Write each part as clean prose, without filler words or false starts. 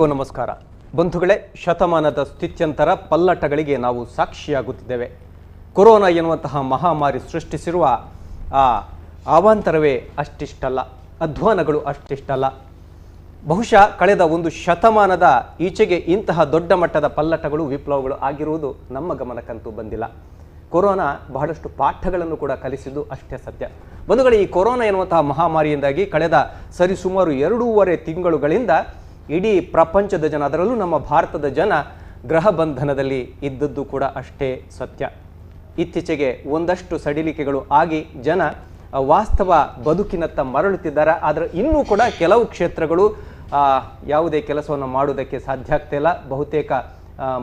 ಎಲ್ಲರಿಗೂ ನಮಸ್ಕಾರ. ಬಂಧುಗಳೇ, ಶತಮಾನದ ಸ್ಥಿತ್ಯಂತರ ಪಲ್ಲಟಗಳಿಗೆ ನಾವು ಸಾಕ್ಷಿಯಾಗುತ್ತಿದ್ದೇವೆ. ಕೊರೋನಾ ಎನ್ನುವಂತಹ ಮಹಾಮಾರಿ ಸೃಷ್ಟಿಸಿರುವ ಆ ಅವಾಂತರವೇ ಅಷ್ಟಿಷ್ಟಲ್ಲ, ಅಧ್ವಾನಗಳು ಅಷ್ಟಿಷ್ಟಲ್ಲ. ಬಹುಶಃ ಕಳೆದ ಒಂದು ಶತಮಾನದ ಈಚೆಗೆ ಇಂತಹ ದೊಡ್ಡ ಮಟ್ಟದ ಪಲ್ಲಟಗಳು, ವಿಪ್ಲವಗಳು ಆಗಿರುವುದು ನಮ್ಮ ಗಮನಕ್ಕಂತೂ ಬಂದಿಲ್ಲ. ಕೊರೋನಾ ಬಹಳಷ್ಟು ಪಾಠಗಳನ್ನು ಕೂಡ ಕಲಿಸಿದ್ದು ಅಷ್ಟೇ ಸತ್ಯ. ಬಂಧುಗಳೇ, ಈ ಕೊರೋನಾ ಎನ್ನುವಂತಹ ಮಹಾಮಾರಿಯಿಂದಾಗಿ ಕಳೆದ ಸರಿಸುಮಾರು 2.5 ತಿಂಗಳುಗಳಿಂದ ಇಡೀ ಪ್ರಪಂಚದ ಜನ, ಅದರಲ್ಲೂ ನಮ್ಮ ಭಾರತದ ಜನ ಗೃಹ ಬಂಧನದಲ್ಲಿ ಇದ್ದದ್ದು ಕೂಡ ಅಷ್ಟೇ ಸತ್ಯ. ಇತ್ತೀಚೆಗೆ ಒಂದಷ್ಟು ಸಡಿಲಿಕೆಗಳು ಆಗಿ ಜನ ವಾಸ್ತವ ಬದುಕಿನತ್ತ ಮರಳುತ್ತಿದ್ದಾರೆ. ಆದರೆ ಇನ್ನೂ ಕೂಡ ಕೆಲವು ಕ್ಷೇತ್ರಗಳು ಯಾವುದೇ ಕೆಲಸವನ್ನು ಮಾಡುವುದಕ್ಕೆ ಸಾಧ್ಯ ಆಗ್ತಿಲ್ಲ, ಬಹುತೇಕ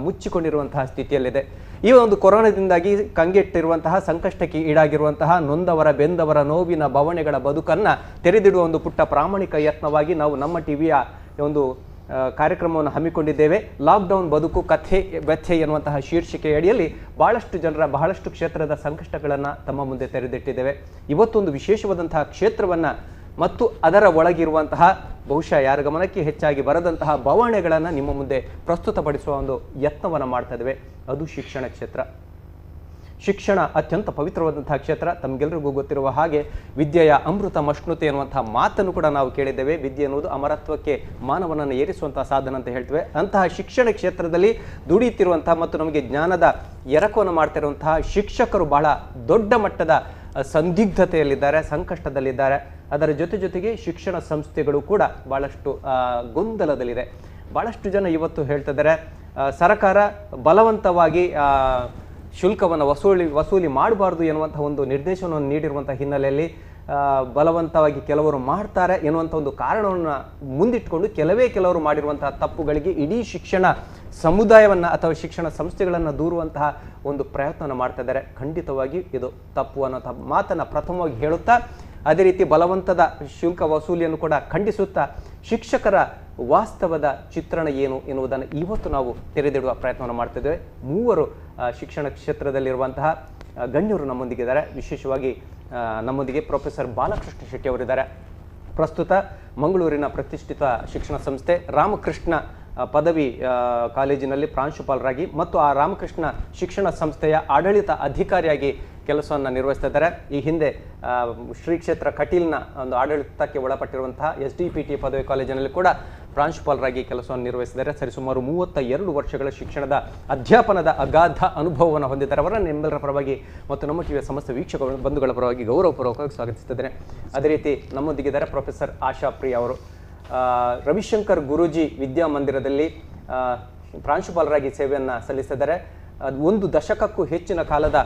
ಮುಚ್ಚಿಕೊಂಡಿರುವಂತಹ ಸ್ಥಿತಿಯಲ್ಲಿದೆ. ಈ ಒಂದು ಕೊರೋನಾದಿಂದಾಗಿ ಕಂಗೆಟ್ಟಿರುವಂತಹ, ಸಂಕಷ್ಟಕ್ಕೆ ಈಡಾಗಿರುವಂತಹ ನೊಂದವರ ಬೆಂದವರ ನೋವಿನ ಬವಣೆಗಳ ಬದುಕನ್ನು ತೆರೆದಿಡುವ ಒಂದು ಪುಟ್ಟ ಪ್ರಾಮಾಣಿಕ ಯತ್ನವಾಗಿ ನಾವು ನಮ್ಮ ಟಿವಿಯ ಒಂದು ಕಾರ್ಯಕ್ರಮವನ್ನು ಹಮ್ಮಿಕೊಂಡಿದ್ದೇವೆ. ಲಾಕ್ಡೌನ್ ಬದುಕು ಕಥೆ ವ್ಯಥೆ ಎನ್ನುವಂತಹ ಶೀರ್ಷಿಕೆ ಅಡಿಯಲ್ಲಿ ಬಹಳಷ್ಟು ಜನರ ಬಹಳಷ್ಟು ಕ್ಷೇತ್ರದ ಸಂಕಷ್ಟಗಳನ್ನು ತಮ್ಮ ಮುಂದೆ ತೆರೆದಿಟ್ಟಿದ್ದೇವೆ. ಇವತ್ತೊಂದು ವಿಶೇಷವಾದಂತಹ ಕ್ಷೇತ್ರವನ್ನು ಮತ್ತು ಅದರ ಒಳಗಿರುವಂತಹ ಬಹುಶಃ ಯಾರ ಗಮನಕ್ಕೆ ಹೆಚ್ಚಾಗಿ ಬರದಂತಹ ಬವಣೆಗಳನ್ನು ನಿಮ್ಮ ಮುಂದೆ ಪ್ರಸ್ತುತಪಡಿಸುವ ಒಂದು ಯತ್ನವನ್ನು ಮಾಡ್ತಾ ಇದ್ದೇವೆ. ಅದು ಶಿಕ್ಷಣ ಕ್ಷೇತ್ರ. ಶಿಕ್ಷಣ ಅತ್ಯಂತ ಪವಿತ್ರವಾದಂತಹ ಕ್ಷೇತ್ರ. ತಮಗೆಲ್ಲರಿಗೂ ಗೊತ್ತಿರುವ ಹಾಗೆ ವಿದ್ಯೆಯ ಅಮೃತ ಮಶ್ನುತೆ ಎನ್ನುವಂತಹ ಮಾತನ್ನು ಕೂಡ ನಾವು ಕೇಳಿದ್ದೇವೆ. ವಿದ್ಯೆ ಎನ್ನುವುದು ಅಮರತ್ವಕ್ಕೆ ಮಾನವನನ್ನು ಏರಿಸುವಂತಹ ಸಾಧನ ಅಂತ ಹೇಳ್ತೇವೆ. ಅಂತಹ ಶಿಕ್ಷಣ ಕ್ಷೇತ್ರದಲ್ಲಿ ದುಡಿಯುತ್ತಿರುವಂತಹ ಮತ್ತು ನಮಗೆ ಜ್ಞಾನದ ಎರಕವನ್ನು ಮಾಡ್ತಿರುವಂತಹ ಶಿಕ್ಷಕರು ಬಹಳ ದೊಡ್ಡ ಮಟ್ಟದ ಸಂದಿಗ್ಧತೆಯಲ್ಲಿದ್ದಾರೆ, ಸಂಕಷ್ಟದಲ್ಲಿದ್ದಾರೆ. ಅದರ ಜೊತೆಗೆ ಶಿಕ್ಷಣ ಸಂಸ್ಥೆಗಳು ಕೂಡ ಬಹಳಷ್ಟು ಗೊಂದಲದಲ್ಲಿದೆ. ಬಹಳಷ್ಟು ಜನ ಇವತ್ತು ಹೇಳ್ತಿದ್ದಾರೆ, ಸರ್ಕಾರ ಬಲವಂತವಾಗಿ ಶುಲ್ಕವನ್ನು ವಸೂಲಿ ಮಾಡಬಾರ್ದು ಎನ್ನುವಂತಹ ಒಂದು ನಿರ್ದೇಶನವನ್ನು ನೀಡಿರುವಂತಹ ಹಿನ್ನೆಲೆಯಲ್ಲಿ ಬಲವಂತವಾಗಿ ಕೆಲವರು ಮಾಡ್ತಾರೆ ಎನ್ನುವಂಥ ಒಂದು ಕಾರಣವನ್ನು ಮುಂದಿಟ್ಟುಕೊಂಡು ಕೆಲವರು ಮಾಡಿರುವಂತಹ ತಪ್ಪುಗಳಿಗೆ ಇಡೀ ಶಿಕ್ಷಣ ಸಮುದಾಯವನ್ನು ಅಥವಾ ಶಿಕ್ಷಣ ಸಂಸ್ಥೆಗಳನ್ನು ದೂರುವಂತಹ ಒಂದು ಪ್ರಯತ್ನವನ್ನು ಮಾಡ್ತಾ ಇದ್ದಾರೆ. ಖಂಡಿತವಾಗಿ ಇದು ತಪ್ಪು ಅನ್ನೋಂಥ ಮಾತನ್ನು ಪ್ರಥಮವಾಗಿ ಹೇಳುತ್ತಾ, ಅದೇ ರೀತಿ ಬಲವಂತದ ಶುಲ್ಕ ವಸೂಲಿಯನ್ನು ಕೂಡ ಖಂಡಿಸುತ್ತಾ ಶಿಕ್ಷಕರ ವಾಸ್ತವದ ಚಿತ್ರಣ ಏನು ಎನ್ನುವುದನ್ನು ಇವತ್ತು ನಾವು ತೆರೆದಿಡುವ ಪ್ರಯತ್ನವನ್ನು ಮಾಡ್ತಿದ್ದೇವೆ. 3 ಶಿಕ್ಷಣ ಕ್ಷೇತ್ರದಲ್ಲಿರುವಂತಹ ಗಣ್ಯರು ನಮ್ಮೊಂದಿಗಿದ್ದಾರೆ. ವಿಶೇಷವಾಗಿ ನಮ್ಮೊಂದಿಗೆ ಪ್ರೊಫೆಸರ್ ಬಾಲಕೃಷ್ಣ ಶೆಟ್ಟಿ ಅವರಿದ್ದಾರೆ. ಪ್ರಸ್ತುತ ಮಂಗಳೂರಿನ ಪ್ರತಿಷ್ಠಿತ ಶಿಕ್ಷಣ ಸಂಸ್ಥೆ ರಾಮಕೃಷ್ಣ ಪದವಿ ಕಾಲೇಜಿನಲ್ಲಿ ಪ್ರಾಂಶುಪಾಲರಾಗಿ ಮತ್ತು ಆ ರಾಮಕೃಷ್ಣ ಶಿಕ್ಷಣ ಸಂಸ್ಥೆಯ ಆಡಳಿತ ಅಧಿಕಾರಿಯಾಗಿ ಕೆಲಸವನ್ನು ನಿರ್ವಹಿಸ್ತಾ ಇದ್ದಾರೆ. ಈ ಹಿಂದೆ ಶ್ರೀ ಕ್ಷೇತ್ರ ಕಟೀಲ್ನ ಒಂದು ಆಡಳಿತಕ್ಕೆ ಒಳಪಟ್ಟಿರುವಂತಹ SDPT ಪದವಿ ಕಾಲೇಜಿನಲ್ಲಿ ಕೂಡ ಪ್ರಾಂಶುಪಾಲರಾಗಿ ಕೆಲಸವನ್ನು ನಿರ್ವಹಿಸಿದ್ದಾರೆ. ಸರಿಸುಮಾರು 32 ವರ್ಷಗಳ ಶಿಕ್ಷಣದ ಅಧ್ಯಾಪನದ ಅಗಾಧ ಅನುಭವವನ್ನು ಹೊಂದಿದ್ದಾರೆ. ಅವರ ನಿಮ್ಮೆಲ್ಲರ ಪರವಾಗಿ ಮತ್ತು ನಮ್ಮ ಟಿವಿಯ ಸಮಸ್ತ ವೀಕ್ಷಕ ಬಂಧುಗಳ ಪರವಾಗಿ ಗೌರವಪೂರ್ವಕವಾಗಿ ಸ್ವಾಗತಿಸುತ್ತಿದ್ದೇನೆ. ಅದೇ ರೀತಿ ನಮ್ಮೊಂದಿಗಿದ್ದಾರೆ ಪ್ರೊಫೆಸರ್ ಆಶಾ ಪ್ರಿಯ ಅವರು. ರವಿಶಂಕರ್ ಗುರೂಜಿ ವಿದ್ಯಾಮಂದಿರದಲ್ಲಿ ಪ್ರಾಂಶುಪಾಲರಾಗಿ ಸೇವೆಯನ್ನು ಸಲ್ಲಿಸಿದ್ದಾರೆ. 1 ದಶಕಕ್ಕೂ ಹೆಚ್ಚಿನ ಕಾಲದ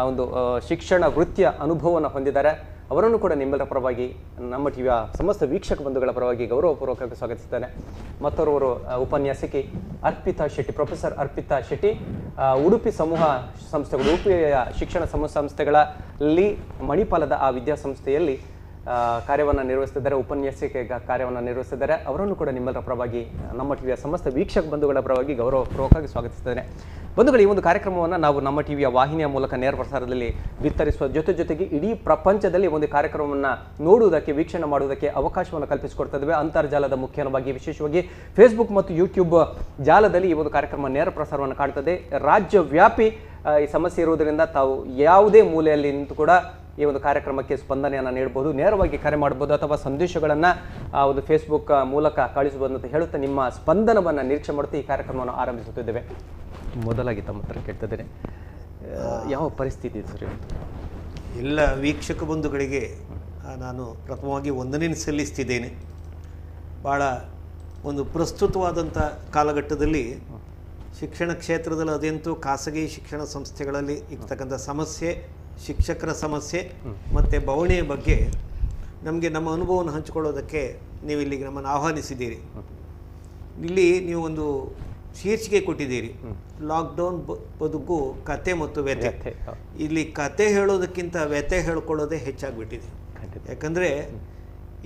ಒಂದು ಶಿಕ್ಷಣ ವೃತ್ತಿಯ ಅನುಭವವನ್ನು ಹೊಂದಿದ್ದಾರೆ. ಅವರನ್ನು ಕೂಡ ನಿಮ್ಮೆಲ್ಲರ ಪರವಾಗಿ ನಮ್ಮ ಟಿವಿಯ ಸಮಸ್ತ ವೀಕ್ಷಕ ಬಂಧುಗಳ ಪರವಾಗಿ ಗೌರವಪೂರ್ವಕವಾಗಿ ಸ್ವಾಗತಿಸುತ್ತೇನೆ. ಮತ್ತೋರ್ವರು ಉಪನ್ಯಾಸಕಿ ಅರ್ಪಿತಾ ಶೆಟ್ಟಿ, ಪ್ರೊಫೆಸರ್ ಅರ್ಪಿತಾ ಶೆಟ್ಟಿ, ಉಡುಪಿ ಸಮೂಹ ಸಂಸ್ಥೆಗಳು, ಉಡುಪಿಯ ಶಿಕ್ಷಣ ಸಮೂಹ ಸಂಸ್ಥೆಗಳಲ್ಲಿ ಮಣಿಪಾಲದ ಆ ವಿದ್ಯಾಸಂಸ್ಥೆಯಲ್ಲಿ ಕಾರ್ಯವನ್ನು ನಿರ್ವಹಿಸ್ತಿದ್ದಾರೆ, ಉಪನ್ಯಾಸಕ ಕಾರ್ಯವನ್ನು ನಿರ್ವಹಿಸಿದ್ದಾರೆ. ಅವರನ್ನು ಕೂಡ ನಿಮ್ಮೆಲ್ಲರ ಪರವಾಗಿ ನಮ್ಮ ಟಿವಿಯ ಸಮಸ್ತ ವೀಕ್ಷಕ ಬಂಧುಗಳ ಪರವಾಗಿ ಗೌರವಪೂರ್ವಕವಾಗಿ ಸ್ವಾಗತಿಸುತ್ತೇನೆ. ಬಂಧುಗಳು, ಈ ಒಂದು ಕಾರ್ಯಕ್ರಮವನ್ನು ನಾವು ನಮ್ಮ ಟಿವಿಯ ವಾಹಿನಿಯ ಮೂಲಕ ನೇರ ಪ್ರಸಾರದಲ್ಲಿ ಬಿತ್ತರಿಸುವ ಜೊತೆಗೆ ಇಡೀ ಪ್ರಪಂಚದಲ್ಲಿ ಒಂದು ಕಾರ್ಯಕ್ರಮವನ್ನು ನೋಡುವುದಕ್ಕೆ, ವೀಕ್ಷಣೆ ಮಾಡುವುದಕ್ಕೆ ಅವಕಾಶವನ್ನು ಕಲ್ಪಿಸಿಕೊಡ್ತಾ ಇದ್ದೇವೆ. ಅಂತರ್ಜಾಲದ ಮುಖೇನವಾಗಿ ವಿಶೇಷವಾಗಿ ಫೇಸ್ಬುಕ್ ಮತ್ತು ಯೂಟ್ಯೂಬ್ ಜಾಲದಲ್ಲಿ ಈ ಒಂದು ಕಾರ್ಯಕ್ರಮ ನೇರ ಪ್ರಸಾರವನ್ನು ಕಾಣ್ತದೆ. ರಾಜ್ಯವ್ಯಾಪಿ ಈ ಸಮಸ್ಯೆ ಇರುವುದರಿಂದ ತಾವು ಯಾವುದೇ ಮೂಲೆಯಲ್ಲಿ ನಿಂತು ಕೂಡ ಈ ಒಂದು ಕಾರ್ಯಕ್ರಮಕ್ಕೆ ಸ್ಪಂದನೆಯನ್ನು ನೀಡಬಹುದು, ನೇರವಾಗಿ ಕರೆ ಮಾಡಬಹುದು ಅಥವಾ ಸಂದೇಶಗಳನ್ನು ಒಂದು ಫೇಸ್ಬುಕ್ ಮೂಲಕ ಕಳಿಸಬಹುದು ಅಂತ ಹೇಳುತ್ತಾ ನಿಮ್ಮ ಸ್ಪಂದನವನ್ನು ನಿರೀಕ್ಷೆ ಮಾಡುತ್ತಾ ಈ ಕಾರ್ಯಕ್ರಮವನ್ನು ಆರಂಭಿಸುತ್ತಿದ್ದೇವೆ. ಮೊದಲಾಗಿ ತಮ್ಮ ಹತ್ರ ಕೇಳ್ತಿದ್ದೇನೆ, ಯಾವ ಪರಿಸ್ಥಿತಿ ಇದೆ ಸರ್? ಎಲ್ಲ ವೀಕ್ಷಕ ಬಂಧುಗಳಿಗೆ ನಾನು ಪ್ರಥಮವಾಗಿ ವಂದನೆಯನ್ನು ಸಲ್ಲಿಸ್ತಿದ್ದೇನೆ. ಭಾಳ ಒಂದು ಪ್ರಸ್ತುತವಾದಂಥ ಕಾಲಘಟ್ಟದಲ್ಲಿ ಶಿಕ್ಷಣ ಕ್ಷೇತ್ರದಲ್ಲಿ ಅದಂತೂ ಖಾಸಗಿ ಶಿಕ್ಷಣ ಸಂಸ್ಥೆಗಳಲ್ಲಿ ಇರ್ತಕ್ಕಂಥ ಸಮಸ್ಯೆ, ಶಿಕ್ಷಕರ ಸಮಸ್ಯೆ ಮತ್ತು ಬವಣೆಯ ಬಗ್ಗೆ ನಮಗೆ ನಮ್ಮ ಅನುಭವವನ್ನು ಹಂಚಿಕೊಳ್ಳೋದಕ್ಕೆ ನೀವು ಇಲ್ಲಿಗೆ ನಮ್ಮನ್ನು ಆಹ್ವಾನಿಸಿದ್ದೀರಿ. ಇಲ್ಲಿ ನೀವು ಒಂದು ಶೀರ್ಷಿಕೆ ಕೊಟ್ಟಿದ್ದೀರಿ, ಲಾಕ್ಡೌನ್ ಬದುಕು ಕತೆ ಮತ್ತು ವ್ಯಥೆ. ಇಲ್ಲಿ ಕತೆ ಹೇಳೋದಕ್ಕಿಂತ ವ್ಯಥೆ ಹೇಳ್ಕೊಳ್ಳೋದೇ ಹೆಚ್ಚಾಗಿಬಿಟ್ಟಿದೆ. ಯಾಕಂದರೆ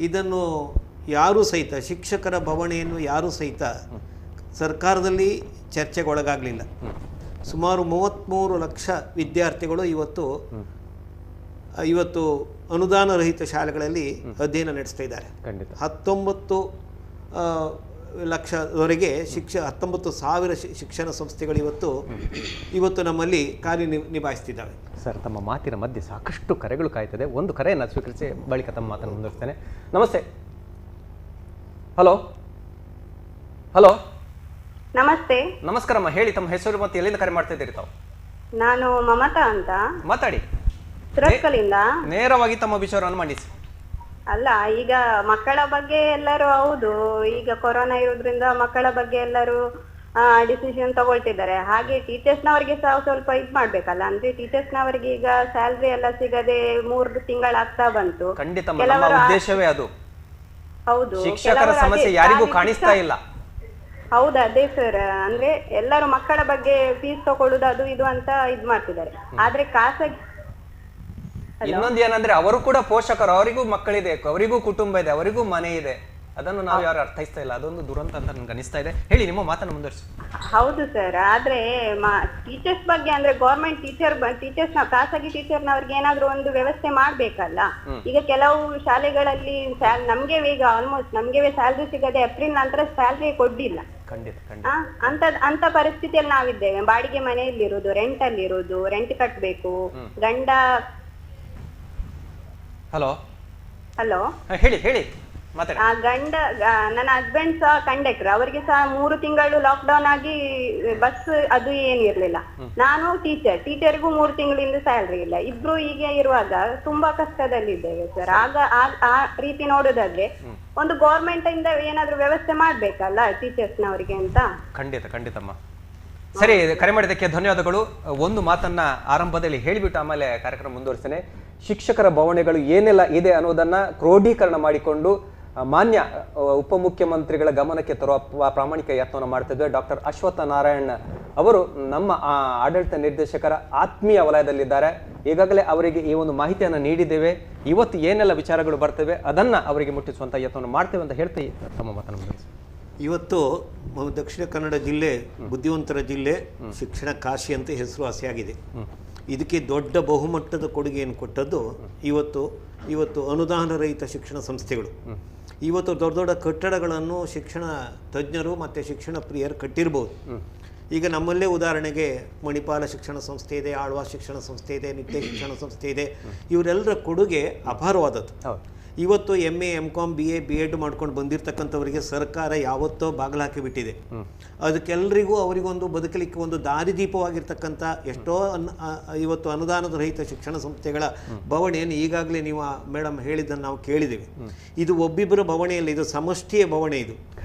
ಇದನ್ನು ಯಾರೂ ಸಹಿತ, ಶಿಕ್ಷಕರ ಬವಣೆಯನ್ನು ಯಾರೂ ಸಹಿತ ಸರ್ಕಾರದಲ್ಲಿ ಚರ್ಚೆಗೊಳಗಾಗಲಿಲ್ಲ. ಸುಮಾರು 33 ಲಕ್ಷ ವಿದ್ಯಾರ್ಥಿಗಳು ಇವತ್ತು ಅನುದಾನ ರಹಿತ ಶಾಲೆಗಳಲ್ಲಿ ಅಧ್ಯಯನ ನಡೆಸ್ತಾ ಇದ್ದಾರೆ. 19 ಲಕ್ಷದವರೆಗೆ 19,000 ಶಿಕ್ಷಣ ಸಂಸ್ಥೆಗಳು ಇವತ್ತು ನಮ್ಮಲ್ಲಿ ನಿಭಾಯಿಸ್ತಿದ್ದಾವೆ. ಸರ್, ತಮ್ಮ ಮಾತಿನ ಮಧ್ಯೆ ಸಾಕಷ್ಟು ಕರೆಗಳು ಕಾಯ್ತದೆ. ಒಂದು ಕರೆಯನ್ನು ಸ್ವೀಕರಿಸಿ ಬಳಿಕ ತಮ್ಮ ಮಾತನ್ನು ಮುಂದುವರಿಸ್ತೇನೆ. ನಮಸ್ತೆ. ಹಲೋ ಹಲೋ ನಮಸ್ತೆ. ನಮಸ್ಕಾರಮ್ಮ, ಹೇಳಿ ತಮ್ಮ ಹೆಸರು ಮತ್ತು ಎಲ್ಲಿಂದ ಕರೆ ಮಾಡ್ತಾ ಇದ್ದೀರಿ ತಾವು? ನಾನು ಮಮತಾ ಅಂತ, ಮಾತಾಡಿ, ಸುರತ್ಕಲಿಂದ. ನೇರವಾಗಿ ತಮ್ಮ ವಿಚಾರವನ್ನು ಮಂಡಿಸಿ. ಅಲ್ಲ, ಈಗ ಮಕ್ಕಳ ಬಗ್ಗೆ ಎಲ್ಲರೂ, ಹೌದು, ಈಗ ಕೊರೋನಾ ಇರೋದ್ರಿಂದ ಮಕ್ಕಳ ಬಗ್ಗೆ ಎಲ್ಲರೂ ಡಿಸಿಷನ್ ತಗೊಳ್ತಿದ್ದಾರೆ. ಹಾಗೆ ಟೀಚರ್ಸ್ನವರಿಗೆ ಸಹ ಸ್ವಲ್ಪ ಇದು ಮಾಡ್ಬೇಕಲ್ಲ, ಅಂದ್ರೆ ಟೀಚರ್ಸ್ನವರಿಗೆ ಈಗ ಸ್ಯಾಲ್ರಿ ಎಲ್ಲ ಸಿಗದೆ 3 ತಿಂಗಳಾಗ್ತಾ ಬಂತು. ಖಂಡಿತ ನಮ್ಮ ಉದ್ದೇಶವೇ ಅದು. ಹೌದು, ಶಿಕ್ಷಕರ ಸಮಸ್ಯೆ ಯಾರಿಗೂ ಕಾಣಿಸ್ತಾ ಇಲ್ಲ. ಹೌದು, ಅದೇ ಸರ್. ಅಂದ್ರೆ ಎಲ್ಲರೂ ಮಕ್ಕಳ ಬಗ್ಗೆ ಫೀಸ್ ತಗೊಳ್ಳುದು ಅದು ಇದು ಅಂತ ಇದ್ ಮಾಡ್ತಿದ್ದಾರೆ. ಆದ್ರೆ ಖಾಸಗಿ, ಇನ್ನೊಂದು ಏನಂದ್ರೆ ಅವರು ಕೂಡ ಪೋಷಕರು, ಅವರಿಗೂ ಮಕ್ಕಳಿದೆ, ಅವರಿಗೂ ಕುಟುಂಬ ಇದೆ, ಅವರಿಗೂ ಮನೆ ಇದೆ. ಅದನ್ನು ನಾವು ಯಾರು ಅರ್ಥೈಸ್ತಾ ಇಲ್ಲ. ಅದೊಂದು ದುರಂತ ಅಂತ ನನ್ಗೆ ಅನಿಸ್ತಾ ಇದೆ. ಹೇಳಿ, ನಿಮ್ಮ ಮಾತನ್ನು ಮುಂದುವರಿಸಿ. ಹೌದು ಸರ್, ಆದ್ರೆ ಟೀಚರ್ಸ್ ಬಗ್ಗೆ ಅಂದ್ರೆ ಗೌರ್ಮೆಂಟ್ ಟೀಚರ್ಸ್ ಖಾಸಗಿ ಟೀಚರ್ನವ್ರಿಗೆ ಏನಾದ್ರು ಒಂದು ವ್ಯವಸ್ಥೆ ಮಾಡ್ಬೇಕಲ್ಲ. ಈಗ ಕೆಲವು ಶಾಲೆಗಳಲ್ಲಿ ನಮ್ಗೆ ಈಗ ಆಲ್ಮೋಸ್ಟ್ ನಮ್ಗೆ ಸ್ಯಾಲ್ರಿ ಸಿಗದೆ ಏಪ್ರಿಲ್ ನಂತರ ಸ್ಯಾಲ್ರಿ ಕೊಡ್ಲಿಲ್ಲ. ಅಂತ ಪರಿಸ್ಥಿತಿಯಲ್ಲಿ ನಾವಿದ್ದೇವೆ. ಬಾಡಿಗೆ ಮನೆಯಲ್ಲಿರುವುದು, ರೆಂಟ್ ಅಲ್ಲಿ ಇರುವುದು, ರೆಂಟ್ ಕಟ್ಬೇಕು. ಗಂಡ ಹಲೋ ಹಲೋ ಹೇಳಿ ಹೇಳಿ ಗಂಡ ನನ್ನ ಹಸ್ಬೆಂಡ್ ಸಹ ಕಂಡಕ್ಟರ್, ಅವರಿಗೆ ಸಹ 3 ತಿಂಗಳು ಲಾಕ್ ಡೌನ್ ಆಗಿ ಬಸ್ ಅದು ಏನಿರ್ಲಿಲ್ಲ. ನಾನು ಟೀಚರ್ಗೂ 3 ತಿಂಗಳಿಂದ ಸ್ಯಾಲ್ರಿ ಇಲ್ಲ. ಇಬ್ರು ಹೀಗೆ ಇರುವಾಗ ತುಂಬಾ ಕಷ್ಟದಲ್ಲಿದ್ದೇವೆ ಸರ್. ಆಗ ಆ ರೀತಿ ನೋಡೋದಾದ್ರೆ ಒಂದು ಗೌರ್ಮೆಂಟ್ ಇಂದ ಏನಾದ್ರು ವ್ಯವಸ್ಥೆ ಮಾಡ್ಬೇಕಲ್ಲ ಟೀಚರ್ಸ್ನವರಿಗೆ ಅಂತ. ಖಂಡಿತಮ್ಮ. ಸರಿ, ಕರೆ ಮಾಡಿದ್ದಕ್ಕೆ ಧನ್ಯವಾದಗಳು. ಒಂದು ಮಾತನ್ನ ಆರಂಭದಲ್ಲಿ ಹೇಳಿಬಿಟ್ಟು ಆಮೇಲೆ ಕಾರ್ಯಕ್ರಮ ಮುಂದುವರಿಸ್ತೇನೆ. ಶಿಕ್ಷಕರ ಬವಣೆಗಳು ಏನೆಲ್ಲ ಇದೆ ಅನ್ನೋದನ್ನ ಕ್ರೋಢೀಕರಣ ಮಾಡಿಕೊಂಡು ಮಾನ್ಯ ಉಪಮುಖ್ಯಮಂತ್ರಿಗಳ ಗಮನಕ್ಕೆ ತರುವ ಪ್ರಾಮಾಣಿಕ ಯತ್ನವನ್ನು ಮಾಡ್ತಿದ್ವಿ. ಡಾಕ್ಟರ್ ಅಶ್ವತ್ಥ ನಾರಾಯಣ್ ಅವರು ನಮ್ಮ ಆಡಳಿತ ನಿರ್ದೇಶಕರ ಆತ್ಮೀಯ ವಲಯದಲ್ಲಿದ್ದಾರೆ. ಈಗಾಗಲೇ ಅವರಿಗೆ ಈ ಒಂದು ಮಾಹಿತಿಯನ್ನು ನೀಡಿದ್ದೇವೆ. ಇವತ್ತು ಏನೆಲ್ಲ ವಿಚಾರಗಳು ಬರ್ತವೆ ಅದನ್ನ ಅವರಿಗೆ ಮುಟ್ಟಿಸುವಂತ ಯತ್ನವನ್ನು ಮಾಡ್ತೇವೆ ಅಂತ ಹೇಳ್ತೀವಿ. ತಮ್ಮ ಮಾತನ್ನು ಮುಂದುವರಿಸಿ. ಇವತ್ತು ದಕ್ಷಿಣ ಕನ್ನಡ ಜಿಲ್ಲೆ ಬುದ್ಧಿವಂತರ ಜಿಲ್ಲೆ, ಶಿಕ್ಷಣ ಕಾಶಿ ಅಂತ ಹೆಸರುವಾಸಿಯಾಗಿದೆ. ಇದಕ್ಕೆ ದೊಡ್ಡ ಬಹುಮಟ್ಟದ ಕೊಡುಗೆಯನ್ನು ಕೊಟ್ಟದ್ದು ಇವತ್ತು ಅನುದಾನ ರಹಿತ ಶಿಕ್ಷಣ ಸಂಸ್ಥೆಗಳು. ಇವತ್ತು ದೊಡ್ಡ ದೊಡ್ಡ ಕಟ್ಟಡಗಳನ್ನು ಶಿಕ್ಷಣ ತಜ್ಞರು ಮತ್ತು ಶಿಕ್ಷಣ ಪ್ರಿಯರು ಕಟ್ಟಿರ್ಬೋದು. ಈಗ ನಮ್ಮಲ್ಲೇ ಉದಾಹರಣೆಗೆ ಮಣಿಪಾಲ ಶಿಕ್ಷಣ ಸಂಸ್ಥೆ ಇದೆ, ಆಳ್ವಾ ಶಿಕ್ಷಣ ಸಂಸ್ಥೆ ಇದೆ, ನಿತ್ಯ ಶಿಕ್ಷಣ ಸಂಸ್ಥೆ ಇದೆ. ಇವರೆಲ್ಲರ ಕೊಡುಗೆ ಅಪಾರವಾದದ್ದು. ಇವತ್ತು MA MCom BA BEd ಮಾಡ್ಕೊಂಡು ಬಂದಿರತಕ್ಕಂಥವರಿಗೆ ಸರ್ಕಾರ ಯಾವತ್ತೋ ಬಾಗಿಲು ಹಾಕಿಬಿಟ್ಟಿದೆ. ಅದಕ್ಕೆಲ್ಲರಿಗೂ ಅವರಿಗೊಂದು ಬದುಕಲಿಕ್ಕೆ ಒಂದು ದಾರಿದೀಪವಾಗಿರ್ತಕ್ಕಂಥ ಎಷ್ಟೋ ಇವತ್ತು ಅನುದಾನದ ರಹಿತ ಶಿಕ್ಷಣ ಸಂಸ್ಥೆಗಳ ಬವಣೆಯನ್ನು ಈಗಾಗಲೇ ನೀವು ಮೇಡಮ್ ಹೇಳಿದ್ದನ್ನು ನಾವು ಕೇಳಿದ್ದೇವೆ. ಇದು ಒಬ್ಬಿಬ್ಬರ ಬವಣೆಯಲ್ಲಿ, ಇದು ಸಮಷ್ಟಿಯ ಬವಣೆ. ಇದು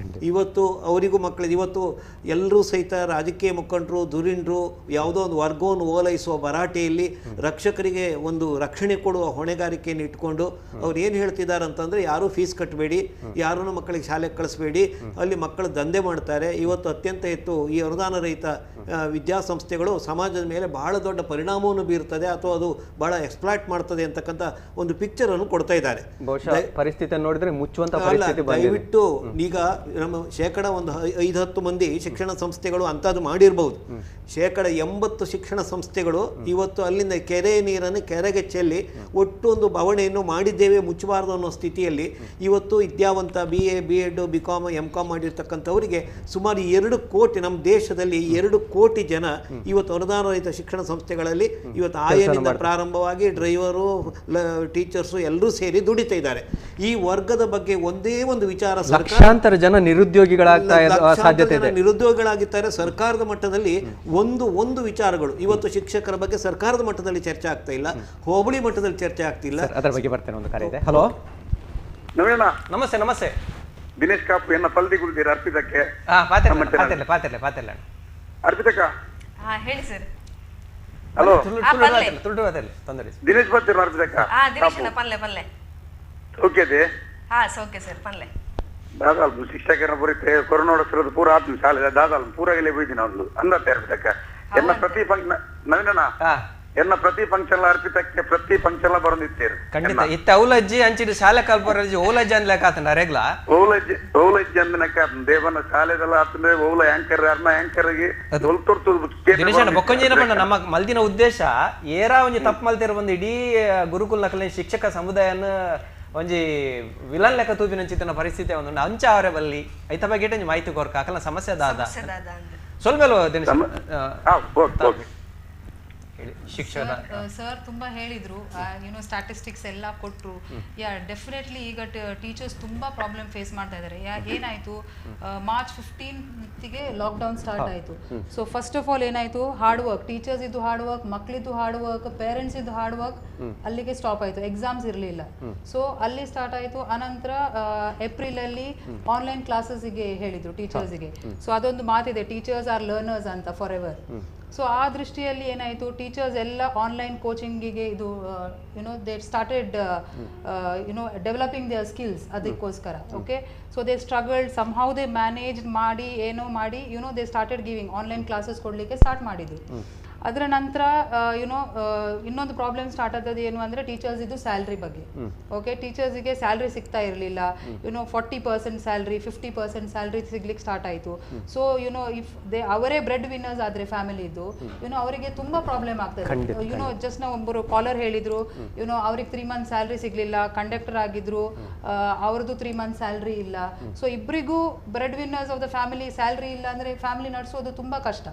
ಇವತ್ತು ಅವರಿಗೂ ಮಕ್ಕಳಿಗೆ ಇವತ್ತು ಎಲ್ಲರೂ ಸಹಿತ ರಾಜಕೀಯ ಮುಖಂಡರು, ಧುರೀಣರು ಯಾವುದೋ ಒಂದು ವರ್ಗವನ್ನು ಓಲೈಸುವ ಭರಾಟೆಯಲ್ಲಿ ರಕ್ಷಕರಿಗೆ ಒಂದು ರಕ್ಷಣೆ ಕೊಡುವ ಹೊಣೆಗಾರಿಕೆಯನ್ನು ಇಟ್ಕೊಂಡು ಅವ್ರು ಏನು ಹೇಳ್ತಿದ್ದಾರೆ ಅಂತಂದರೆ, ಯಾರೂ ಫೀಸ್ ಕಟ್ಟಬೇಡಿ, ಯಾರೂ ಮಕ್ಕಳಿಗೆ ಶಾಲೆಗೆ ಕಳಿಸ್ಬೇಡಿ, ಅಲ್ಲಿ ಮಕ್ಕಳು ದಂಧೆ ಮಾಡ್ತಾರೆ. ಇವತ್ತು ಅತ್ಯಂತ ಹೆಚ್ಚು ಈ ಅನುದಾನ ರಹಿತ ವಿದ್ಯಾಸಂಸ್ಥೆಗಳು ಸಮಾಜದ ಮೇಲೆ ಬಹಳ ದೊಡ್ಡ ಪರಿಣಾಮವನ್ನು ಬೀರ್ತದೆ ಅಥವಾ ಅದು ಬಹಳ ಎಕ್ಸ್ಪ್ಲಾಯ್ಟ್ ಮಾಡ್ತದೆ ಅಂತಕ್ಕಂಥ ಒಂದು ಪಿಕ್ಚರ್ ಅನ್ನು ಕೊಡ್ತಾ ಇದ್ದಾರೆ. ಪರಿಸ್ಥಿತಿ ನೋಡಿದ್ರೆ ಮುಚ್ಚುವಂತ ದಯವಿಟ್ಟು ಈಗ ನಮ್ಮ ಶೇಕಡ ಒಂದು 5-10 ಮಂದಿ ಶಿಕ್ಷಣ ಸಂಸ್ಥೆಗಳು ಅಂಥದ್ದು ಮಾಡಿರ್ಬೋದು. ಶೇಕಡ 80 ಶಿಕ್ಷಣ ಸಂಸ್ಥೆಗಳು ಇವತ್ತು ಅಲ್ಲಿಂದ ಕೆರೆ ನೀರನ್ನು ಕೆರೆಗೆ ಚೆಲ್ಲಿ ಒಟ್ಟು ಒಂದು ಬವಣೆಯನ್ನು ಮಾಡಿದ್ದೇವೆ, ಮುಚ್ಚಬಾರದು ಅನ್ನೋ ಸ್ಥಿತಿಯಲ್ಲಿ ಇವತ್ತು ವಿದ್ಯಾವಂತ BA BEd BCom MCom ಮಾಡಿರ್ತಕ್ಕಂಥವರಿಗೆ ಸುಮಾರು 2 ಕೋಟಿ, ನಮ್ಮ ದೇಶದಲ್ಲಿ 2 ಕೋಟಿ ಜನ ಇವತ್ತು ಅನುದಾನ ರಹಿತ ಶಿಕ್ಷಣ ಸಂಸ್ಥೆಗಳಲ್ಲಿ ಇವತ್ತು ಆಯನಿಂದ ಪ್ರಾರಂಭವಾಗಿ ಡ್ರೈವರು, ಟೀಚರ್ಸು ಎಲ್ಲರೂ ಸೇರಿ ದುಡಿತಾ ಇದ್ದಾರೆ. ಈ ವರ್ಗದ ಬಗ್ಗೆ ಒಂದೇ ಒಂದು ವಿಚಾರ, ಲಕ್ಷಾಂತರ ಜನ ನಿರುದ್ಯೋಗಿಗಳಾಗಿದ್ದಾರೆ. ಸರ್ಕಾರದ ಮಟ್ಟದಲ್ಲಿ ಒಂದು ವಿಚಾರಗಳು ಇವತ್ತು ಶಿಕ್ಷಕರ ಬಗ್ಗೆ ಸರ್ಕಾರದ ಮಟ್ಟದಲ್ಲಿ ಚರ್ಚೆ ಆಗ್ತಾ ಇಲ್ಲ, ಹೋಬಳಿ ಮಟ್ಟದಲ್ಲಿ ಚರ್ಚೆ ಆಗ್ತಿಲ್ಲ. ಅದರ ಬಗ್ಗೆ ಬರ್ತೇನೆ. ಒಂದು ಕರೆ ಇದೆ. ಹಲೋ, ನಮಸ್ತೆ. ದಿನೇಶ್ ಕಾಪು ಎನ್ನ ಪಲ್ದಿ ಗುಲ್ದಿರ ಅರ್ಪಿತಕ್ಕೆ ಅರ್ಪಿತಕ್ಕ ಹೇಳಿ ಸರ್. ಹಲೋ, ದಿನೇಶ್ ಬರ್ತೀರ ಅರ್ಪಿತಕ್ಕ? ಪಲ್ಲೆ ಪಲ್ಲೆ ಸೌಖ್ಯತೆ? ಸೌಖ್ಯ ಸರ್. ಪಲ್ಲೆ ದಾದಾಲ್ಪು ಶಿಕ್ಷಕರ ಬರೀತೆ ಕೊರೋನಾ ಪೂರ ಆತ್ಮ ಶಾಲೆ ದಾದಾಲ್ ಪೂರಾಗಲೇ ಬೀದಿನ ಒಂದು ಅಂದತ್ತೆ ಅರ್ಪಿತಕ್ಕ. ಎನ್ನ ಪ್ರತಿ ನವೀನನ ಎನ್ನ ಪ್ರತಿ ಫಂಕ್ಷನ್ ಅರ್ಪಿತಕ್ಕೆ ಪ್ರತಿ ಫಂಕ್ಷನ್ ಬರಂದಿತ್ತೇರು. ಖಂಡಿತ ಇತ್ತ ಔಲಜ್ಜಿ ಅಂಚಿನ ಶಾಲೆ ಕಲ್ಪರಜ್ಜಿ ಓಲಜ್ಜಿ ಅನ್ಲಕ ಆತನ ರೆಗ್ಲ ಓಲಜ್ಜಿ ಅಂದನಕ ದೇವನ ಶಾಲೆದಲ್ಲ ಆತಂದ್ರೆ ಓಲ ಆಂಕರ್ ಅರ್ನ ಆಂಕರ್ಗೆ ದಿನೇಶನ ಬೊಕ್ಕಂಜಿನ ಬಂದ ನಮ್ಮ ಮಲ್ದಿನ ಉದ್ದೇಶ ಏರಾ ಒಂಜಿ ತಪ್ಪು ಮಲ್ತಿರ ಬಂದು ಇಡೀ ಗುರುಕುಲ ನಕಲಿನ ಶಿಕ್ಷಕ ಸಮುದಾಯನ ಒಂಜಿ ವಿಲನ್ ಲೆಕ್ಕ ತೂಪಿನಂಚಿತ್ತಿನ ಪರಿಸ್ಥಿತಿ ಒಂದು ಅಂಚ ಅವರೇ ಬಲ್ಲಿ ಐತ ಬಗ್ಗೆ ಮಾಹಿತಿ ಕೊರ್ಕ ಅಕಲ ಸಮಸ್ಯೆ ದಾದ ಸೊಲ್ಮೇಲು ಶಿಕ್ಷಣ ಸರ್ ತುಂಬಾ ಹೇಳಿದ್ರು ಯುನೋ ಸ್ಟ್ಯಾಟಿಸ್ಟಿಕ್ಸ್ ಎಲ್ಲ ಕೊಟ್ಟರು. ಡೆಫಿನೆಟ್ಲಿ ಈಗ ಟೀಚರ್ಸ್ ತುಂಬಾ ಪ್ರಾಬ್ಲಮ್ ಫೇಸ್ ಮಾಡ್ತಾ ಇದ್ದಾರೆ. ಏನಾಯ್ತು, ಮಾರ್ಚ್ 15ಗೆ ಲಾಕ್ಡೌನ್ ಸ್ಟಾರ್ಟ್ ಆಯಿತು. ಸೊ ಫಸ್ಟ್ ಆಫ್ ಆಲ್ ಏನಾಯ್ತು, ಹಾರ್ಡ್ ವರ್ಕ್, ಟೀಚರ್ಸ್ ಇದ್ದು ಹಾರ್ಡ್ ವರ್ಕ್, ಮಕ್ಕಳಿದ್ದು ಹಾರ್ಡ್ ವರ್ಕ್, ಪೇರೆಂಟ್ಸ್ ಇದ್ದು ಹಾರ್ಡ್ ವರ್ಕ್ ಅಲ್ಲಿಗೆ ಸ್ಟಾಪ್ ಆಯಿತು. ಎಕ್ಸಾಮ್ಸ್ ಇರಲಿಲ್ಲ. ಸೊ ಅಲ್ಲಿ ಸ್ಟಾರ್ಟ್ ಆಯಿತು. ಅನಂತರ ಏಪ್ರಿಲ್ ಅಲ್ಲಿ ಆನ್ಲೈನ್ ಕ್ಲಾಸಸ್ಗೆ ಹೇಳಿದ್ರು ಟೀಚರ್ಸ್ಗೆ. ಸೊ ಅದೊಂದು ಮಾತಿದೆ, ಟೀಚರ್ಸ್ ಆರ್ ಲರ್ನರ್ಸ್ ಅಂತ ಫಾರ್ ಎವರ್. ಸೊ ಆ ದೃಷ್ಟಿಯಲ್ಲಿ ಏನಾಯಿತು, ಟೀಚರ್ಸ್ ಎಲ್ಲ ಆನ್ಲೈನ್ ಕೋಚಿಂಗಿಗೆ ಇದು you know they started you know developing their skills ಅದಕ್ಕೋಸ್ಕರ. Okay, so they struggled somehow they manage ಮಾಡಿ ಏನೋ ಮಾಡಿ you know they started giving online classes ಕೊಡಲಿಕ್ಕೆ ಸ್ಟಾರ್ಟ್ ಮಾಡಿದ್ರು. ಅದರ ನಂತರ ಯುನೋ ಇನ್ನೊಂದು ಪ್ರಾಬ್ಲಮ್ ಸ್ಟಾರ್ಟ್ ಆದದ್ದು ಏನು ಅಂದರೆ ಟೀಚರ್ಸ್ ಇದು ಸ್ಯಾಲ್ರಿ ಬಗ್ಗೆ. ಓಕೆ, ಟೀಚರ್ಸ್ಗೆ ಸ್ಯಾಲ್ರಿ ಸಿಗ್ತಾ ಇರಲಿಲ್ಲ. ಯುನೋ 40% ಸ್ಯಾಲ್ರಿ, 50% ಸ್ಯಾಲ್ರಿ ಸಿಗ್ಲಿಕ್ಕೆ ಸ್ಟಾರ್ಟ್ ಆಯಿತು. ಸೊ ಯುನೋ ಇಫ್ ದೇ ಅವರೇ ಬ್ರೆಡ್ ವಿನ್ನರ್ಸ್ ಆದರೆ ಫ್ಯಾಮಿಲಿದು ಯುನೋ ಅವರಿಗೆ ತುಂಬ ಪ್ರಾಬ್ಲಮ್ ಆಗ್ತದೆ. ಯುನೋ ಜಸ್ಟ್ ನಾವು ಒಬ್ಬರು ಕಾಲರ್ ಹೇಳಿದ್ರು, ಯುನೋ ಅವ್ರಿಗೆ 3 months ಸ್ಯಾಲ್ರಿ ಸಿಗಲಿಲ್ಲ, ಕಂಡಕ್ಟರ್ ಆಗಿದ್ರು, ಅವ್ರದ್ದು 3 months ಸ್ಯಾಲ್ರಿ ಇಲ್ಲ. ಸೊ ಇಬ್ಬರಿಗೂ bread winners of the family salary ಇಲ್ಲ ಅಂದರೆ ಫ್ಯಾಮಿಲಿ ನಡೆಸೋದು ತುಂಬ ಕಷ್ಟ.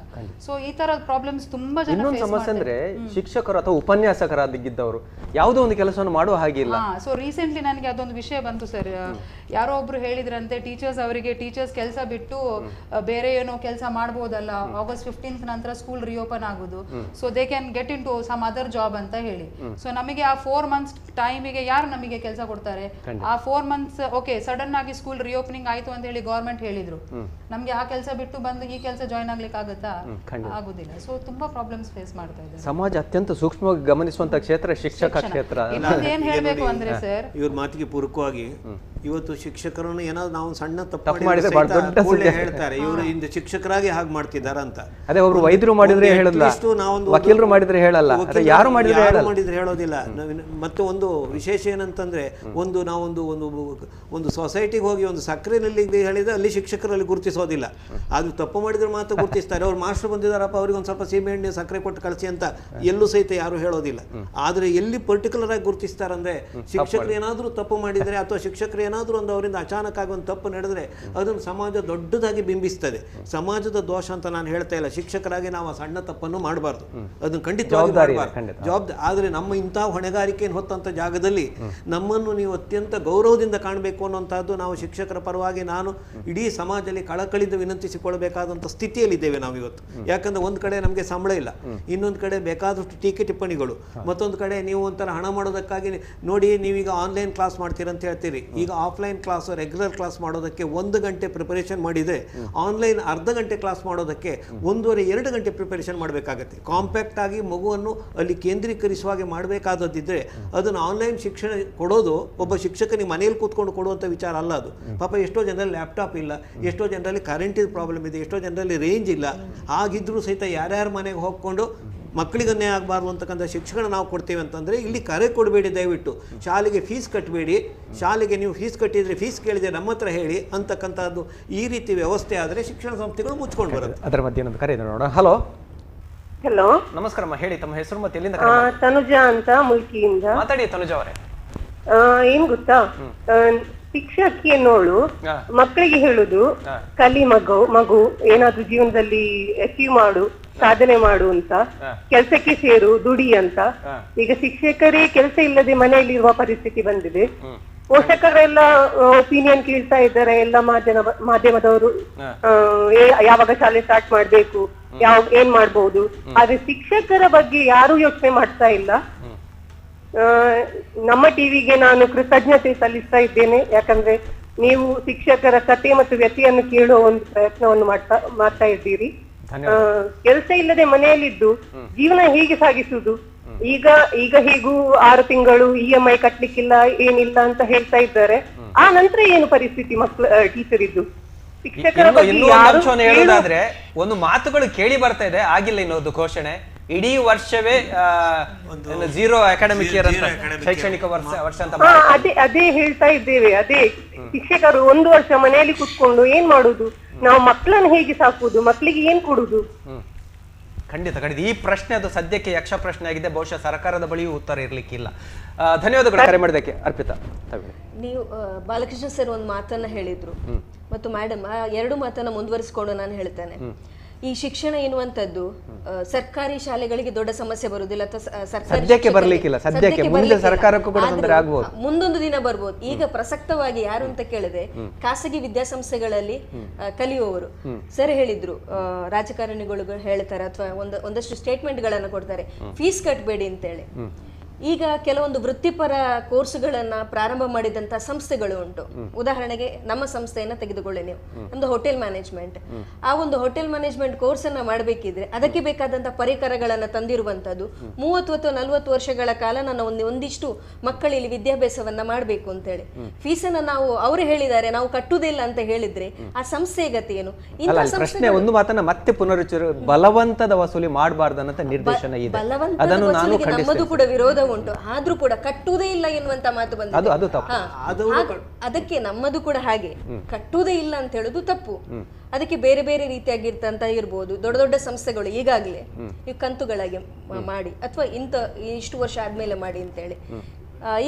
ಸೊ ಈ ಥರದ ಪ್ರಾಬ್ಲಮ್ಸ್ ತುಂಬ. ಇನ್ನೊಂದು ಸಮಸ್ಯೆ ಅಂದ್ರೆ ಶಿಕ್ಷಕರು ಅಥವಾ ಉಪನ್ಯಾಸಕರಾಗಿದ್ದವರು ಯಾವುದೋ ಒಂದು ಕೆಲಸವನ್ನು ಮಾಡುವ ಹಾಗಿಲ್ಲ. ಸೊ ರೀಸೆಂಟ್ಲಿ ನನಗೆ ಅದೊಂದು ವಿಷಯ ಬಂತು ಸರ್. ಯಾರೋ ಒಬ್ರು ಹೇಳಿದ್ರಂತೆ, ಟೀಚರ್ಸ್ ಕೆಲಸ ಬಿಟ್ಟು ಬೇರೆ ಏನೋ ಕೆಲಸ ಮಾಡ್ಬೋದಲ್ಲ, August 15th ನಂತರ ಸ್ಕೂಲ್ ರಿಓಪನ್ ಆಗುದು, so they can get into some other job ಅಂತ ಹೇಳಿ. ಸೊ ನಮಗೆ ಆ 4 months ಟೈಮಿಗೆ ಯಾರು ನಮಗೆ ಕೆಲಸ ಕೊಡ್ತಾರೆ? ಆ 4 months ಓಕೆ ಸಡನ್ ಆಗಿ ಸ್ಕೂಲ್ ರಿಓಪನಿಂಗ್ ಆಯ್ತು ಅಂತ ಹೇಳಿ ಗವರ್ಮೆಂಟ್ ಹೇಳಿದ್ರು, ನಮ್ಗೆ ಆ ಕೆಲಸ ಬಿಟ್ಟು ಬಂದು ಈ ಕೆಲಸ ಜಾಯ್ನ್ ಆಗ್ಲಿಕ್ಕೆ ಆಗುತ್ತಾ? ಆಗುದಿಲ್ಲ. ಸೊ ತುಂಬಾ ಪ್ರಾಬ್ಲಮ್ಸ್ ಫೇಸ್ ಮಾಡ್ತಾ ಇದ್ದಾರೆ. ಸಮಾಜ ಅತ್ಯಂತ ಸೂಕ್ಷ್ಮವಾಗಿ ಗಮನಿಸುವಂತ ಕ್ಷೇತ್ರ ಶಿಕ್ಷಕ ಕ್ಷೇತ್ರ. ಏನ್ ಹೇಳ್ಬೇಕು ಅಂದ್ರೆ ಸರ್, ಇವ್ರ ಮಾತಿಗೆ ಪೂರಕವಾಗಿ ಇವತ್ತು ಶಿಕ್ಷಕರನ್ನು ಏನಾದ್ರು ನಾವು ಸಣ್ಣ ತಪ್ಪು ಮಾಡಿದ್ರೆ ಹೇಳ್ತಾರೆ, ಇವರು ಇಂದು ಶಿಕ್ಷಕರಾಗಿ ಹಾಗೆ ಮಾಡ್ತಿದಾರ ಅಂತ. ಅದೇ ಒಬ್ರು ವೈದ್ಯರು ಮಾಡಿದ್ರೆ ಹೇಳಲ್ಲ, ವಕೀಲರು ಮಾಡಿದ್ರೆ ಹೇಳಲ್ಲ, ಯಾರು ಮಾಡಿದ್ರೆ ಹೇಳೋದಿಲ್ಲ. ಮತ್ತೆ ಒಂದು ವಿಶೇಷ ಏನಂತಂದ್ರೆ, ನಾವೊಂದು ಒಂದು ಸೊಸೈಟಿಗೆ ಹೋಗಿ ಒಂದು ಸಕ್ಕರೆನಲ್ಲಿ ಹೇಳಿದ್ರೆ ಅಲ್ಲಿ ಶಿಕ್ಷಕರಲ್ಲಿ ಗುರುತಿಸೋದಿಲ್ಲ. ಅದು ತಪ್ಪು ಮಾಡಿದ್ರೆ ಮಾತ್ರ ಗುರುತಿಸ್ತಾರೆ. ಅವ್ರು ಮಾಸ್ಟರ್ ಬಂದಿದ್ದಾರಪ್ಪ, ಅವ್ರಿಗೆ ಒಂದು ಸ್ವಲ್ಪ ಸೀಮೆ ಎಣ್ಣೆ ಸಕ್ಕರೆ ಕೊಟ್ಟು ಕಳಿಸಿ ಅಂತ ಎಲ್ಲೂ ಸಹಿತ ಯಾರು ಹೇಳೋದಿಲ್ಲ. ಆದ್ರೆ ಎಲ್ಲಿ ಪರ್ಟಿಕ್ಯುಲರ್ ಆಗಿ ಗುರುತಿಸ್ತಾರಂದ್ರೆ, ಶಿಕ್ಷಕರು ಏನಾದ್ರೂ ತಪ್ಪು ಮಾಡಿದ್ರೆ ಅಥವಾ ಶಿಕ್ಷಕರು ಏನಾದ್ರೂ ಒಂದು ಅವರಿಂದ ಅಚಾನಕ್ ಆಗಿ ಒಂದು ತಪ್ಪು ನಡೆದ್ರೆ ಅದನ್ನು ಸಮಾಜ ದೊಡ್ಡದಾಗಿ ಬಿಂಬಿಸ್ತದೆ. ಸಮಾಜದ ದೋಷ ಅಂತ ನಾನು ಹೇಳ್ತಾ ಇಲ್ಲ. ಶಿಕ್ಷಕರಾಗಿ ನಾವು ಆ ಸಣ್ಣ ತಪ್ಪನ್ನು ಮಾಡಬಾರ್ದು, ಅದನ್ನು ಖಂಡಿತವಾಗಿ ಮಾಡಬಾರ್ದು, ಜವಾಬ್ದಾರಿ. ಆದರೆ ನಮ್ಮ ಇಂತಹ ಹೊಣೆಗಾರಿಕೆಯನ್ನು ಹೊತ್ತಂತ ಜಾಗದಲ್ಲಿ ನಮ್ಮನ್ನು ನೀವು ಅತ್ಯಂತ ಗೌರವದಿಂದ ಕಾಣಬೇಕು ಅನ್ನುವಂಥದ್ದು ನಾವು ಶಿಕ್ಷಕರ ಪರವಾಗಿ ನಾನು ಇಡೀ ಸಮಾಜದಲ್ಲಿ ಕಳಕಳಿಯಿಂದ ವಿನಂತಿಸಿಕೊಳ್ಳಬೇಕಾದಂಥ ಸ್ಥಿತಿಯಲ್ಲಿದ್ದೇವೆ ನಾವು ಇವತ್ತು. ಯಾಕಂದ್ರೆ ಒಂದು ಕಡೆ ನಮಗೆ ಸಂಬಳ ಇಲ್ಲ, ಇನ್ನೊಂದು ಕಡೆ ಬೇಕಾದಷ್ಟು ಟೀಕೆ ಟಿಪ್ಪಣಿಗಳು, ಮತ್ತೊಂದು ಕಡೆ ನೀವು ಒಂಥರ ಹಣ ಮಾಡೋದಕ್ಕಾಗಿ ನೋಡಿ ನೀವೀಗ ಆನ್ಲೈನ್ ಕ್ಲಾಸ್ ಮಾಡ್ತೀರಂತ ಹೇಳ್ತೀರಿ. ಈಗ ಆಫ್ಲೈನ್ ಕ್ಲಾಸ್ ರೆಗ್ಯುಲರ್ ಕ್ಲಾಸ್ ಮಾಡೋದಕ್ಕೆ 1 ಗಂಟೆ ಪ್ರಿಪರೇಷನ್ ಮಾಡಿದರೆ ಆನ್ಲೈನ್ ಅರ್ಧ ಗಂಟೆ ಕ್ಲಾಸ್ ಮಾಡೋದಕ್ಕೆ 1.5-2 ಗಂಟೆ ಪ್ರಿಪರೇಷನ್ ಮಾಡಬೇಕಾಗತ್ತೆ. ಕಾಂಪ್ಯಾಕ್ಟ್ ಆಗಿ ಮಗುವನ್ನು ಅಲ್ಲಿ ಕೇಂದ್ರೀಕರಿಸುವಾಗೆ ಮಾಡಬೇಕಾದದ್ದಿದ್ರೆ ಅದನ್ನು ಆನ್ಲೈನ್ ಶಿಕ್ಷಣ ಕೊಡೋದು ಒಬ್ಬ ಶಿಕ್ಷಕನಿಗೆ ಮನೆಯಲ್ಲಿ ಕೂತ್ಕೊಂಡು ಕೊಡುವಂಥ ವಿಚಾರ ಅಲ್ಲ ಅದು. ಪಾಪ ಎಷ್ಟೋ ಜನರಲ್ಲಿ ಲ್ಯಾಪ್ಟಾಪ್ ಇಲ್ಲ, ಎಷ್ಟೋ ಜನರಲ್ಲಿ ಕರೆಂಟಿನ ಪ್ರಾಬ್ಲಮ್ ಇದೆ, ಎಷ್ಟೋ ಜನರಲ್ಲಿ ರೇಂಜ್ ಇಲ್ಲ. ಆಗಿದ್ರೂ ಸಹಿತ ಯಾರ್ಯಾರ ಮನೆಗೆ ಹೋಗ್ಕೊಂಡು ಮಕ್ಕಳಿಗೆ ಅನ್ಯಾಯ ಆಗಬಾರ್ದು ಅಂತಕ್ಕಂಥ ಶಿಕ್ಷಣ ನಾವು ಕೊಡ್ತೇವೆ ಅಂತಂದರೆ ಇಲ್ಲಿ ಕರೆ ಕೊಡಬೇಡಿ, ದಯವಿಟ್ಟು ಶಾಲೆಗೆ ಫೀಸ್ ಕಟ್ಟಬೇಡಿ, ಶಾಲೆಗೆ ನೀವು ಫೀಸ್ ಕಟ್ಟಿದರೆ ಫೀಸ್ ಕೇಳಿದೆ ನಮ್ಮ ಹತ್ರ ಹೇಳಿ ಅಂತಕ್ಕಂಥದ್ದು ಈ ರೀತಿ ವ್ಯವಸ್ಥೆ ಆದರೆ ಶಿಕ್ಷಣ ಸಂಸ್ಥೆಗಳು ಮುಚ್ಕೊಂಡು ಬರುತ್ತೆ. ಅದರ ಮಧ್ಯೆ ಇನ್ನೊಂದು ಕರೆ ಇದೆ ನೋಡೋಣ. ಹಲೋ ಹಲೋ, ನಮಸ್ಕಾರಮ್ಮ, ಹೇಳಿ ತಮ್ಮ ಹೆಸರು ಮತ್ತೆ ಎಲ್ಲಿಂದ? ತನುಜಾ ಅಂತ ಮುಲ್ಕಿಯಿಂದ. ಮಾತಾಡಿ ತನುಜಾ ಅವರೇ. ಏನ್ ಗೊತ್ತಾ, ಶಿಕ್ಷಕಿ ಅನ್ನೋಳು ಮಕ್ಕಳಿಗೆ ಹೇಳುದು ಕಲಿ ಮಗು ಏನಾದ್ರೂ ಜೀವನದಲ್ಲಿ ಅಚೀವ್ ಮಾಡು, ಸಾಧನೆ ಮಾಡು ಅಂತ, ಕೆಲಸಕ್ಕೆ ಸೇರು, ದುಡಿ ಅಂತ. ಈಗ ಶಿಕ್ಷಕರೇ ಕೆಲಸ ಇಲ್ಲದೆ ಮನೆಯಲ್ಲಿರುವ ಪರಿಸ್ಥಿತಿ ಬಂದಿದೆ. ಪೋಷಕರೆಲ್ಲ ಒಪಿನಿಯನ್ ಕೇಳ್ತಾ ಇದ್ದಾರೆ, ಎಲ್ಲ ಮಾಧ್ಯಮದವರು ಯಾವಾಗ ಶಾಲೆ ಸ್ಟಾರ್ಟ್ ಮಾಡ್ಬೇಕು, ಏನ್ ಮಾಡ್ಬಹುದು. ಆದ್ರೆ ಶಿಕ್ಷಕರ ಬಗ್ಗೆ ಯಾರು ಯೋಚನೆ ಮಾಡ್ತಾ ಇಲ್ಲ. ನಮ್ಮ ಟಿವಿಗೆ ನಾನು ಕೃತಜ್ಞತೆ ಸಲ್ಲಿಸ್ತಾ ಇದ್ದೇನೆ. ಯಾಕಂದ್ರೆ ನೀವು ಶಿಕ್ಷಕರ ಕಥೆ ಮತ್ತು ವ್ಯಥೆಯನ್ನು ಕೇಳುವ ಒಂದು ಪ್ರಯತ್ನವನ್ನು ಮಾಡ್ತಾ ಇದ್ದೀರಿ. ಕೆಲಸ ಇಲ್ಲದೆ ಮನೆಯಲ್ಲಿದ್ದು ಜೀವನ ಹೇಗೆ ಸಾಗಿಸುವುದು? ಈಗ ಹೀಗೂ 6 ತಿಂಗಳು EMI ಕಟ್ಲಿಕ್ಕಿಲ್ಲ, ಏನಿಲ್ಲ ಅಂತ ಹೇಳ್ತಾ ಇದ್ದಾರೆ. ಆ ನಂತರ ಏನು ಪರಿಸ್ಥಿತಿ ಟೀಚರ್ ಇದ್ದು? ಶಿಕ್ಷಕರ ಬಗ್ಗೆ ಹೇಳುವುದಾದ್ರೆ ಒಂದು ಮಾತುಗಳು ಕೇಳಿ ಬರ್ತಾ ಇದೆ, ಆಗಿಲ್ಲ ಇನ್ನೊಂದು ಘೋಷಣೆ. ಇಡೀ ವರ್ಷವೇ 0 ಅಕಾಡೆಮಿಕ್ ಇಯರ್ ಅಂತ, ಶೈಕ್ಷಣಿಕ ವರ್ಷ ಅಂತ. ಅದೇ ಹೇಳ್ತಾ ಇದ್ದೇವೆ. ಅದೇ ಶಿಕ್ಷಕರು 1 ವರ್ಷ ಮನೆಯಲ್ಲಿ ಕುತ್ಕೊಂಡು ಏನ್ ಮಾಡುದು? ನಾವು ಮಕ್ಕಳನ್ನು ಹೇಗೆ ಸಾಕುದು? ಮಕ್ಕಳಿಗೆ ಏನ್ ಕೊಡುದು? ಖಂಡಿತ ಖಂಡಿತ ಈ ಪ್ರಶ್ನೆ ಅದು ಸದ್ಯಕ್ಕೆ ಯಕ್ಷ ಪ್ರಶ್ನೆ ಆಗಿದೆ, ಬಹುಶಃ ಸರ್ಕಾರದ ಬಳಿಯೂ ಉತ್ತರ ಇರಲಿಕ್ಕಿಲ್ಲ. ಧನ್ಯವಾದಗಳು ಕರೆ ಮಾಡಿದ್ದಕ್ಕೆ. ಅರ್ಪಿತಾ ತಗೊಳ್ಳಿ. ನೀವು ಬಾಲಕೃಷ್ಣ ಸರ್ ಒಂದು ಮಾತನ್ನ ಹೇಳಿದ್ರು ಮತ್ತು ಮೇಡಮ್ ಆ ಎರಡು ಮಾತನ್ನ ಮುಂದುವರಿಸಿಕೊಂಡು ನಾನು ಹೇಳ್ತೇನೆ. ಈ ಶಿಕ್ಷಣ ಎನ್ನುವಂಥದ್ದು ಸರ್ಕಾರಿ ಶಾಲೆಗಳಿಗೆ ದೊಡ್ಡ ಸಮಸ್ಯೆ ಬರುವುದಿಲ್ಲ ಅಥವಾ ಸದ್ಯಕ್ಕೆ ಬರ್ಲಿಕ್ಕಿಲ್ಲ, ಸದ್ಯಕ್ಕೆ ಮುಂದೆ ಸರ್ಕಾರಕ್ಕೂ ಕೂಡ ತೊಂದರೆ ಆಗ್ಬೋದು, ಮುಂದೊಂದು ದಿನ ಬರ್ಬೋದು. ಈಗ ಪ್ರಸಕ್ತವಾಗಿ ಯಾರು ಅಂತ ಕೇಳಿದ್ರೆ ಖಾಸಗಿ ವಿದ್ಯಾಸಂಸ್ಥೆಗಳಲ್ಲಿ ಕಲಿಯುವವರು. ಸರ್ ಹೇಳಿದ್ರು, ರಾಜಕಾರಣಿಗಳು ಹೇಳ್ತಾರೆ ಅಥವಾ ಒಂದಷ್ಟು ಸ್ಟೇಟ್ಮೆಂಟ್ ಗಳನ್ನ ಕೊಡ್ತಾರೆ, ಫೀಸ್ ಕಟ್ಟಬೇಡಿ ಅಂತೇಳಿ. ಈಗ ಕೆಲವೊಂದು ವೃತ್ತಿಪರ ಕೋರ್ಸ್ಗಳನ್ನ ಪ್ರಾರಂಭ ಮಾಡಿದಂತ ಸಂಸ್ಥೆಗಳು ಉಂಟು. ಉದಾಹರಣೆಗೆ ನಮ್ಮ ಸಂಸ್ಥೆಯನ್ನ ತೆಗೆದುಕೊಳ್ಳಿ ನೀವು, ನಮ್ದು ಹೋಟೆಲ್ ಮ್ಯಾನೇಜ್ಮೆಂಟ್. ಆ ಒಂದು ಹೋಟೆಲ್ ಮ್ಯಾನೇಜ್ಮೆಂಟ್ ಕೋರ್ಸ್ ಅನ್ನ ಮಾಡಬೇಕಿದ್ರೆ ಅದಕ್ಕೆ ಬೇಕಾದಂತ ಪರಿಕರಗಳನ್ನ ತಂದಿರುವಂತದ್ದು 30 ಅಥವಾ 40 ವರ್ಷಗಳ ಕಾಲ ನಾನು ಒಂದಿಷ್ಟು ಮಕ್ಕಳಿಲ್ಲಿ ವಿದ್ಯಾಭ್ಯಾಸವನ್ನ ಮಾಡಬೇಕು ಅಂತೇಳಿ ಫೀಸನ್ನ ನಾವು ಅವರು ಹೇಳಿದ್ದಾರೆ ನಾವು ಕಟ್ಟುವುದಿಲ್ಲ ಅಂತ ಹೇಳಿದ್ರೆ ಆ ಸಂಸ್ಥೆಯ ಗತಿ ಏನು? ಪ್ರಶ್ನೆ ಒಂದು ಮಾತನ್ನ ಮತ್ತೆ ಪುನರುಚ್ಚರಿ, ಬಲವಂತದ ವಸೂಲಿ ಮಾಡಬಾರ್ದು ಅನ್ನೋ ನಿರ್ದೇಶನ ಇದೆ. ಅದನ್ನು ನಾನು ನಮ್ಮದು ಕೂಡ ವಿರೋಧ ಉಂಟು, ಆದ್ರೂ ಕೂಡ ಕಟ್ಟುವುದೇ ಇಲ್ಲ ಎನ್ನುವಂತ ಮಾತು ಬಂದಿದೆ. ಅದಕ್ಕೆ ನಮ್ಮದು ಕೂಡ ಹಾಗೆ, ಕಟ್ಟುವುದೇ ಇಲ್ಲ ಅಂತ ಹೇಳುದು ತಪ್ಪು. ಅದಕ್ಕೆ ಬೇರೆ ಬೇರೆ ರೀತಿಯಾಗಿರ್ತಂತ ಇರ್ಬೋದು. ದೊಡ್ಡ ದೊಡ್ಡ ಸಂಸ್ಥೆಗಳು ಈಗಾಗಲೇ ನೀವು ಕಂತುಗಳಾಗಿ ಮಾಡಿ ಅಥವಾ ಇಷ್ಟು ವರ್ಷ ಆದ್ಮೇಲೆ ಮಾಡಿ ಅಂತೇಳಿ.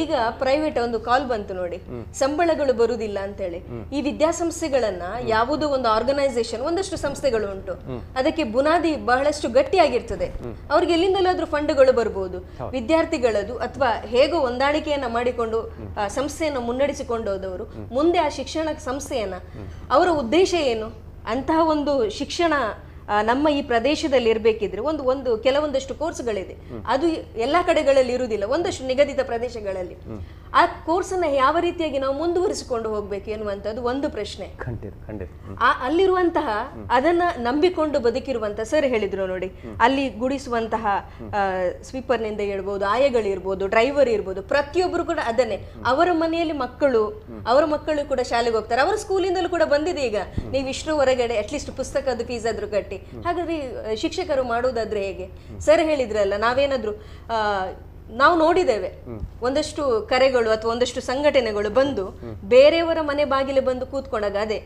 ಈಗ ಪ್ರೈವೇಟ್ ಒಂದು ಕಾಲ್ ಬಂತು ನೋಡಿ, ಸಂಬಳಗಳು ಬರುವುದಿಲ್ಲ ಅಂತೇಳಿ. ಈ ವಿದ್ಯಾಸಂಸ್ಥೆಗಳನ್ನ ಯಾವುದೋ ಒಂದು ಆರ್ಗನೈಸೇಷನ್, ಒಂದಷ್ಟು ಸಂಸ್ಥೆಗಳು ಉಂಟು, ಅದಕ್ಕೆ ಬುನಾದಿ ಬಹಳಷ್ಟು ಗಟ್ಟಿಯಾಗಿರ್ತದೆ. ಅವ್ರಿಗೆ ಎಲ್ಲಿಂದಲಾದ್ರೂ ಫಂಡ್ಗಳು ಬರ್ಬೋದು. ವಿದ್ಯಾರ್ಥಿಗಳದು ಅಥವಾ ಹೇಗೋ ಹೊಂದಾಣಿಕೆಯನ್ನ ಮಾಡಿಕೊಂಡು ಸಂಸ್ಥೆಯನ್ನು ಮುನ್ನಡೆಸಿಕೊಂಡು ಹೋದವರು ಮುಂದೆ ಆ ಶಿಕ್ಷಣ ಸಂಸ್ಥೆಯನ್ನ, ಅವರ ಉದ್ದೇಶ ಏನು? ಅಂತಹ ಒಂದು ಶಿಕ್ಷಣ ನಮ್ಮ ಈ ಪ್ರದೇಶದಲ್ಲಿ ಇರಬೇಕಿದ್ರೆ ಒಂದು ಕೆಲವೊಂದಷ್ಟು ಕೋರ್ಸ್ಗಳಿದೆ, ಅದು ಎಲ್ಲಾ ಕಡೆಗಳಲ್ಲಿ ಇರುವುದಿಲ್ಲ, ಒಂದಷ್ಟು ನಿಗದಿತ ಪ್ರದೇಶಗಳಲ್ಲಿ. ಆ ಕೋರ್ಸ್ ಅನ್ನ ಯಾವ ರೀತಿಯಾಗಿ ನಾವು ಮುಂದುವರಿಸಿಕೊಂಡು ಹೋಗ್ಬೇಕು ಎನ್ನುವಂಥದ್ದು ಒಂದು ಪ್ರಶ್ನೆ. ಅಲ್ಲಿರುವಂತಹ ಅದನ್ನ ನಂಬಿಕೊಂಡು ಬದುಕಿರುವಂತಹ ಸರ್ ಹೇಳಿದ್ರು ನೋಡಿ, ಅಲ್ಲಿ ಗುಡಿಸುವಂತಹ ಸ್ವೀಪರ್ ನಿಂದ ಹೇಳ್ಬೋದು, ಆಯಗಳಿರ್ಬೋದು, ಡ್ರೈವರ್ ಇರ್ಬೋದು, ಪ್ರತಿಯೊಬ್ಬರು ಕೂಡ ಅದನ್ನೇ. ಅವರ ಮನೆಯಲ್ಲಿ ಅವರ ಮಕ್ಕಳು ಕೂಡ ಶಾಲೆಗೆ ಹೋಗ್ತಾರೆ, ಅವರ ಸ್ಕೂಲಿಂದಲೂ ಕೂಡ ಬಂದಿದೆ. ಈಗ ನೀವು ಇಷ್ಟರ ಹೊರಗಡೆ ಅಟ್ಲೀಸ್ಟ್ ಪುಸ್ತಕದ ಫೀಸ್ ಆದ್ರೂ ಕಟ್ಟಿ. ಹಾಗಾದ್ರೆ ಶಿಕ್ಷಕರು ಮಾಡುವುದಾದ್ರೆ ಹೇಗೆ? ಸರ್ ಹೇಳಿದ್ರಲ್ಲ, ನಾವೇನಾದ್ರೂ ನಾವು ನೋಡಿದ್ದೇವೆ ಒಂದಷ್ಟು ಕರೆಗಳು ಅಥವಾ ಒಂದಷ್ಟು ಸಂಘಟನೆಗಳು ಬಂದು ಬೇರೆಯವರ ಮನೆ ಬಾಗಿಲು ಬಂದು ಕೂತ್ಕೊಂಡಾಗ, ಅದೇ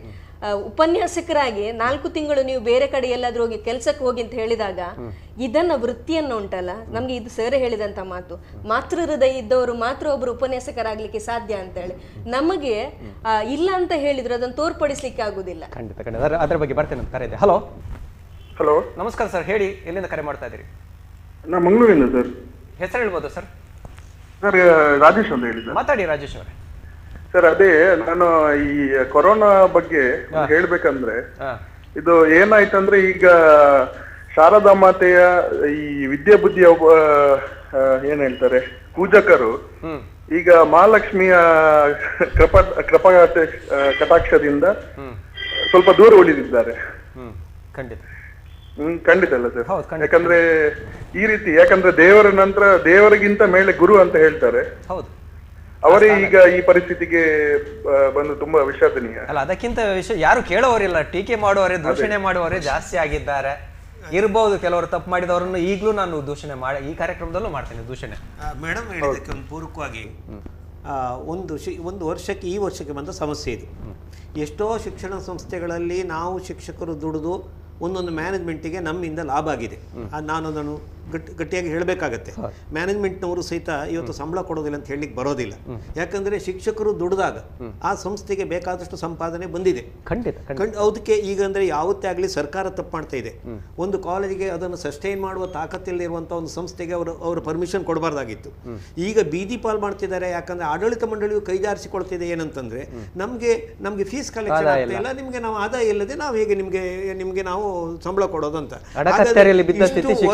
ಉಪನ್ಯಾಸಕರಾಗಿ 4 ತಿಂಗಳು ನೀವು ಬೇರೆ ಕಡೆ ಎಲ್ಲಾದ್ರೂ ಹೋಗಿ ಕೆಲ್ಸಕ್ಕೆ ಹೋಗಿ ಅಂತ ಹೇಳಿದಾಗ, ಇದನ್ನ ವೃತ್ತಿಯನ್ನು ಉಂಟಲ್ಲ, ನಮ್ಗೆ ಇದು ಸರ್ ಹೇಳಿದಂತ ಮಾತು, ಮಾತೃ ಹೃದಯ ಇದ್ದವರು ಮಾತ್ರ ಒಬ್ರು ಉಪನ್ಯಾಸಕರಾಗ್ಲಿಕ್ಕೆ ಸಾಧ್ಯ ಅಂತ ಹೇಳಿ. ನಮಗೆ ಇಲ್ಲ ಅಂತ ಹೇಳಿದ್ರೆ ಅದನ್ನು ತೋರ್ಪಡಿಸ್ಲಿಕ್ಕೆ ಆಗುದಿಲ್ಲ. ಅದ್ರ ಬಗ್ಗೆ ಬರ್ತೇನೆ. ಕರೆ ಇದೆ. ಹಲೋ ಹಲೋ, ನಮಸ್ಕಾರ ಸರ್, ಹೇಳಿ, ಎಲ್ಲಿಂದ ಕರೆ ಮಾಡ್ತಾ ಇದ್ದೀರಿ? ನಾ ಮಂಗಳೂರಿಂದ ಸರ್. ಹೆಸರು ಹೇಳ್ಬೋದು ಸರ್? ಸರ್ ರಾಜೇಶ್ ಅಂತ ಹೇಳಿ ಸರ್. ಮಾತಾಡಿ ರಾಜೇಶ್ ಅವರೇ. ಸರ್ ಅದೇ ನಾನು ಈ ಕೊರೋನಾ ಬಗ್ಗೆ ಹೇಳ್ಬೇಕಂದ್ರೆ, ಇದು ಏನಾಯ್ತಂದ್ರೆ ಈಗ ಶಾರದಾ ಮಾತೆಯ ಈ ವಿದ್ಯಾಬುದ್ಧಿಯ ಏನ್ ಹೇಳ್ತಾರೆ ಪೂಜಕರು ಈಗ ಮಹಾಲಕ್ಷ್ಮಿಯ ಕಟಾಕ್ಷದಿಂದ ಸ್ವಲ್ಪ ದೂರ ಉಳಿದಿದ್ದಾರೆ. ಖಂಡಿತ ಅಲ್ಲ ಸರ್, ಯಾಕಂದ್ರೆ ಈ ರೀತಿ, ಯಾಕಂದ್ರೆ ದೇವರ ನಂತರ ದೇವರಿಗಿಂತ ಮೇಲೆ ಗುರು ಅಂತ ಹೇಳ್ತಾರೆ. ಅವರೇ ಈಗ ಈ ಪರಿಸ್ಥಿತಿಗೆ ಬಂದು ತುಂಬಾ ವಿಷಾದನೀಯ ಅಲ್ಲ. ಅದಕ್ಕಿಂತ ವಿಷಯ ಯಾರು ಕೇಳೋರಿಲ್ಲ, ಟೀಕೆ ಮಾಡುವವರೇ, ದೂಷಣೆ ಮಾಡುವವರೇ ಜಾಸ್ತಿ ಆಗಿದ್ದಾರೆ. ಇರ್ಬೋದು ಕೆಲವರು ತಪ್ಪು ಮಾಡಿದವರನ್ನು ಈಗಲೂ ನಾನು ದೂಷಣೆ ಮಾಡಿ ಈ ಕಾರ್ಯಕ್ರಮದಲ್ಲೂ ಮಾಡ್ತೇನೆ ದೂಷಣೆ. ಮೇಡಮ್ ಹೇಳಿದಕ್ಕೆ ಒಂದು ಪೂರಕವಾಗಿ ಒಂದು ವರ್ಷಕ್ಕೆ ಈ ವರ್ಷಕ್ಕೆ ಬಂದ ಸಮಸ್ಯೆ ಇದು. ಎಷ್ಟೋ ಶಿಕ್ಷಣ ಸಂಸ್ಥೆಗಳಲ್ಲಿ ನಾವು ಶಿಕ್ಷಕರು ದುಡಿದು ಒಂದೊಂದು ಮ್ಯಾನೇಜ್ಮೆಂಟಿಗೆ ನಮ್ಮಿಂದ ಲಾಭ ಆಗಿದೆ. ನಾನು ಅದನ್ನು ಗಟ್ಟಿಯಾಗಿ ಹೇಳಬೇಕಾಗತ್ತೆ. ಮ್ಯಾನೇಜ್ಮೆಂಟ್ನವರು ಸಹಿತ ಇವತ್ತು ಸಂಬಳ ಕೊಡೋದಿಲ್ಲ ಅಂತ ಹೇಳಲಿಕ್ಕೆ ಬರೋದಿಲ್ಲ. ಯಾಕಂದರೆ ಶಿಕ್ಷಕರು ದುಡಿದಾಗ ಆ ಸಂಸ್ಥೆಗೆ ಬೇಕಾದಷ್ಟು ಸಂಪಾದನೆ ಬಂದಿದೆ. ಅದಕ್ಕೆ ಈಗ ಅಂದರೆ ಯಾವತ್ತೇ ಆಗಲಿ ಸರ್ಕಾರ ತಪ್ಪು ಮಾಡ್ತಾ ಇದೆ. ಒಂದು ಕಾಲೇಜಿಗೆ ಅದನ್ನು ಸಸ್ಟೈನ್ ಮಾಡುವ ತಾಕತ್ತಿಲ್ಲದಿರುವಂಥ ಒಂದು ಸಂಸ್ಥೆಗೆ ಅವರು ಪರ್ಮಿಷನ್ ಕೊಡಬಾರ್ದಾಗಿತ್ತು. ಈಗ ಬೀದಿ ಪಾಲ್ ಮಾಡ್ತಿದ್ದಾರೆ. ಯಾಕಂದರೆ ಆಡಳಿತ ಮಂಡಳಿಯು ಕೈಜಾರಿಸಿಕೊಳ್ತಿದೆ. ಏನಂತಂದರೆ ನಮಗೆ ಫೀಸ್ ಕಲೆಕ್ಷನ್ ಆಗ್ತಾ ಇಲ್ಲ, ನಿಮಗೆ ನಾವು ಆದಾಯ ಇಲ್ಲದೆ ನಾವು ಹೇಗೆ ನಿಮಗೆ ನಾವು ಸಂಬಳ ಕೊಡೋದು ಅಂತ.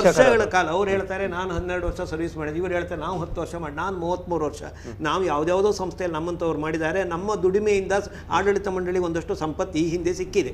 ವರ್ಷಗಳ ಕಾಲ ಅವ್ರು ಹೇಳ್ತಾರೆ ನಾನು 12 ವರ್ಷ ಸರ್ವಿಸ್ ಮಾಡಿದ್ವಿ, ಇವ್ರು ಹೇಳ್ತಾರೆ ನಾವು 10 ವರ್ಷ ಮಾಡಿ, ನಾನು 33 ವರ್ಷ. ನಾವು ಯಾವುದ್ಯಾವುದೋ ಸಂಸ್ಥೆಯಲ್ಲಿ ನಮ್ಮಂತವ್ರು ಮಾಡಿದ್ದಾರೆ. ನಮ್ಮ ದುಡಿಮೆಯಿಂದ ಆಡಳಿತ ಮಂಡಳಿಗೆ ಒಂದಷ್ಟು ಸಂಪತ್ತು ಈ ಹಿಂದೆ ಸಿಕ್ಕಿದೆ.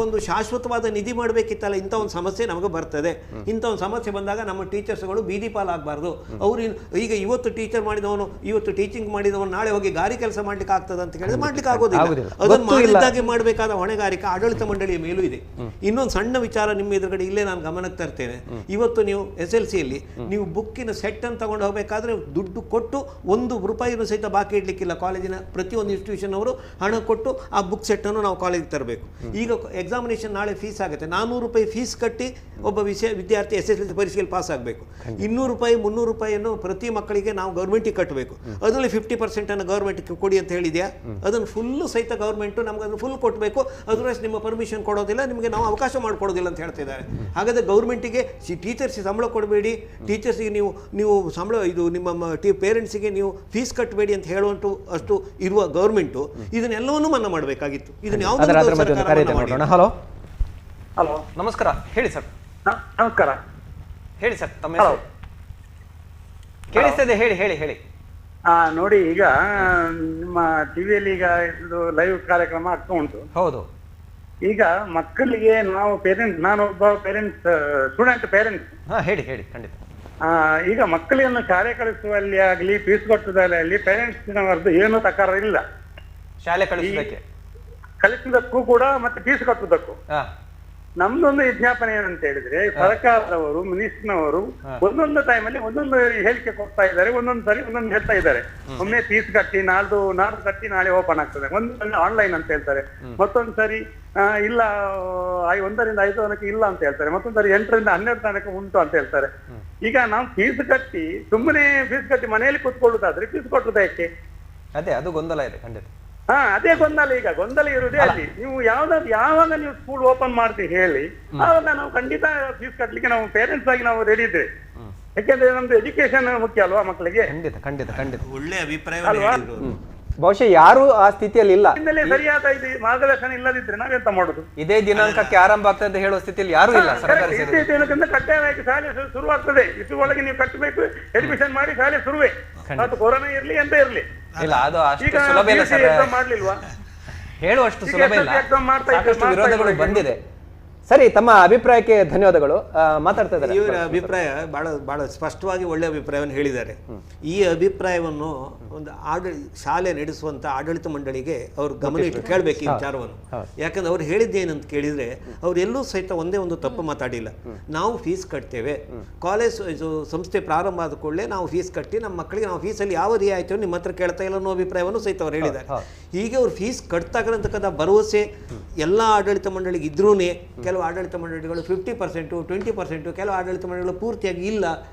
ಒಂದು ಶಾಶ್ವತವಾದ ನಿಧಿ ಮಾಡಬೇಕಿತ್ತಲ್ಲ. ಇಂಥ ಒಂದು ಸಮಸ್ಯೆ ನಮಗೆ ಬರ್ತದೆ. ಇಂಥ ಒಂದು ಸಮಸ್ಯೆ ಬಂದಾಗ ನಮ್ಮ ಟೀಚರ್ಸ್ಗಳು ಬೀದಿ ಪಾಲಾಗಬಾರ್ದು. ಅವ್ರು ಈಗ ಇವತ್ತು ಟೀಚರ್ ಮಾಡಿದವನು, ಇವತ್ತು ಟೀಚಿಂಗ್ ಮಾಡಿದವನು ನಾಳೆ ಹೋಗಿ ಗಾರಿ ಕೆಲಸ ಮಾಡ್ಲಿಕ್ಕೆ ಆಗ್ತದೆ ಅಂತ ಕೇಳಿದ್ರೆ ಮಾಡ್ಲಿಕ್ಕೆ ಆಗೋದಿಲ್ಲ. ಅದನ್ನು ಮಾಡಿದ್ದಾಗೆ ಮಾಡಬೇಕಾದ ಹೊಣೆಗಾರಿಕೆ ಆಡಳಿತ ಮಂಡಳಿಯ ಮೇಲೂ ಇದೆ. ಇನ್ನೊಂದು ಸಣ್ಣ ವಿಚಾರ ನಿಮ್ಮ ಎದುರುಗಡೆ ಇಲ್ಲೇ ನಾನು ಗಮನಕ್ಕೆ ತರ್ತೇನೆ. ಇವತ್ತು ಇವತ್ತು ನೀವು SLCಯಲ್ಲಿ ನೀವು ಬುಕ್ಕಿನ ಸೆಟ್ಟನ್ನು ತಗೊಂಡು ಹೋಗಬೇಕಾದ್ರೆ ದುಡ್ಡು ಕೊಟ್ಟು ₹1 ಸಹಿತ ಬಾಕಿ ಇಡಲಿಕ್ಕಿಲ್ಲ. ಕಾಲೇಜಿನ ಪ್ರತಿಯೊಂದು ಇನ್ಸ್ಟಿಟ್ಯೂಷನ್ ಅವರು ಹಣ ಕೊಟ್ಟು ಆ ಬುಕ್ ಸೆಟ್ಟನ್ನು ನಾವು ಕಾಲೇಜಿಗೆ ತರಬೇಕು. ಈಗ ಎಕ್ಸಾಮಿನೇಷನ್ ನಾಳೆ ಫೀಸ್ ಆಗುತ್ತೆ, ₹400 ಫೀಸ್ ಕಟ್ಟಿ ಒಬ್ಬ ವಿದ್ಯಾರ್ಥಿ SSLC ಪರೀಕ್ಷೆಯಲ್ಲಿ ಪಾಸ್ ಆಗಬೇಕು. ₹200 ₹300 ಪ್ರತಿ ಮಕ್ಕಳಿಗೆ ನಾವು ಗೌರ್ಮೆಂಟಿಗೆ ಕಟ್ಟಬೇಕು. ಅದರಲ್ಲಿ 50% ಗೌರ್ಮೆಂಟ್ಗೆ ಕೊಡಿ ಅಂತ ಹೇಳಿದೆಯಾ? ಅದನ್ನು ಫುಲ್ಲು ಸಹಿತ ಗೌರ್ಮೆಂಟು ನಮ್ಗೆ ಅದನ್ನು ಫುಲ್ ಕೊಟ್ಟಬೇಕು. ಅದರಷ್ಟು ನಿಮ್ಮ ಪರ್ಮಿಷನ್ ಕೊಡೋದಿಲ್ಲ, ನಿಮಗೆ ನಾವು ಅವಕಾಶ ಮಾಡಿಕೊಡೋದಿಲ್ಲ ಅಂತ ಹೇಳ್ತಿದ್ದಾರೆ. ಹಾಗಾದರೆ ಗೌರ್ಮೆಂಟಿಗೆ ಟೀಚರ್ಸಿಗೆ ಸಂಬಳ ಕೊಡಬೇಡಿ, ಟೀಚರ್ಸಿಗೆ ನೀವು ಸಂಬಳ ಇದು ನಿಮ್ಮ ಪೇರೆಂಟ್ಸಿಗೆ ನೀವು ಫೀಸ್ ಕಟ್ಟಬೇಡಿ ಅಂತ ಹೇಳುವಂಟು ಅಷ್ಟು ಇರುವ ಗೌರ್ಮೆಂಟು ಇದನ್ನೆಲ್ಲವನ್ನೂ ಮನ್ನಾ ಮಾಡಬೇಕಾಗಿತ್ತು. ಇದನ್ನ ಯಾವ್ದು? ಹಲೋ ಹಲೋ, ನಮಸ್ಕಾರ, ಹೇಳಿ ಸರ್. ನಮಸ್ಕಾರ, ಹೇಳಿ ಸರ್, ತಮ್ಮ ಹೆಸರು ಕೇಳಿಸ್ತದೆ, ಹೇಳಿ ಹೇಳಿ ಹೇಳಿ. ನೋಡಿ, ಈಗ ನಿಮ್ಮ ಟಿವಿಯಲ್ಲಿ ಈಗ ಇದು ಲೈವ್ ಕಾರ್ಯಕ್ರಮ ಆಗ್ತಾ ಉಂಟು. ಹೌದು. ಈಗ ಮಕ್ಕಳಿಗೆ ನಾವು ನಾನೊಬ್ಬ ಸ್ಟೂಡೆಂಟ್ ಪೇರೆಂಟ್ಸ್. ಹೇಳಿ ಹೇಳಿ, ಖಂಡಿತ. ಈಗ ಮಕ್ಕಳನ್ನು ಶಾಲೆ ಕಳಿಸುವಲ್ಲಿ ಆಗಲಿ ಫೀಸ್ ಕಟ್ಟುವುದಲ್ಲಿ ಪೇರೆಂಟ್ಸ್ ಏನು ತಕರಾರು ಇಲ್ಲ. ಶಾಲೆ ಕಳಿಸುವುದಕ್ಕೂ ಕೂಡ ಮತ್ತೆ ಫೀಸ್ ಕಟ್ಟುವುದಕ್ಕೂ ನಮ್ದೊಂದು ವಿಜ್ಞಾಪನೆ ಏನಂತ ಹೇಳಿದ್ರೆ, ಸರ್ಕಾರದವರು ಮಿನಿಸ್ಟರ್ನವರು ಒಂದೊಂದು ಟೈಮಲ್ಲಿ ಒಂದೊಂದು ಹೇಳಿಕೆ ಕೊಡ್ತಾ ಇದ್ದಾರೆ, ಒಂದೊಂದು ಸರಿ ಒಂದೊಂದು ಹೇಳ್ತಾ ಇದ್ದಾರೆ. ಒಮ್ಮೆ ಫೀಸ್ ಕಟ್ಟಿ ನಾಡ್ದು ಕಟ್ಟಿ ನಾಳೆ ಓಪನ್ ಆಗ್ತದೆ, ಒಂದೊಂದು ಆನ್ಲೈನ್ ಅಂತ ಹೇಳ್ತಾರೆ, ಮತ್ತೊಂದು ಸರಿ ಇಲ್ಲ 1 ರಿಂದ 5 ತನಕ ಇಲ್ಲ ಅಂತ ಹೇಳ್ತಾರೆ, ಮತ್ತೊಂದು ಸರಿ 8 ರಿಂದ 12 ತನಕ ಉಂಟು ಅಂತ ಹೇಳ್ತಾರೆ. ಈಗ ನಾವು ಫೀಸ್ ಕಟ್ಟಿ ಸುಮ್ಮನೆ ಫೀಸ್ ಕಟ್ಟಿ ಮನೆಯಲ್ಲಿ ಕೂತ್ಕೊಳ್ಳುದಾದ್ರೆ ಫೀಸ್ ಕೊಟ್ಟುದ ಯಾಕೆ? ಅದೇ ಅದು ಗೊಂದಲ ಇದೆ ಖಂಡಿತ. ಅದೇ ಗೊಂದಲ. ಈಗ ಗೊಂದಲ ಇರುವುದೇ ಅಲ್ಲಿ. ನೀವು ಯಾವಾಗ ನೀವು ಸ್ಕೂಲ್ ಓಪನ್ ಮಾಡ್ತೀವಿ ಹೇಳಿ, ಆವಾಗ ನಾವು ಖಂಡಿತ ಫೀಸ್ ಕಟ್ಲಿಕ್ಕೆ ನಾವು ಪೇರೆಂಟ್ಸ್ ಆಗಿ ನಾವು ರೆಡಿ ಇದ್ದೇವೆ. ಯಾಕೆಂದ್ರೆ ನಮ್ದು ಎಜುಕೇಶನ್ ಮುಖ್ಯ ಅಲ್ವಾ ಮಕ್ಕಳಿಗೆ. ಖಂಡಿತ ಖಂಡಿತ ಖಂಡಿತ. ಒಳ್ಳೆ ಅಭಿಪ್ರಾಯ. ಬಹುಶಃ ಯಾರು ಆ ಸ್ಥಿತಿಯಲ್ಲಿ ಇಲ್ಲ. ಸರಿಯಾದ ಇದು ಮಾರ್ಗದರ್ಶನ ಇಲ್ಲದಿದ್ರೆ ನಾವೆಂತ ಮಾಡುದು? ಇದೇ ದಿನಾಂಕಕ್ಕೆ ಆರಂಭ ಆಗ್ತದೆ ಅಂತ ಹೇಳುವ ಸ್ಥಿತಿಯಲ್ಲಿ ಯಾರು ಇಲ್ಲ. ಕಡ್ಡಾಯವಾಗಿ ಶಾಲೆ ಶುರುವಾಗ್ತದೆ, ಇಷ್ಟರೊಳಗೆ ನೀವು ಕಟ್ಟಬೇಕು, ಅಡ್ಮಿಷನ್ ಮಾಡಿ ಶಾಲೆ ಶುರುವೇ. ಅದು ಕೊರೋನಾ ಇರ್ಲಿ ಎಂತ ಇರ್ಲಿ. ಇಲ್ಲ, ಅದು ಅಷ್ಟು ಸುಲಭ ಇಲ್ಲ ಸರ್, ಮಾಡ್ಲಿಲ್ವಾ? ಹೇಳುವಷ್ಟು ಸುಲಭ ಇಲ್ಲ, ಸಾಕಷ್ಟು ವಿರೋಧಗಳು ಬಂದಿದೆ. ಸರಿ, ತಮ್ಮ ಅಭಿಪ್ರಾಯಕ್ಕೆ ಧನ್ಯವಾದಗಳು. ಮಾತಾಡ್ತಾ ಇದ್ದಾರೆ. ಇವರ ಅಭಿಪ್ರಾಯ ಬಹಳ ಸ್ಪಷ್ಟವಾಗಿ ಒಳ್ಳೆ ಅಭಿಪ್ರಾಯವನ್ನು ಹೇಳಿದ್ದಾರೆ. ಈ ಅಭಿಪ್ರಾಯವನ್ನು ಒಂದು ಶಾಲೆ ನಡೆಸುವಂತ ಆಡಳಿತ ಮಂಡಳಿಗೆ ಅವರು ಗಮನ ಇಟ್ಟು ಕೇಳಬೇಕು ಈ ವಿಚಾರವನ್ನು. ಯಾಕಂದ್ರೆ ಅವ್ರು ಹೇಳಿದ್ದೇನಂತ ಕೇಳಿದ್ರೆ, ಅವರೆಲ್ಲೂ ಸಹಿತ ಒಂದೇ ಒಂದು ತಪ್ಪು ಮಾತಾಡಿಲ್ಲ. ನಾವು ಫೀಸ್ ಕಟ್ತೇವೆ, ಕಾಲೇಜ್ ಸಂಸ್ಥೆ ಪ್ರಾರಂಭ ಆದ ಕೂಡಲೇ ನಾವು ಫೀಸ್ ಕಟ್ಟಿ ನಮ್ಮ ಮಕ್ಕಳಿಗೆ ನಾವು ಫೀಸಲ್ಲಿ ಯಾವ ರಿಯಾಯಿತಿಯನ್ನು ನಿಮ್ಮ ಹತ್ರ ಕೇಳ್ತಾ ಇಲ್ಲ ಅನ್ನೋ ಅಭಿಪ್ರಾಯವನ್ನು ಸಹಿತ ಅವ್ರು ಹೇಳಿದ್ದಾರೆ. ಹೀಗೆ ಅವ್ರು ಫೀಸ್ ಕಟ್ತಾಗಂತಕ್ಕಂಥ ಭರವಸೆ ಎಲ್ಲ ಆಡಳಿತ ಮಂಡಳಿಗೆ ಇದ್ರೂ ಕೆಲವು ಆಡಳಿತ ಮಂಡಳಿಗಳು 50%, 20%, ಕೆಲವು ಆಡಳಿತ ಮಂಡಳಿಗಳು ಪೂರ್ತಿಯಾಗಿ ಇಲ್ಲ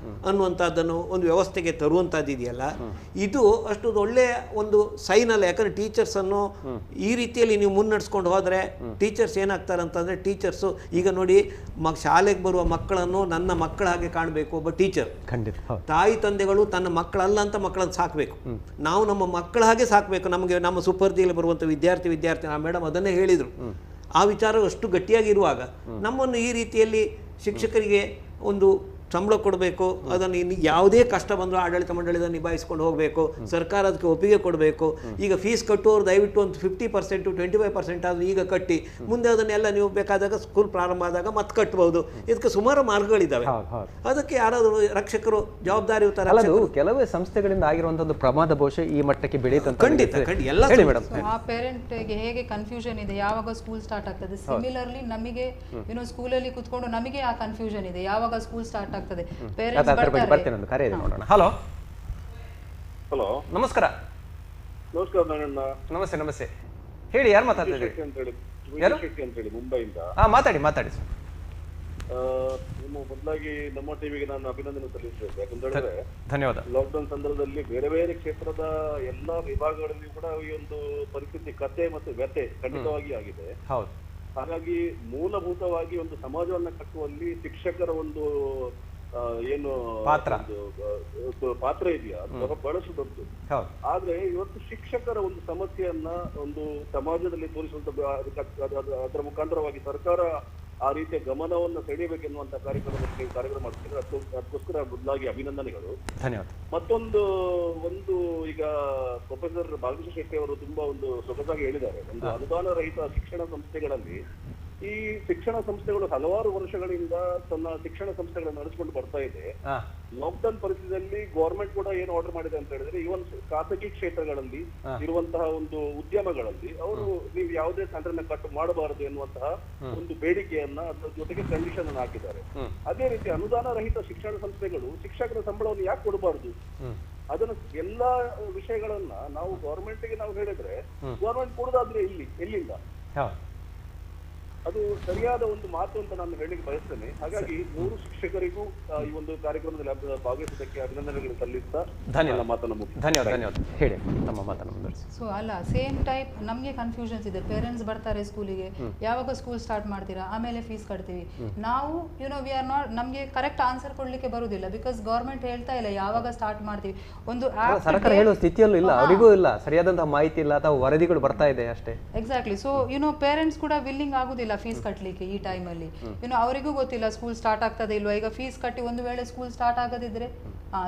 ಅನ್ನುವಂಥದ್ದನ್ನು ಒಂದು ವ್ಯವಸ್ಥೆಗೆ ತರುವಂಥದ್ದು ಇದೆಯಲ್ಲ, ಇದು ಅಷ್ಟು ಒಳ್ಳೆಯ ಒಂದು ಸೈನ್ ಅಲ್ಲ. ಯಾಕಂದರೆ ಟೀಚರ್ಸನ್ನು ಈ ರೀತಿಯಲ್ಲಿ ನೀವು ಮುನ್ನಡೆಸ್ಕೊಂಡು ಹೋದರೆ ಟೀಚರ್ಸ್ ಏನಾಗ್ತಾರೆ ಅಂತಂದರೆ, ಟೀಚರ್ಸು ಈಗ ನೋಡಿ ಶಾಲೆಗೆ ಬರುವ ಮಕ್ಕಳನ್ನು ನನ್ನ ಮಕ್ಕಳ ಹಾಗೆ ಕಾಣಬೇಕು ಒಬ್ಬ ಟೀಚರ್. ಖಂಡಿತ ತಾಯಿ ತಂದೆಗಳು ತನ್ನ ಮಕ್ಕಳಲ್ಲ ಅಂತ ಮಕ್ಕಳನ್ನು ಸಾಕಬೇಕು. ನಾವು ನಮ್ಮ ಮಕ್ಕಳ ಹಾಗೆ ಸಾಕಬೇಕು. ನಮಗೆ ನಮ್ಮ ಸುಪರ್ದಿಯಲ್ಲಿ ಬರುವಂಥ ವಿದ್ಯಾರ್ಥಿ ಆ ಮೇಡಮ್ ಅದನ್ನೇ ಹೇಳಿದರು. ಆ ವಿಚಾರ ಅಷ್ಟು ಗಟ್ಟಿಯಾಗಿರುವಾಗ ನಮ್ಮನ್ನು ಈ ರೀತಿಯಲ್ಲಿ ಶಿಕ್ಷಕರಿಗೆ ಒಂದು ಸಂಬಳ ಕೊಡಬೇಕು, ಅದನ್ನು ಇನ್ನು ಯಾವುದೇ ಕಷ್ಟ ಬಂದರೂ ಆಡಳಿತ ಮಂಡಳಿದ ನಿಭಾಯಿಸ್ಕೊಂಡು ಹೋಗಬೇಕು, ಸರ್ಕಾರ ಅದಕ್ಕೆ ಒಪ್ಪಿಗೆ ಕೊಡಬೇಕು. ಈಗ ಫೀಸ್ ಕಟ್ಟುವವರು ದಯವಿಟ್ಟು ಒಂದು 50%, 25% ಆದರೂ ಈಗ ಕಟ್ಟಿ ಮುಂದೆ ಅದನ್ನೆಲ್ಲ ನೀವು ಬೇಕಾದಾಗ ಸ್ಕೂಲ್ ಪ್ರಾರಂಭ ಆದಾಗ ಮತ್ತೆ ಕಟ್ಟಬಹುದು. ಇದಕ್ಕೆ ಸುಮಾರು ಮಾರ್ಗಗಳಿದ್ದಾವೆ. ಅದಕ್ಕೆ ಯಾರಾದರೂ ರಕ್ಷಕರು ಜವಾಬ್ದಾರಿಯುತ ಕೆಲವೇ ಸಂಸ್ಥೆಗಳಿಂದ ಆಗಿರುವಂತಹ ಪ್ರಮಾದ ಬಹುಶಃ ಈ ಮಟ್ಟಕ್ಕೆ ಬೆಳೆಯುತ್ತೆ. ಖಂಡಿತ ಎಲ್ಲ ಮೇಡಮ್. ಆ ಪೇರೆಂಟ್ಗೆ ಹೇಗೆ ಕನ್ಫ್ಯೂಷನ್ ಇದೆ, ಯಾವಾಗ ಸ್ಕೂಲ್ ಸ್ಟಾರ್ಟ್ ಆಗ್ತದೆ. ಸಿಮಿಲರ್ಲಿ ನಮಗೆ ಸ್ಕೂಲಲ್ಲಿ ಕೂತ್ಕೊಂಡು ನಮಗೆ ಆ ಕನ್ಫ್ಯೂಷನ್ ಇದೆ, ಯಾವಾಗ ಸ್ಕೂಲ್ ಸ್ಟಾರ್ಟ್ ಆಗ್ತದೆ. ಹಲೋ, ಹಲೋ, ನಮಸ್ಕಾರ. ನಮಸ್ತೆ ನಮಸ್ತೆ, ಹೇಳಿ, ಯಾರು ಮಾತಾಡ್ತಿದ್ದೀರಿ? ಮುಂಬೈಯಿಂದ. ಮಾತಾಡಿ ಮಾತಾಡಿ. ನಿಮ್ಮ ಮೊದಲಾಗಿ ನಮ್ಮ ಟಿವಿಗೆ ನಾನು ಅಭಿನಂದನೆ ಸಲ್ಲಿಸಬೇಕು. ಯಾಕಂದ್ರೆ ಧನ್ಯವಾದ. ಲಾಕ್ಡೌನ್ ಸಂದರ್ಭದಲ್ಲಿ ಬೇರೆ ಬೇರೆ ಕ್ಷೇತ್ರದ ಎಲ್ಲಾ ವಿಭಾಗಗಳಲ್ಲಿ ಕೂಡ ಈ ಒಂದು ಪರಿಸ್ಥಿತಿ ಕತೆ ಮತ್ತು ವ್ಯತೆ ಖಂಡಿತವಾಗಿ ಆಗಿದೆ. ಹಾಗಾಗಿ ಮೂಲಭೂತವಾಗಿ ಒಂದು ಸಮಾಜವನ್ನ ಕಟ್ಟುವಲ್ಲಿ ಶಿಕ್ಷಕರ ಒಂದು ಏನು ಪಾತ್ರ ಇದೆಯಾ ಅದು ಬಳಸುವುದು. ಆದ್ರೆ ಇವತ್ತು ಶಿಕ್ಷಕರ ಒಂದು ಸಮಸ್ಯೆಯನ್ನ ಒಂದು ಸಮಾಜದಲ್ಲಿ ತೋರಿಸುವಂತ ಅದರ ಮುಖಾಂತರವಾಗಿ ಸರ್ಕಾರ ಆ ರೀತಿಯ ಗಮನವನ್ನು ಸೆಳೆಯಬೇಕೆನ್ನುವಂತ ಕಾರ್ಯಕ್ರಮ ಮಾಡ್ತಿದ್ದಾರೆ. ಅದಕ್ಕೋಸ್ಕರ ಮೊದಲಾಗಿ ಅಭಿನಂದನೆಗಳು. ಮತ್ತೊಂದು ಈಗ ಪ್ರೊಫೆಸರ್ ಬಾಲಕೃಷ್ಣ ಶೆಟ್ಟಿ ಅವರು ತುಂಬಾ ಒಂದು ಸೊಗಸಾಗಿ ಹೇಳಿದ್ದಾರೆ, ಒಂದು ಅನುದಾನ ರಹಿತ ಶಿಕ್ಷಣ ಸಂಸ್ಥೆಗಳಲ್ಲಿ ಈ ಶಿಕ್ಷಣ ಸಂಸ್ಥೆಗಳು ಹಲವಾರು ವರ್ಷಗಳಿಂದ ತನ್ನ ಶಿಕ್ಷಣ ಸಂಸ್ಥೆಗಳನ್ನು ನಡೆಸಿಕೊಂಡು ಬರ್ತಾ ಇದೆ. ಲಾಕ್ಡೌನ್ ಪರಿಸ್ಥಿತಿಯಲ್ಲಿ ಗವರ್ಮೆಂಟ್ ಕೂಡ ಏನು ಆರ್ಡರ್ ಮಾಡಿದೆ ಅಂತ ಹೇಳಿದ್ರೆ ಇವನ್ ಖಾಸಗಿ ಕ್ಷೇತ್ರಗಳಲ್ಲಿ ಇರುವಂತಹ ಒಂದು ಉದ್ಯಮಗಳಲ್ಲಿ ಅವರು ನೀವು ಯಾವುದೇ ಸೆಂಟರ್ನ ಕಟ್ ಮಾಡಬಾರದು ಎನ್ನುವಂತಹ ಒಂದು ಬೇಡಿಕೆಯನ್ನ ಅದರ ಜೊತೆಗೆ ಕಂಡೀಷನ್ ಅನ್ನು ಹಾಕಿದ್ದಾರೆ. ಅದೇ ರೀತಿ ಅನುದಾನ ರಹಿತ ಶಿಕ್ಷಣ ಸಂಸ್ಥೆಗಳು ಶಿಕ್ಷಕರ ಸಂಬಳವನ್ನು ಯಾಕೆ ಕೊಡಬಾರದು? ಅದನ್ನ ಎಲ್ಲಾ ವಿಷಯಗಳನ್ನ ನಾವು ಗವರ್ಮೆಂಟ್ ಗೆ ನಾವು ಹೇಳಿದ್ರೆ ಗವರ್ಮೆಂಟ್ ಕೊಡೋದಾದ್ರೆ ಎಲ್ಲಿಂದ ಅದು ಸರಿಯಾದ ಒಂದು ಮಾತು ಅಂತ ನಾನು ಹೇಳಿಕ್ಕೆ ಬಯಸ್ತೇನೆ. ಹಾಗಾಗಿ 3 ಶಿಕ್ಷಕರಿಗೂ ಈ ಒಂದು ಕಾರ್ಯಕ್ರಮದಲ್ಲಿ ಭಾಗವಹಿಸಿದ್ದಕ್ಕೆ ಅಭಿನಂದನೆಗಳು ಸಲ್ಲಿಸ್ತಾ ಮಾತನ್ನು ಧನ್ಯವಾದ. ಹೇಳಿ ನಮ್ಮ ಮಾತನ್ನು ಮುಂದುವರಿಸಿ. ಸೊ ಅಲ್ಲ, ಸೇಮ್ ಟೈಪ್ ನಮಗೆ ಕನ್ಫ್ಯೂಷನ್ಸ್ ಇದೆ. ಪೇರೆಂಟ್ಸ್ ಬರ್ತಾರೆ ಸ್ಕೂಲಿಗೆ, ಯಾವಾಗ ಸ್ಕೂಲ್ ಸ್ಟಾರ್ಟ್ ಮಾಡ್ತೀರಾ, ಆಮೇಲೆ ಫೀಸ್ ಕಟ್ತೀವಿ. ನಾವು ವಿ ಆರ್ ನಾಟ್, ನಮಗೆ ಕರೆಕ್ಟ್ ಆನ್ಸರ್ ಕೊಡ್ಲಿಕ್ಕೆ ಬರುವುದಿಲ್ಲ. ಬಿಕಾಸ್ ಗವರ್ಮೆಂಟ್ ಹೇಳ್ತಾ ಇಲ್ಲ ಯಾವಾಗ ಸ್ಟಾರ್ಟ್ ಮಾಡ್ತೀವಿ. ಒಂದು ಸರ್ಕಾರ ಹೇಳುವ ಸ್ಥಿತಿಯಲ್ಲೂ ಇಲ್ಲ, ಅವರಿಗೂ ಇಲ್ಲ ಸರಿಯಾದಂತಹ ಮಾಹಿತಿ ಇಲ್ಲ ಅಥವಾ ವರದಿಗಳು ಬರ್ತಾ ಇದೆ ಅಷ್ಟೇ. ಎಕ್ಸಾಕ್ಟ್ಲಿ. ಸೊ ಪೇರೆಂಟ್ಸ್ ಕೂಡ ವಿಲ್ಲಿಂಗ್ ಆಗುದಿಲ್ಲ ಫೀಸ್ ಕಟ್ಟಲಿಕ್ಕೆ ಈ ಟೈಮಲ್ಲಿ. ಅವರಿಗೂ ಗೊತ್ತಿಲ್ಲ ಸ್ಕೂಲ್ ಸ್ಟಾರ್ಟ್ ಆಗ್ತದೆ ಇಲ್ವಾ. ಈಗ ಫೀಸ್ ಕಟ್ಟಿ ಒಂದು ವೇಳೆ ಸ್ಕೂಲ್ ಸ್ಟಾರ್ಟ್ ಆಗದಿದ್ರೆ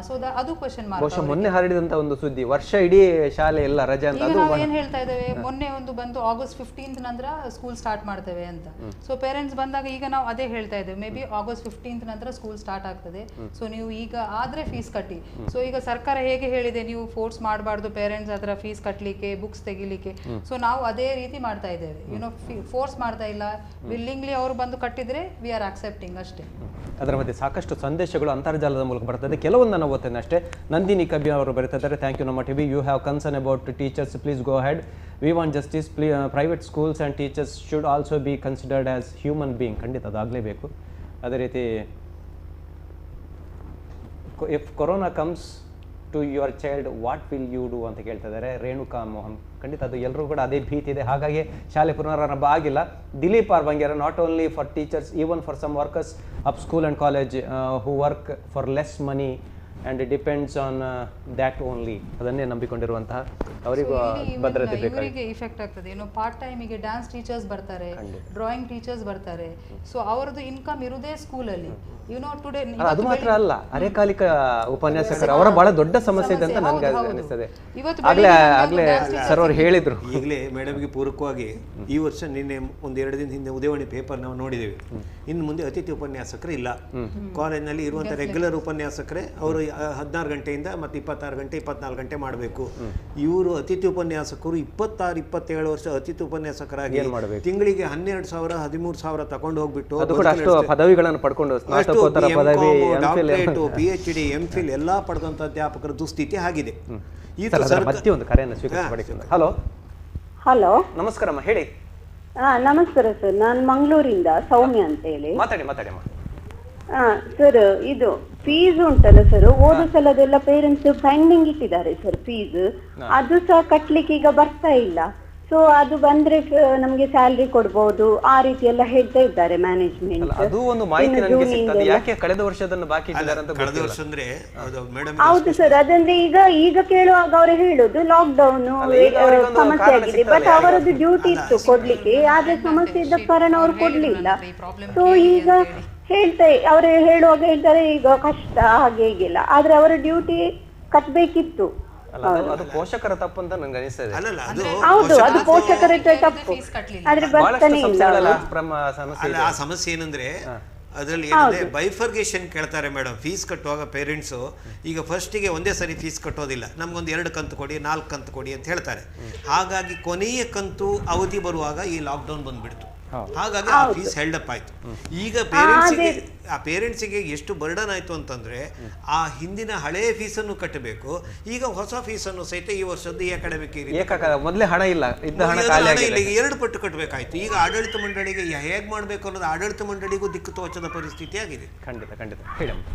ಸೊ ಅದು ಕ್ವೆಶ್ಚನ್ ಮಾರ್ಕ್. ಬಹುಶಃ ಮೊನ್ನೆ ಹರಡಿದಂತ ಒಂದು ಸುದ್ದಿ, ವರ್ಷ ಇಡೀ ಶಾಲೆ ಎಲ್ಲ ರಜೆ ಅಂತ. ನಾವು ಏನ್ ಹೇಳ್ತಾ ಇದ್ದೇವೆ, ಮೊನ್ನೆ ಒಂದು ಬಂದು August 15th ನಂತರ ಸ್ಕೂಲ್ ಸ್ಟಾರ್ಟ್ ಮಾಡ್ತೇವೆ ಅಂತ. ಸೊ ಪೇರೆಂಟ್ಸ್ ಬಂದಾಗ ಈಗ ನಾವು ಅದೇ ಹೇಳ್ತಾ ಇದ್ದೇವೆ, ಮೇ ಬಿ August 15th ನಂತರ ಸ್ಕೂಲ್ ಸ್ಟಾರ್ಟ್ ಆಗ್ತದೆ. ಸೊ ನೀವು ಈಗ ಆದ್ರೆ ಫೀಸ್ ಕಟ್ಟಿ. ಸೊ ಈಗ ಸರ್ಕಾರ ಹೇಗೆ ಹೇಳಿದೆ, ನೀವು ಫೋರ್ಸ್ ಮಾಡಬಾರ್ದು ಪೇರೆಂಟ್ಸ್ ಹತ್ರ ಫೀಸ್ ಕಟ್ಟಲಿಕ್ಕೆ, ಬುಕ್ಸ್ ತೆಗಿಲಿಕ್ಕೆ. ಸೊ ನಾವು ಅದೇ ರೀತಿ ಮಾಡ್ತಾ ಇದ್ದೇವೆ. ಫೋರ್ಸ್ ಮಾಡ್ತಾ ಇಲ್ಲ, ವಿಲ್ಲಿಂಗ್ಲಿ ಅವರು ಬಂದು ಕಟ್ಟಿದ್ರೆ ವಿ ಆರ್ ಅಕ್ಸೆಪ್ಟಿಂಗ್ ಅಷ್ಟೇ. ಅದರ ಮಧ್ಯೆ ಸಾಕಷ್ಟು ಸಂದೇಶಗಳು ಅಂತರ್ಜಾಲದ ಮೂಲಕ ಬರ್ತದೆ. ಕೆಲವೊಂದು ನಾನು ಓದ್ತೇನೆ ಅಷ್ಟೇ. ನಂದಿನಿ ಕಬ್ಬಿ ಅವರು ಬರೀತಿದ್ದಾರೆ, thank you Namma TV. You have concern about teachers, please go ahead. We want justice. Private schools and teachers should also be considered as human being. ಖಂಡಿತ ಅದು ಆಗಲೇಬೇಕು. ಅದೇ ರೀತಿ if corona comes to your child what will you do ಅಂತ ಕೇಳ್ತಾ ಇದ್ದಾರೆ ರೇಣುಕಾ ಮೋಹನ್. ಖಂಡಿತ ಅದು ಎಲ್ಲರೂ ಕೂಡ ಅದೇ ಭೀತಿ ಇದೆ, ಹಾಗಾಗಿ ಶಾಲೆ ಪುನರಾರಂಭ ಆಗಿಲ್ಲ. Dilip R Bangera, not only for teachers, even for some workers of school and college who work for less money and depends on that only. ಅದನ್ನೇ ನಂಬಿಕೊಂಡಿರುವಂತಹ ಅವರಿಗೂ ಭದ್ರತೆ ಬೇಕು. ಇವರಿಗೆ ಇಫೆಕ್ಟ್ ಆಗ್ತದೆ. ಪಾರ್ಟ್ ಟೈಮಿಗೆ ಡ್ಯಾನ್ಸ್ ಟೀಚರ್ಸ್ ಬರ್ತಾರೆ, ಡ್ರಾಯಿಂಗ್ ಟೀಚರ್ಸ್ ಬರ್ತಾರೆ. ಸೊ ಅವರದ್ದು ಇನ್ಕಮ್ ಇರುವುದೇ ಸ್ಕೂಲಲ್ಲಿ. ಟುಡೇ ಅದು ಮಾತ್ರ ಅಲ್ಲ, ಅರೆಕಾಲಿಕ ಉಪನ್ಯಾಸಕರು ಅವರ ಬಹಳ ದೊಡ್ಡ ಸಮಸ್ಯೆ ಇದೆ ಅಂತ ನನಗೆ ಅನಿಸ್ತದೆ. ಆಗ್ಲೇ ಸರ್ ಅವರು ಹೇಳಿದ್ರು. ಈಗಲೇ ಮೇಡಮ್ಗೆ ಪೂರಕವಾಗಿ ಈ ವರ್ಷ ನಿನ್ನೆ 1-2 ದಿನ ಹಿಂದೆ ಉದಯವಾಣಿ ಪೇಪರ್ ನಾವು ನೋಡಿದ್ದೇವೆ. ಇನ್ನು ಮುಂದೆ ಅತಿಥಿ ಉಪನ್ಯಾಸಕರು ಇಲ್ಲ. ಕಾಲೇಜ್ನಲ್ಲಿ ಇರುವಂಥ ರೆಗ್ಯುಲರ್ ಉಪನ್ಯಾಸಕರೇ ಅವರು 16 ಗಂಟೆಯಿಂದ ಮತ್ತೆ 26 ಗಂಟೆ 24 ಗಂಟೆ ಮಾಡಬೇಕು. ಇವರು ಅತಿಥಿ ಉಪನ್ಯಾಸಕರು 26-27 ವರ್ಷ ಅತಿಥಿ ಉಪನ್ಯಾಸಕರಾಗಿ ತಿಂಗಳಿಗೆ 12,000 13,000 ತಗೊಂಡು ಹೋಗ್ಬಿಟ್ಟು ಪದವಿಗಳನ್ನು ಪಡ್ಕೊಂಡು ಡಾಕ್ಟರೇಟ್, PhD, MPhil ಎಲ್ಲ ಪಡೆದಂತ ಅಧ್ಯಾಪಕರ ದುಸ್ಥಿತಿ ಆಗಿದೆ. ಮತ್ತೆ ಒಂದು ಕರೆಯನ್ನು ಸ್ವೀಕರಿಸಬೇಕು. ಹಲೋ ಹಲೋ, ನಮಸ್ಕಾರಮ್ಮ, ಹೇಳಿ. ನಮಸ್ಕಾರ ಸರ್, ನಾನು ಮಂಗಳೂರಿಂದ ಸೌಮ್ಯ ಅಂತ ಹೇಳಿ. ಮಾತಾಡಿ. ಸರ್, ಇದು ಫೀಸ್ ಉಂಟಲ್ಲ ಸರ್, ಹೋದ ಸಲದೆಲ್ಲ ಪೇರೆಂಟ್ಸ್ ಪೆಂಡಿಂಗ್ ಇಟ್ಟಿದ್ದಾರೆ ಸರ್ ಫೀಸ್. ಅದು ಸಹ ಕಟ್ಲಿಕ್ಕೆ ಈಗ ಬರ್ತಾ ಇಲ್ಲ. ಸೊ ಅದು ಬಂದ್ರೆ ನಮ್ಗೆ ಸ್ಯಾಲರಿ ಕೊಡ್ಬೋದು, ಆ ರೀತಿ ಎಲ್ಲ ಹೇಳ್ತಾ ಇದ್ದಾರೆ ಮ್ಯಾನೇಜ್ಮೆಂಟ್. ಅದು ಒಂದು ಮಾಹಿತಿ ನನಗೆ ಸಿಕ್ಕಿದೆ. ಯಾಕೆ ಕಳೆದ ವರ್ಷದನ್ನು ಬಾಕಿ ಇಟ್ಟಿದ್ದಾರೆ ಅಂತ ಕಳೆದ ವರ್ಷ ಅಂದ್ರೆ ಹೌದು ಸರ್, ಅದಂದ್ರೆ ಈಗ ಕೇಳುವಾಗ ಅವರು ಹೇಳುದು ಲಾಕ್ಡೌನ್ ಸಮಸ್ಯೆ ಆಗಿದೆ, ಬಟ್ ಅವರದ್ದು ಡ್ಯೂಟಿ ಇತ್ತು ಕೊಡ್ಲಿಕ್ಕೆ, ಆದ್ರೆ ಸಮಸ್ಯೆ ಇದ್ದ ಕಾರಣ ಅವ್ರು ಕೊಡ್ಲಿಲ್ಲ. ಸೊ ಈಗ ಅವರು ಹೇಳುವಾಗ ಹೇಳ್ತಾರೆ ಈಗ ಕಷ್ಟ ಹಾಗೆ ಹೀಗೆಲ್ಲ, ಆದ್ರೆ ಅವರ ಡ್ಯೂಟಿ ಕಟ್ಬೇಕಿತ್ತು. ಅದು ಪೋಷಕರ ತಪ್ಪು ಅಂತ ನನಗೆ ಅನಿಸ್ತದೆ. ಹೌದು, ಅದು ಪೋಷಕರ ತಪ್ಪು. ಆದ್ರೆ ಬರ್ತಾನೆ ಇಲ್ಲ. ಆ ಸಮಸ್ಯೆ ಏನಂದ್ರೆ ಅದರಲ್ಲಿ ಏನಂದ್ರೆ ಬೈಫರ್ಗೇಷನ್ ಕೇಳ್ತಾರೆ ಮೇಡಮ್. ಫೀಸ್ ಕಟ್ಟುವಾಗ ಪೇರೆಂಟ್ಸು ಈಗ ಫಸ್ಟಿಗೆ ಒಂದೇ ಸರಿ ಫೀಸ್ ಕಟ್ಟೋದಿಲ್ಲ, ನಮ್ಗೊಂದು 2 ಕಂತು ಕೊಡಿ, 4 ಕಂತು ಕೊಡಿ ಅಂತ ಹೇಳ್ತಾರೆ. ಹಾಗಾಗಿ ಕೊನೆಯ ಕಂತು ಅವಧಿ ಬರುವಾಗ ಈ ಲಾಕ್ಡೌನ್ ಬಂದ್ಬಿಡ್ತು. ಹಾಗಾಗಿ ಆ ಫೀಸ್ ಹೆಲ್ಡ್ ಅಪ್ ಆಯ್ತು. ಈಗ ಪೇರೆಂಟ್ಸಿಗೆ ಎಷ್ಟು ಬರ್ಡನ್ ಆಯ್ತು ಅಂತಂದ್ರೆ ಆ ಹಿಂದಿನ ಹಳೆ ಫೀಸನ್ನು ಕಟ್ಟಬೇಕು, ಈಗ ಹೊಸ ಫೀಸನ್ನು ಸಹಿತ ಈ ವರ್ಷದ ಈ ಅಕಾಡೆಮಿಕ್ ಮೊದಲೇ ಹಣ ಇಲ್ಲ, 2 ಪಟ್ಟು ಕಟ್ಟಬೇಕಾಯ್ತು. ಈಗ ಆಡಳಿತ ಮಂಡಳಿಗೆ ಹೇಗ್ ಮಾಡ್ಬೇಕು ಅನ್ನೋದು ಆಡಳಿತ ಮಂಡಳಿಗೂ ದಿಕ್ಕು ತೋಚದ ಪರಿಸ್ಥಿತಿ ಆಗಿದೆ. ಖಂಡಿತ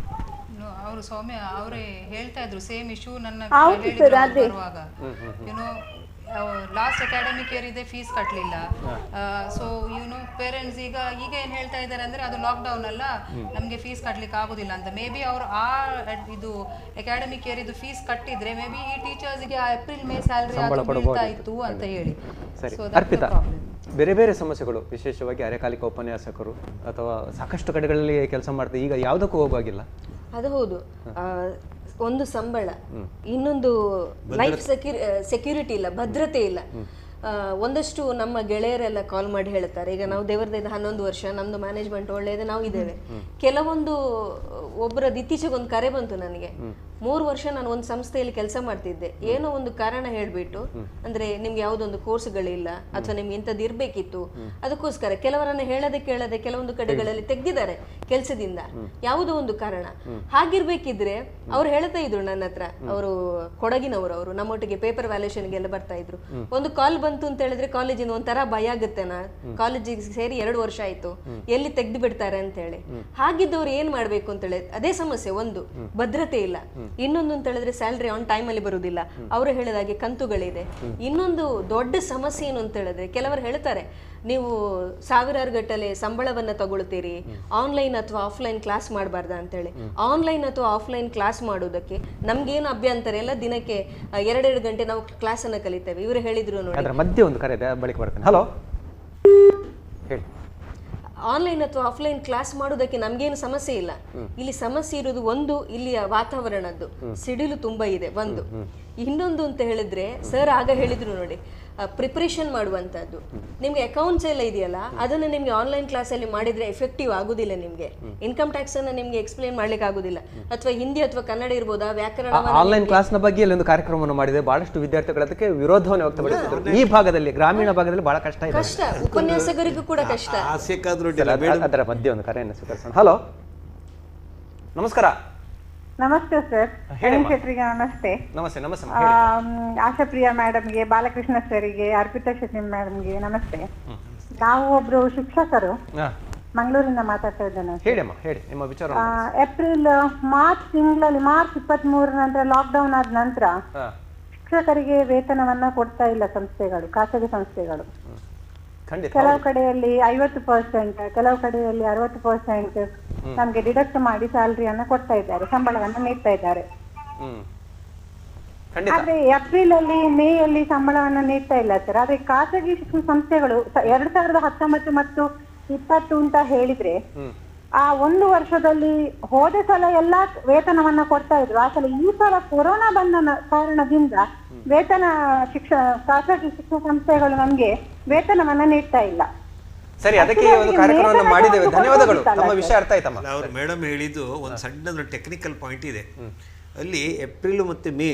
ಅವರು ಸೌಮ್ಯ ಅವರೇ ಹೇಳ್ತಾ ಇದ್ರು ಸೇಮ್ ಇಶ್ಯೂ ನನ್ನ ಬರುವಾಗ. ಲಾಸ್ಟ್ ಅಕಾಡೆಮಿಕ್ ಇಯರ್ ಇದೆ ಫೀಸ್ ಕಟ್ಟಲಿಲ್ಲ. ಸೊ ಪೇರೆಂಟ್ಸ್ ಈಗ ಏನ್ ಹೇಳ್ತಾ ಇದ್ದಾರೆ ಅಂದ್ರೆ ಅದು ಲಾಕ್ಡೌನ್ ಅಲ್ಲ, ನಮ್ಗೆ ಫೀಸ್ ಕಟ್ಲಿಕ್ಕೆ ಆಗುದಿಲ್ಲ ಅಂತ. ಮೇ ಬಿ ಅವರು ಇದು ಅಕಾಡೆಮಿಕ್ ಇಯರ್ ಇದು ಫೀಸ್ ಕಟ್ಟಿದ್ರೆ ಮೇ ಬಿ ಈ ಟೀಚರ್ಸ್ಗೆ ಏಪ್ರಿಲ್ ಮೇ ಸ್ಯಾಲರಿ ಬೀಳ್ತಾ ಇತ್ತು ಅಂತ ಹೇಳಿ. ಅರ್ಪಿತಾ, ಬೇರೆ ಬೇರೆ ಸಮಸ್ಯೆಗಳು, ವಿಶೇಷವಾಗಿ ಅರೆಕಾಲಿಕ ಉಪನ್ಯಾಸಕರು ಅಥವಾ ಸಾಕಷ್ಟು ಕಡೆಗಳಲ್ಲಿ ಕೆಲಸ ಮಾಡ್ತಾರೆ, ಈಗ ಯಾವುದಕ್ಕೂ ಹೋಗುವಾಗಿಲ್ಲ. ಅದು ಹೌದು. ಒಂದು ಸಂಬಳ, ಇನ್ನೊಂದು ಲೈಫ್ ಸೆಕ್ಯೂರಿಟಿ ಇಲ್ಲ, ಭದ್ರತೆ ಇಲ್ಲ. ಒಂದಷ್ಟು ನಮ್ಮ ಗೆಳೆಯರೆಲ್ಲ ಕಾಲ್ ಮಾಡಿ ಹೇಳ್ತಾರೆ, ಈಗ ನಾವು ದೇವರದಿಂದ 11 ವರ್ಷ, ನಮ್ದು ಮ್ಯಾನೇಜ್ಮೆಂಟ್ ಒಳ್ಳೆಯದು, ನಾವು ಇದ್ದೇವೆ. ಕೆಲವೊಂದು ಒಬ್ಬರದ್ದು ಇತ್ತೀಚೆಗೆ ಒಂದು ಕರೆ ಬಂತು ನನಗೆ, 3 ವರ್ಷ ನಾನು ಒಂದು ಸಂಸ್ಥೆಯಲ್ಲಿ ಕೆಲಸ ಮಾಡ್ತಿದ್ದೆ, ಏನೋ ಒಂದು ಕಾರಣ ಹೇಳ್ಬಿಟ್ಟು, ಅಂದ್ರೆ ನಿಮ್ಗೆ ಯಾವುದೊಂದು ಕೋರ್ಸ್ಗಳಿಲ್ಲ ಅಥವಾ ನಿಮ್ಗೆ ಇಂಥದ್ದು ಇರ್ಬೇಕಿತ್ತು, ಅದಕ್ಕೋಸ್ಕರ ಕೆಲವರನ್ನ ಹೇಳದೆ ಕೇಳದೆ ಕೆಲವೊಂದು ಕಡೆಗಳಲ್ಲಿ ತೆಗ್ದಿದ್ದಾರೆ ಕೆಲಸದಿಂದ, ಯಾವುದೋ ಒಂದು ಕಾರಣ. ಹಾಗಿರ್ಬೇಕಿದ್ರೆ ಅವ್ರು ಹೇಳ್ತಾ ಇದ್ರು ನನ್ನ ಹತ್ರ, ಅವರು ಕೊಡಗಿನವರು, ಅವರು ನಮ್ಮೊಟ್ಟಿಗೆ ಪೇಪರ್ ವ್ಯಾಲ್ಯೂಷನ್ಗೆಲ್ಲ ಬರ್ತಾ ಇದ್ರು. ಒಂದು ಕಾಲ್ ಬಂತು ಅಂತ ಹೇಳಿದ್ರೆ ಕಾಲೇಜಿನ ಒಂಥರ ಭಯ ಆಗುತ್ತೆ, ಕಾಲೇಜಿಗೆ ಸೇರಿ 2 ವರ್ಷ ಆಯ್ತು, ಎಲ್ಲಿ ತೆಗ್ದು ಬಿಡ್ತಾರೆ ಅಂತ ಹೇಳಿ. ಹಾಗಿದ್ದವ್ರು ಏನ್ ಮಾಡ್ಬೇಕು ಅಂತ ಹೇಳಿ, ಅದೇ ಸಮಸ್ಯೆ, ಒಂದು ಭದ್ರತೆ ಇಲ್ಲ, ಇನ್ನೊಂದು ಅಂತ ಹೇಳಿದ್ರೆ ಸ್ಯಾಲ್ರಿ ಆನ್ ಟೈಮ್ ಅಲ್ಲಿ ಬರುವುದಿಲ್ಲ, ಅವರು ಹೇಳಿದಾಗೆ ಕಂತುಗಳಿದೆ. ಇನ್ನೊಂದು ದೊಡ್ಡ ಸಮಸ್ಯೆ ಏನು ಅಂತ ಹೇಳಿದ್ರೆ, ಕೆಲವರು ಹೇಳ್ತಾರೆ ನೀವು ಸಾವಿರಾರು ಗಟ್ಟಲೆ ಸಂಬಳವನ್ನ ತಗೊಳ್ತೀರಿ, ಆನ್ಲೈನ್ ಅಥವಾ ಆಫ್ಲೈನ್ ಕ್ಲಾಸ್ ಮಾಡಬಾರ್ದ ಅಂತ ಹೇಳಿ. ಆನ್ಲೈನ್ ಅಥವಾ ಆಫ್ಲೈನ್ ಕ್ಲಾಸ್ ಮಾಡೋದಕ್ಕೆ ನಮ್ಗೇನು ಅಭ್ಯಂತರ ಇಲ್ಲ, ದಿನಕ್ಕೆ 2 ಗಂಟೆ ನಾವು ಕ್ಲಾಸ್ ಅನ್ನ ಕಲಿತೇವೆ. ಇವರು ಹೇಳಿದ್ರು ನೋಡಿ, ಅದರ ಮಧ್ಯೆ ಒಂದು ಕರೆ ಇದೆ, ಬಳಿಕ ಬರ್ತೇನೆ. ಹಲೋ, ಹೇಳಿ. ಆನ್ಲೈನ್ ಅಥವಾ ಆಫ್ಲೈನ್ ಕ್ಲಾಸ್ ಮಾಡೋದಕ್ಕೆ ನಮ್ಗೇನು ಸಮಸ್ಯೆ ಇಲ್ಲ. ಇಲ್ಲಿ ಸಮಸ್ಯೆ ಇರೋದು ಒಂದು, ಇಲ್ಲಿಯ ವಾತಾವರಣದ್ದು ಸಿಡಿಲು ತುಂಬಾ ಇದೆ ಒಂದು. ಇನ್ನೊಂದು ಅಂತ ಹೇಳಿದ್ರೆ, ಸರ್ ಆಗ ಹೇಳಿದ್ರು ನೋಡಿ, ಪ್ರಿಪರೇಷನ್ ಮಾಡುವಂತದ್ದು. ನಿಮ್ಗೆ ಅಕೌಂಟ್ಸ್ ಎಲ್ಲ ಇದೆಯಲ್ಲ, ಅದನ್ನ ನಿಮ್ಗೆ ಆನ್ಲೈನ್ ಕ್ಲಾಸ್ ಅಲ್ಲಿ ಮಾಡಿದ್ರೆ ಎಫೆಕ್ಟಿವ್ ಆಗುದಿಲ್ಲ. ನಿಮ್ಗೆ ಇನ್ಕಮ್ ಟ್ಯಾಕ್ಸ್ ಅನ್ನ ನಿಮ್ಗೆ ಎಕ್ಸ್ಪ್ಲೇನ್ ಮಾಡ್ಲಿಕ್ಕೆ ಆಗುದಿಲ್ಲ, ಅಥವಾ ಹಿಂದಿ ಅಥವಾ ಕನ್ನಡ ಇರ್ಬೋದಾ, ವ್ಯಾಕರಣ. ಆನ್ಲೈನ್ ಕ್ಲಾಸ್ ನ ಬಗ್ಗೆ ಒಂದು ಕಾರ್ಯಕ್ರಮವನ್ನು ಮಾಡಿದೆ, ಬಹಳಷ್ಟು ವಿದ್ಯಾರ್ಥಿಗಳು ಅದಕ್ಕೆ ವಿರೋಧವನ್ನು ವ್ಯಕ್ತಪಡಿಸಿದರು. ಈ ಭಾಗದಲ್ಲಿ, ಗ್ರಾಮೀಣ ಭಾಗದಲ್ಲಿ ಬಹಳ ಕಷ್ಟ ಇದೆ, ಕಷ್ಟ, ಉಪನ್ಯಾಸಕರಿಗೂ ಕೂಡ ಕಷ್ಟ. ಅದರ ಮಧ್ಯೆ ಒಂದು ಕರೆಯನ್ನು ಸ್ವೀಕರಿಸೋಣ. ಹಲೋ, ನಮಸ್ಕಾರ. ನಮಸ್ತೆ ಸರ್, ಶೆಟ್ರಿಗೆ ನಮಸ್ತೆ. ನಮಸ್ತೆ. ನಮಸ್ತೆ. ಆಶಾಪ್ರಿಯಾ ಮೇಡಮ್ಗೆ, ಬಾಲಕೃಷ್ಣ ಸರ್ಗೆ, ಅರ್ಪಿತಾ ಶೆಟ್ಟಿ ಮೇಡಮ್ಗೆ ನಮಸ್ತೆ. ನಾವು ಒಬ್ರು ಶಿಕ್ಷಕರು, ಮಂಗಳೂರಿಂದ ಮಾತಾಡ್ತಾ ಇದ್ದೇನೆ. ಮಾರ್ಚ್ ತಿಂಗಳಲ್ಲಿ, ಮಾರ್ಚ್ 23 ನಂತರ ಲಾಕ್ಡೌನ್ ಆದ ನಂತರ ಶಿಕ್ಷಕರಿಗೆ ವೇತನವನ್ನ ಕೊಡ್ತಾ ಇಲ್ಲ ಸಂಸ್ಥೆಗಳು, ಖಾಸಗಿ ಸಂಸ್ಥೆಗಳು. ಕೆಲವು ಕಡೆಯಲ್ಲಿ 50%, ಕೆಲವು ಕಡೆಯಲ್ಲಿ 60% ನಮ್ಗೆ ಡಿಡಕ್ಟ್ ಮಾಡಿ ಸ್ಯಾಲರಿಯನ್ನ ಕೊಡ್ತಾ ಇದ್ದಾರೆ, ಸಂಬಳವನ್ನ ನೀಡ್ತಾ ಇದ್ದಾರೆ. ಆದ್ರೆ ಏಪ್ರಿಲ್ ಅಲ್ಲಿ, ಮೇ ಅಲ್ಲಿ ಸಂಬಳವನ್ನ ನೀಡ್ತಾ ಇಲ್ಲ ಸರ್. ಆದ್ರೆ ಖಾಸಗಿ ಶಿಕ್ಷಣ ಸಂಸ್ಥೆಗಳು 2019 ಮತ್ತು 2020 ಅಂತ ಹೇಳಿದ್ರೆ, ಆ 1 ವರ್ಷದಲ್ಲಿ ಹೋದ ಸಲ ಎಲ್ಲಾ ವೇತನವನ್ನ ಕೊಡ್ತಾ ಇದ್ರು. ಆ ಸಲ, ಈ ಸಲ ಕೊರೋನಾ ಬಂದ ಕಾರಣದಿಂದ ವೇತನ ಖಾಸಗಿ ಶಿಕ್ಷಣ ಸಂಸ್ಥೆಗಳು ನಮ್ಗೆ ವೇತನವನ್ನ ನೀಡ್ತಾ ಇಲ್ಲ. ಸರಿ, ಅದಕ್ಕೆ ಒಂದು ಕಾರ್ಯಕ್ರಮವನ್ನು ಮಾಡಿದ್ದೇವೆ. ಧನ್ಯವಾದಗಳು. ನಮ್ಮ ವಿಷಯ ಅರ್ಥ ಆಯ್ತಮ್ಮ. ಅವರು ಮೇಡಮ್ ಹೇಳಿದ್ದು ಒಂದು ಸಣ್ಣ ಟೆಕ್ನಿಕಲ್ ಪಾಯಿಂಟ್ ಇದೆ. ಅಲ್ಲಿ ಏಪ್ರಿಲ್ ಮತ್ತು ಮೇ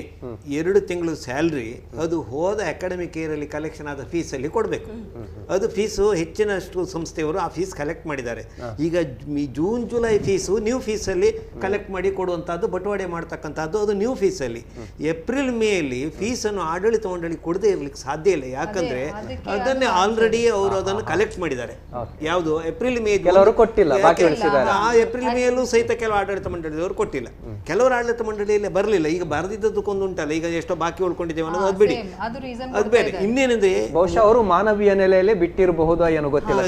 2 ತಿಂಗಳು ಸ್ಯಾಲ್ರಿ ಅದು ಹೋದ ಅಕಾಡೆಮಿಕ್ ಇಯರ್ ಅಲ್ಲಿ ಕಲೆಕ್ಷನ್ ಆದ ಫೀಸಲ್ಲಿ ಕೊಡಬೇಕು. ಅದು ಫೀಸು ಹೆಚ್ಚಿನಷ್ಟು ಸಂಸ್ಥೆಯವರು ಆ ಫೀಸ್ ಕಲೆಕ್ಟ್ ಮಾಡಿದ್ದಾರೆ. ಈಗ ಜೂನ್ ಜುಲೈ ಫೀಸು ನ್ಯೂ ಫೀಸಲ್ಲಿ ಕಲೆಕ್ಟ್ ಮಾಡಿ ಕೊಡುವಂಥದ್ದು, ಬಟವಾಡೆ ಮಾಡ್ತಕ್ಕಂಥದ್ದು ಅದು ನ್ಯೂ ಫೀಸಲ್ಲಿ. ಏಪ್ರಿಲ್ ಮೇ ಅಲ್ಲಿ ಫೀಸನ್ನು ಆಡಳಿತ ಮಂಡಳಿ ಕೊಡದೇ ಇರ್ಲಿಕ್ಕೆ ಸಾಧ್ಯ ಇಲ್ಲ, ಯಾಕಂದ್ರೆ ಅದನ್ನೇ ಆಲ್ರೆಡಿ ಅವರು ಅದನ್ನು ಕಲೆಕ್ಟ್ ಮಾಡಿದ್ದಾರೆ. ಯಾವುದು ಏಪ್ರಿಲ್ ಮೇ ಕೊಟ್ಟಿಲ್ಲ, ಆ ಏಪ್ರಿಲ್ ಮೇ ಅಲ್ಲೂ ಸಹಿತ ಕೆಲವು ಆಡಳಿತ ಮಂಡಳಿಯವರು ಕೊಟ್ಟಿಲ್ಲ, ಕೆಲವರು ಆಡಳಿತ ಮಂಡಳಿ ಬರಲಿಲ್ಲ. ಈಗ ಬರೆದಿದ್ದಕ್ಕೊಂದು ಉಂಟಲ್ಲ, ಈಗ ಎಷ್ಟೋ ಬಾಕಿ ಉಳ್ಕೊಂಡಿದ್ದೇವೆ ಅನ್ನೋದು ಅದು ಬಿಡಿ, ಅದು ಬೇರೆ. ಇನ್ನೇನಿದೆ, ಬಹುಶಃ ಅವರು ಮಾನವೀಯ ನೆಲೆಯಲ್ಲಿ ಬಿಟ್ಟಿರಬಹುದು, ಏನೋ ಗೊತ್ತಿಲ್ಲ.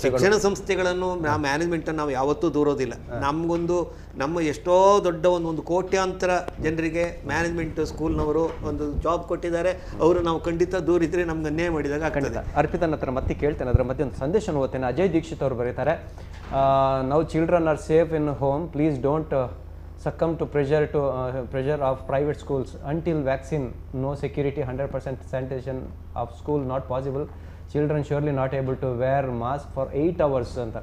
ಶಿಕ್ಷಣ ಸಂಸ್ಥೆಗಳನ್ನು, ಮ್ಯಾನೇಜ್ಮೆಂಟ್ ನಾವು ಯಾವತ್ತೂ ದೂರೋದಿಲ್ಲ. ನಮ್ಗೊಂದು ನಮ್ಮ ಎಷ್ಟೋ ದೊಡ್ಡ ಒಂದು ಕೋಟ್ಯಾಂತರ ಜನರಿಗೆ ಮ್ಯಾನೇಜ್ಮೆಂಟ್ ಸ್ಕೂಲ್ನವರು ಒಂದು ಜಾಬ್ ಕೊಟ್ಟಿದ್ದಾರೆ, ಅವರು ನಾವು ಖಂಡಿತ ದೂರಿದ್ರೆ ನಮ್ಗೆ ಅನ್ಯಾಯ ಮಾಡಿದಾಗ ಆಗ್ತದೆ. ಅರ್ಪಿತನ ಹತ್ರ ಮತ್ತೆ ಕೇಳ್ತೇನೆ, ಅದರ ಮಧ್ಯೆ ಒಂದು ಸಂದೇಶ ಓದ್ತೇನೆ. ಅಜಯ್ ದೀಕ್ಷಿತ್ ಅವರು ಬರೀತಾರೆ, now children are safe in home, please don't succumb to pressure of private schools until vaccine, no security, 100% sanitation of school not possible, children surely not able to wear mask for 8 hours ಅಂತ.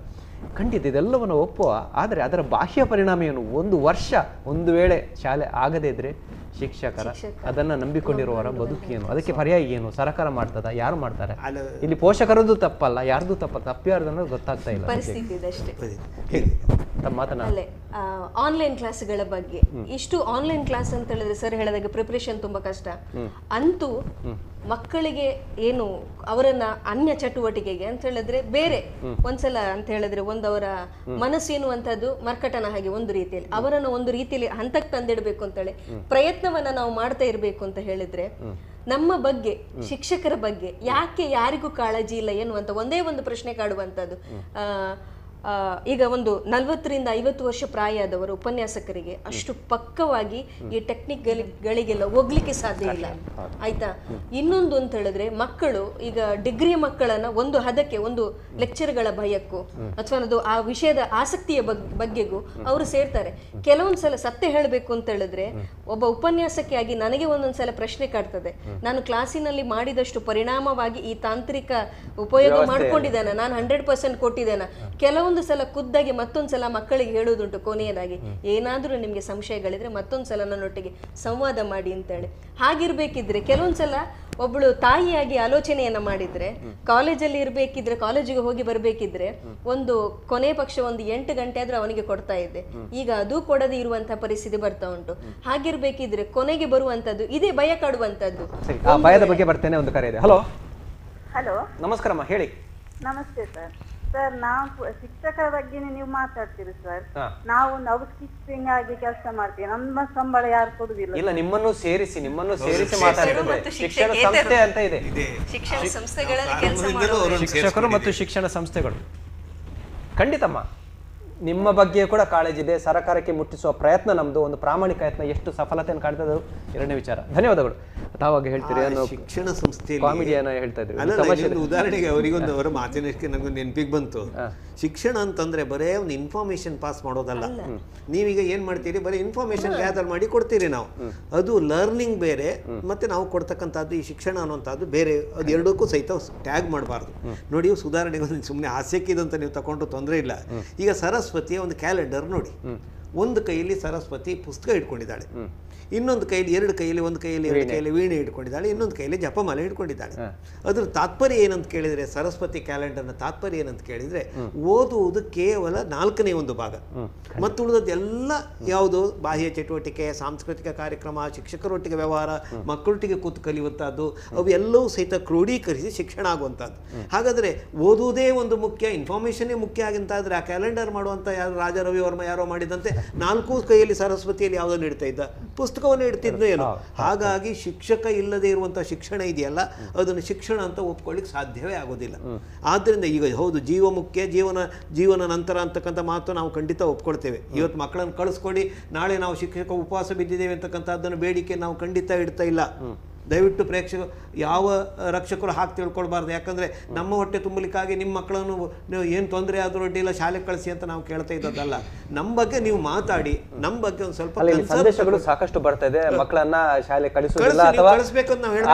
ಖಂಡಿತ ಇದೆಲ್ಲವನ್ನು ಒಪ್ಪುವ, ಆದರೆ ಅದರ ಬಾಹ್ಯ ಪರಿಣಾಮ ಏನು? 1 ವರ್ಷ ಒಂದು ವೇಳೆ ಶಾಲೆ ಆಗದೇ ಇದ್ರೆ ಶಿಕ್ಷಕರ ಅದನ್ನ ನಂಬಿಕೊಂಡಿರುವವರ ಬದುಕೇನು? ಅದಕ್ಕೆ ಪರ್ಯಾಯ ಏನು? ಸರ್ಕಾರ ಮಾಡ್ತದ? ಯಾರು ಮಾಡ್ತಾರೆ? ಇಲ್ಲಿ ಪೋಷಕರದ್ದು ತಪ್ಪಲ್ಲ, ಯಾರ್ದು ತಪ್ಪಲ್ಲ, ತಪ್ಪ್ಯಾರ್ದು ಅನ್ನೋದು ಗೊತ್ತಾಗ್ತಾ ಇಲ್ಲ. ಪರಿಸ್ಥಿತಿ ಇದೆ ಅಷ್ಟೇ. ಮಾತನಾಡಿ ಆನ್ಲೈನ್ ಕ್ಲಾಸ್ಗಳ ಬಗ್ಗೆ. ಇಷ್ಟು ಆನ್ಲೈನ್ ಕ್ಲಾಸ್ ಅಂತ ಹೇಳಿದ್ರೆ ಸರ್ ಹೇಳಿದಾಗ ಪ್ರಿಪರೇಷನ್ ತುಂಬಾ ಕಷ್ಟ. ಅಂತೂ ಮಕ್ಕಳಿಗೆ ಏನು ಅವರನ್ನ ಅನ್ಯ ಚಟುವಟಿಕೆಗೆ ಅಂತ ಹೇಳಿದ್ರೆ ಬೇರೆ ಒಂದ್ಸಲ ಅಂತ ಹೇಳಿದ್ರೆ ಅವರ ಮನಸ್ಸು ಎನ್ನುವಂಥದ್ದು ಮರ್ಕಟನ ಹಾಗೆ ಒಂದು ರೀತಿಯಲ್ಲಿ ಅವರನ್ನ ಒಂದು ರೀತಿಯಲ್ಲಿ ಹಂತಕ್ಕೆ ತಂದಿಡಬೇಕು ಅಂತೇಳಿ ಪ್ರಯತ್ನವನ್ನ ನಾವು ಮಾಡ್ತಾ ಇರ್ಬೇಕು ಅಂತ ಹೇಳಿದ್ರೆ, ನಮ್ಮ ಬಗ್ಗೆ, ಶಿಕ್ಷಕರ ಬಗ್ಗೆ ಯಾಕೆ ಯಾರಿಗೂ ಕಾಳಜಿ ಇಲ್ಲ ಎನ್ನುವಂತ ಒಂದೇ ಒಂದು ಪ್ರಶ್ನೆ ಕಾಡುವಂಥದ್ದು. ಈಗ ಒಂದು 40-50 ವರ್ಷ ಪ್ರಾಯ ಆದವರ ಉಪನ್ಯಾಸಕರಿಗೆ ಅಷ್ಟು ಪಕ್ಕವಾಗಿ ಈ ಟೆಕ್ನಿಕ್ಗಳಿಗೆಲ್ಲ ಹೋಗ್ಲಿಕ್ಕೆ ಸಾಧ್ಯ ಇಲ್ಲ. ಆಯ್ತಾ? ಇನ್ನೊಂದು ಅಂತ ಹೇಳಿದ್ರೆ ಮಕ್ಕಳು ಈಗ ಡಿಗ್ರಿ ಮಕ್ಕಳನ್ನ ಒಂದು ಹದಕ್ಕೆ ಒಂದು ಲೆಕ್ಚರ್ಗಳ ಭಯಕ್ಕೂ ಅಥವಾ ಅದು ಆ ವಿಷಯದ ಆಸಕ್ತಿಯ ಬಗ್ಗೆಗೂ ಅವರು ಸೇರ್ತಾರೆ. ಕೆಲವೊಂದ್ಸಲ ಸತ್ಯ ಹೇಳಬೇಕು ಅಂತ ಹೇಳಿದ್ರೆ ಒಬ್ಬ ಉಪನ್ಯಾಸಕಿಯಾಗಿ ನನಗೆ ಒಂದೊಂದ್ಸಲ ಪ್ರಶ್ನೆ ಕಾಡ್ತದೆ, ನಾನು ಕ್ಲಾಸಿನಲ್ಲಿ ಮಾಡಿದಷ್ಟು ಪರಿಣಾಮವಾಗಿ ಈ ತಾಂತ್ರಿಕ ಉಪಯೋಗ ಮಾಡ್ಕೊಂಡಿದ್ದೇನೆ, ನಾನು 100% ಕೊಟ್ಟಿದ್ದೇನೆ. ಕೆಲವೊಂದು ಸಲ ಖುದ್ದಾಗಿ ಮತ್ತೊಂದ್ಸಲ ಮಕ್ಕಳಿಗೆ ಹೇಳುವುದುಂಟು, ಕೊನೆಯದಾಗಿ ಏನಾದ್ರೂ ನಿಮ್ಗೆ ಸಂಶಯಗಳಿದ್ರೆ ಮತ್ತೊಂದ್ಸಲ ನನ್ನೊಟ್ಟಿಗೆ ಸಂವಾದ ಮಾಡಿ ಅಂತೇಳಿ. ಹಾಗಿರ್ಬೇಕಿದ್ರೆ ಕೆಲವೊಂದ್ಸಲ ಒಬ್ಳು ತಾಯಿಯಾಗಿ ಆಲೋಚನೆಯನ್ನ ಮಾಡಿದ್ರೆ ಕಾಲೇಜಲ್ಲಿ ಇರ್ಬೇಕಿದ್ರೆ, ಕಾಲೇಜಿಗೆ ಹೋಗಿ ಬರ್ಬೇಕಿದ್ರೆ ಒಂದು ಕೊನೆ ಪಕ್ಷ ಒಂದು 8 ಗಂಟೆ ಆದ್ರೂ ಅವನಿಗೆ ಕೊಡ್ತಾ ಇದ್ದೆ. ಈಗ ಅದು ಕೊಡದೆ ಇರುವಂತಹ ಪರಿಸ್ಥಿತಿ ಬರ್ತಾ ಉಂಟು. ಹಾಗಿರ್ಬೇಕಿದ್ರೆ ಕೊನೆಗೆ ಬರುವಂತದ್ದು ಇದೇ ಭಯ ಕಾಡುವಂತದ್ದು. ಭಯದ ಬಗ್ಗೆ ಬರ್ತೇನೆ. ಒಂದು ಕರೆ ಇದೆ. ಹಲೋ ಹಲೋ, ನಮಸ್ಕಾರಮ್ಮ, ಹೇಳಿ. ನಮಸ್ತೆ ಸರ್. ಸರ್, ನಾವು ಶಿಕ್ಷಕರ ಬಗ್ಗೆ ನೀವು ಮಾತಾಡ್ತೀರಿ ಸರ್. ನಾವು ಹೌಸ್ ಕೀಪಿಂಗ್ ಆಗಿ ಕೆಲಸ ಮಾಡ್ತೀವಿ, ನಮ್ಮ ಸಂಬಳ ಯಾರು ಕೊಡುದಿಲ್ಲ. ಇಲ್ಲ, ನಿಮ್ಮನ್ನು ಸೇರಿಸಿ ಮಾತಾಡ್ತಿದ್ರೆ ಶಿಕ್ಷಣ ಸಂಸ್ಥೆ ಅಂತ ಇದೆ, ಶಿಕ್ಷಣ ಸಂಸ್ಥೆಗಳಲ್ಲಿ ಕೆಲಸ ಮಾಡುವ ಶಿಕ್ಷಕರು ಮತ್ತು ಶಿಕ್ಷಣ ಸಂಸ್ಥೆಗಳು. ಖಂಡಿತಮ್ಮ, ನಿಮ್ಮ ಬಗ್ಗೆ ಕೂಡ ಕಾಳಜಿ ಇದೆ. ಸರ್ಕಾರಕ್ಕೆ ಮುಟ್ಟಿಸುವ ಪ್ರಯತ್ನ ನಮ್ದು, ಒಂದು ಪ್ರಾಮಾಣಿಕ ಪ್ರಯತ್ನ ಎಷ್ಟು ಸಫಲತೆಯನ್ನು ಕಾಣ್ತದೆ ಎರಡನೇ ವಿಚಾರ. ಧನ್ಯವಾದಗಳು. ತಾವಾಗ ಹೇಳ್ತೀರಿ ಅನ್ನೋ ಶಿಕ್ಷಣ ಸಂಸ್ಥೆಯಲ್ಲಿ ಕಾಮಿಡಿಯನ್ನ ಹೇಳ್ತಾ ಇದ್ರಿ. ಉದಾಹರಣೆಗೆ ಅವರಿಗೊಂದು ಅವರ ಮಾತಿನಷ್ಟಕ್ಕೆ ನನಗೊಂದು ನೆನಪಿಗೆ ಬಂತು. ಶಿಕ್ಷಣ ಅಂತಂದ್ರೆ ಬರೇ ಒಂದು ಇನ್ಫಾರ್ಮೇಶನ್ ಪಾಸ್ ಮಾಡೋದಲ್ಲ. ನೀವೀಗ ಏನ್ ಮಾಡ್ತೀರಿ, ಬರೀ ಇನ್ಫಾರ್ಮೇಶನ್ ಗ್ಯಾದರ್ ಮಾಡಿ ಕೊಡ್ತೀರಿ ನಾವು. ಅದು ಲರ್ನಿಂಗ್ ಬೇರೆ, ಮತ್ತೆ ನಾವು ಕೊಡ್ತಕ್ಕಂಥದ್ದು ಈ ಶಿಕ್ಷಣ ಅನ್ನುವಂಥದ್ದು ಬೇರೆ. ಅದು ಎರಡಕ್ಕೂ ಸಹಿತ ಟ್ಯಾಗ್ ಮಾಡಬಾರ್ದು. ನೋಡಿ, ಸುಧಾರಣೆಗೆ ಸುಮ್ಮನೆ ಹಾಸ್ಯಕ್ಕಿದಂತ ನೀವು ತಗೊಂಡು ತೊಂದರೆ ಇಲ್ಲ. ಈಗ ಸರಸ್ವತಿಯ ಒಂದು ಕ್ಯಾಲೆಂಡರ್ ನೋಡಿ, ಒಂದು ಕೈಯಲ್ಲಿ ಸರಸ್ವತಿ ಪುಸ್ತಕ ಇಟ್ಕೊಂಡಿದ್ದಾಳೆ, ಇನ್ನೊಂದು ಕೈಯಲ್ಲಿ ಎರಡು ಕೈಯಲ್ಲಿ, ಒಂದು ಕೈಯಲ್ಲಿ ಎರಡು ಕೈಯಲ್ಲಿ ವೀಣೆ ಇಟ್ಕೊಂಡಿದ್ದಾಳೆ, ಇನ್ನೊಂದು ಕೈಯಲ್ಲಿ ಜಪಮಾಲೆ ಇಟ್ಕೊಂಡಿದ್ದಾಳೆ. ಅದ್ರ ತಾತ್ಪರ್ಯ ಏನಂತ ಕೇಳಿದ್ರೆ, ಸರಸ್ವತಿ ಕ್ಯಾಲೆಂಡರ್ನ ತಾತ್ಪರ್ಯ ಏನಂತ ಕೇಳಿದ್ರೆ, ಓದುವುದು ಕೇವಲ 4ನೇ ಒಂದು ಭಾಗ, ಮತ್ತು ಉಳಿದದ್ದೆಲ್ಲ ಯಾವುದು ಬಾಹ್ಯ ಚಟುವಟಿಕೆ, ಸಾಂಸ್ಕೃತಿಕ ಕಾರ್ಯಕ್ರಮ, ಶಿಕ್ಷಕರೊಟ್ಟಿಗೆ ವ್ಯವಹಾರ, ಮಕ್ಕಳೊಟ್ಟಿಗೆ ಕೂತು ಕಲಿಯುವಂಥದ್ದು, ಅವೆಲ್ಲವೂ ಸಹಿತ ಕ್ರೋಢೀಕರಿಸಿ ಶಿಕ್ಷಣ ಆಗುವಂಥದ್ದು. ಹಾಗಾದರೆ ಓದುವುದೇ ಒಂದು ಮುಖ್ಯ, ಇನ್ಫಾರ್ಮೇಷನ್ನೇ ಮುಖ್ಯ ಆಗಿಂತಾದರೆ ಆ ಕ್ಯಾಲೆಂಡರ್ ಮಾಡುವಂಥ ಯಾರು ರಾಜ ರವಿವರ್ಮ ಯಾರೋ ಮಾಡಿದಂತೆ 4 ಕೈಯಲ್ಲಿ ಸರಸ್ವತಿಯಲ್ಲಿ ಯಾವುದನ್ನು ಇಡ್ತಾ ಇದ್ದ, ಪುಸ್ತಕವನ್ನು ಇಡ್ತಿದ್ನೋ ಏನೋ. ಹಾಗಾಗಿ ಶಿಕ್ಷಕ ಇಲ್ಲದೆ ಇರುವಂಥ ಶಿಕ್ಷಣ ಇದೆಯಲ್ಲ, ಅದನ್ನು ಶಿಕ್ಷಣ ಅಂತ ಒಪ್ಕೊಳ್ಳಿಕ್ಕೆ ಸಾಧ್ಯವೇ ಆಗೋದಿಲ್ಲ. ಆದ್ದರಿಂದ ಈಗ ಹೌದು, ಜೀವ ಮುಖ್ಯ, ಜೀವನ ನಂತರ ಅಂತಕ್ಕಂಥ ಮಾತು ನಾವು ಖಂಡಿತ ಒಪ್ಕೊಳ್ತೇವೆ. ಇವತ್ತು ಮಕ್ಕಳನ್ನು ಕಳಿಸ್ಕೊಡಿ, ನಾಳೆ ನಾವು ಶಿಕ್ಷಕ ಉಪವಾಸ ಬಿದ್ದಿದ್ದೇವೆ ಅಂತಕ್ಕಂಥದ್ದನ್ನು ಬೇಡಿಕೆ ನಾವು ಖಂಡಿತ ಇಡ್ತಾ ಇಲ್ಲ. ದಯವಿಟ್ಟು ಪ್ರೇಕ್ಷಕ ಯಾವ ರಕ್ಷಕರು ಹಾಕಿ ತಿಳ್ಕೊಳ್ಬಾರ್ದು. ಯಾಕಂದರೆ ನಮ್ಮ ಹೊಟ್ಟೆ ತುಂಬಲಿಕ್ಕಾಗಿ ನಿಮ್ಮ ಮಕ್ಕಳನ್ನು ನೀವು ಏನು ತೊಂದರೆ ಆದರೂ ಅಡ್ಡಿಲ್ಲ ಶಾಲೆಗೆ ಕಳಿಸಿ ಅಂತ ನಾವು ಕೇಳ್ತಾ ಇದ್ದದ್ದಲ್ಲ. ನಮ್ಮ ಬಗ್ಗೆ ನೀವು ಮಾತಾಡಿ, ನಮ್ಮ ಬಗ್ಗೆ ಒಂದು ಸ್ವಲ್ಪ ಸಂದೇಶಗಳು ಸಾಕಷ್ಟು ಬರ್ತಾ ಇದೆ. ಮಕ್ಕಳನ್ನ ಶಾಲೆ ಕಳಿಸೋದಿಲ್ಲ ಅಥವಾ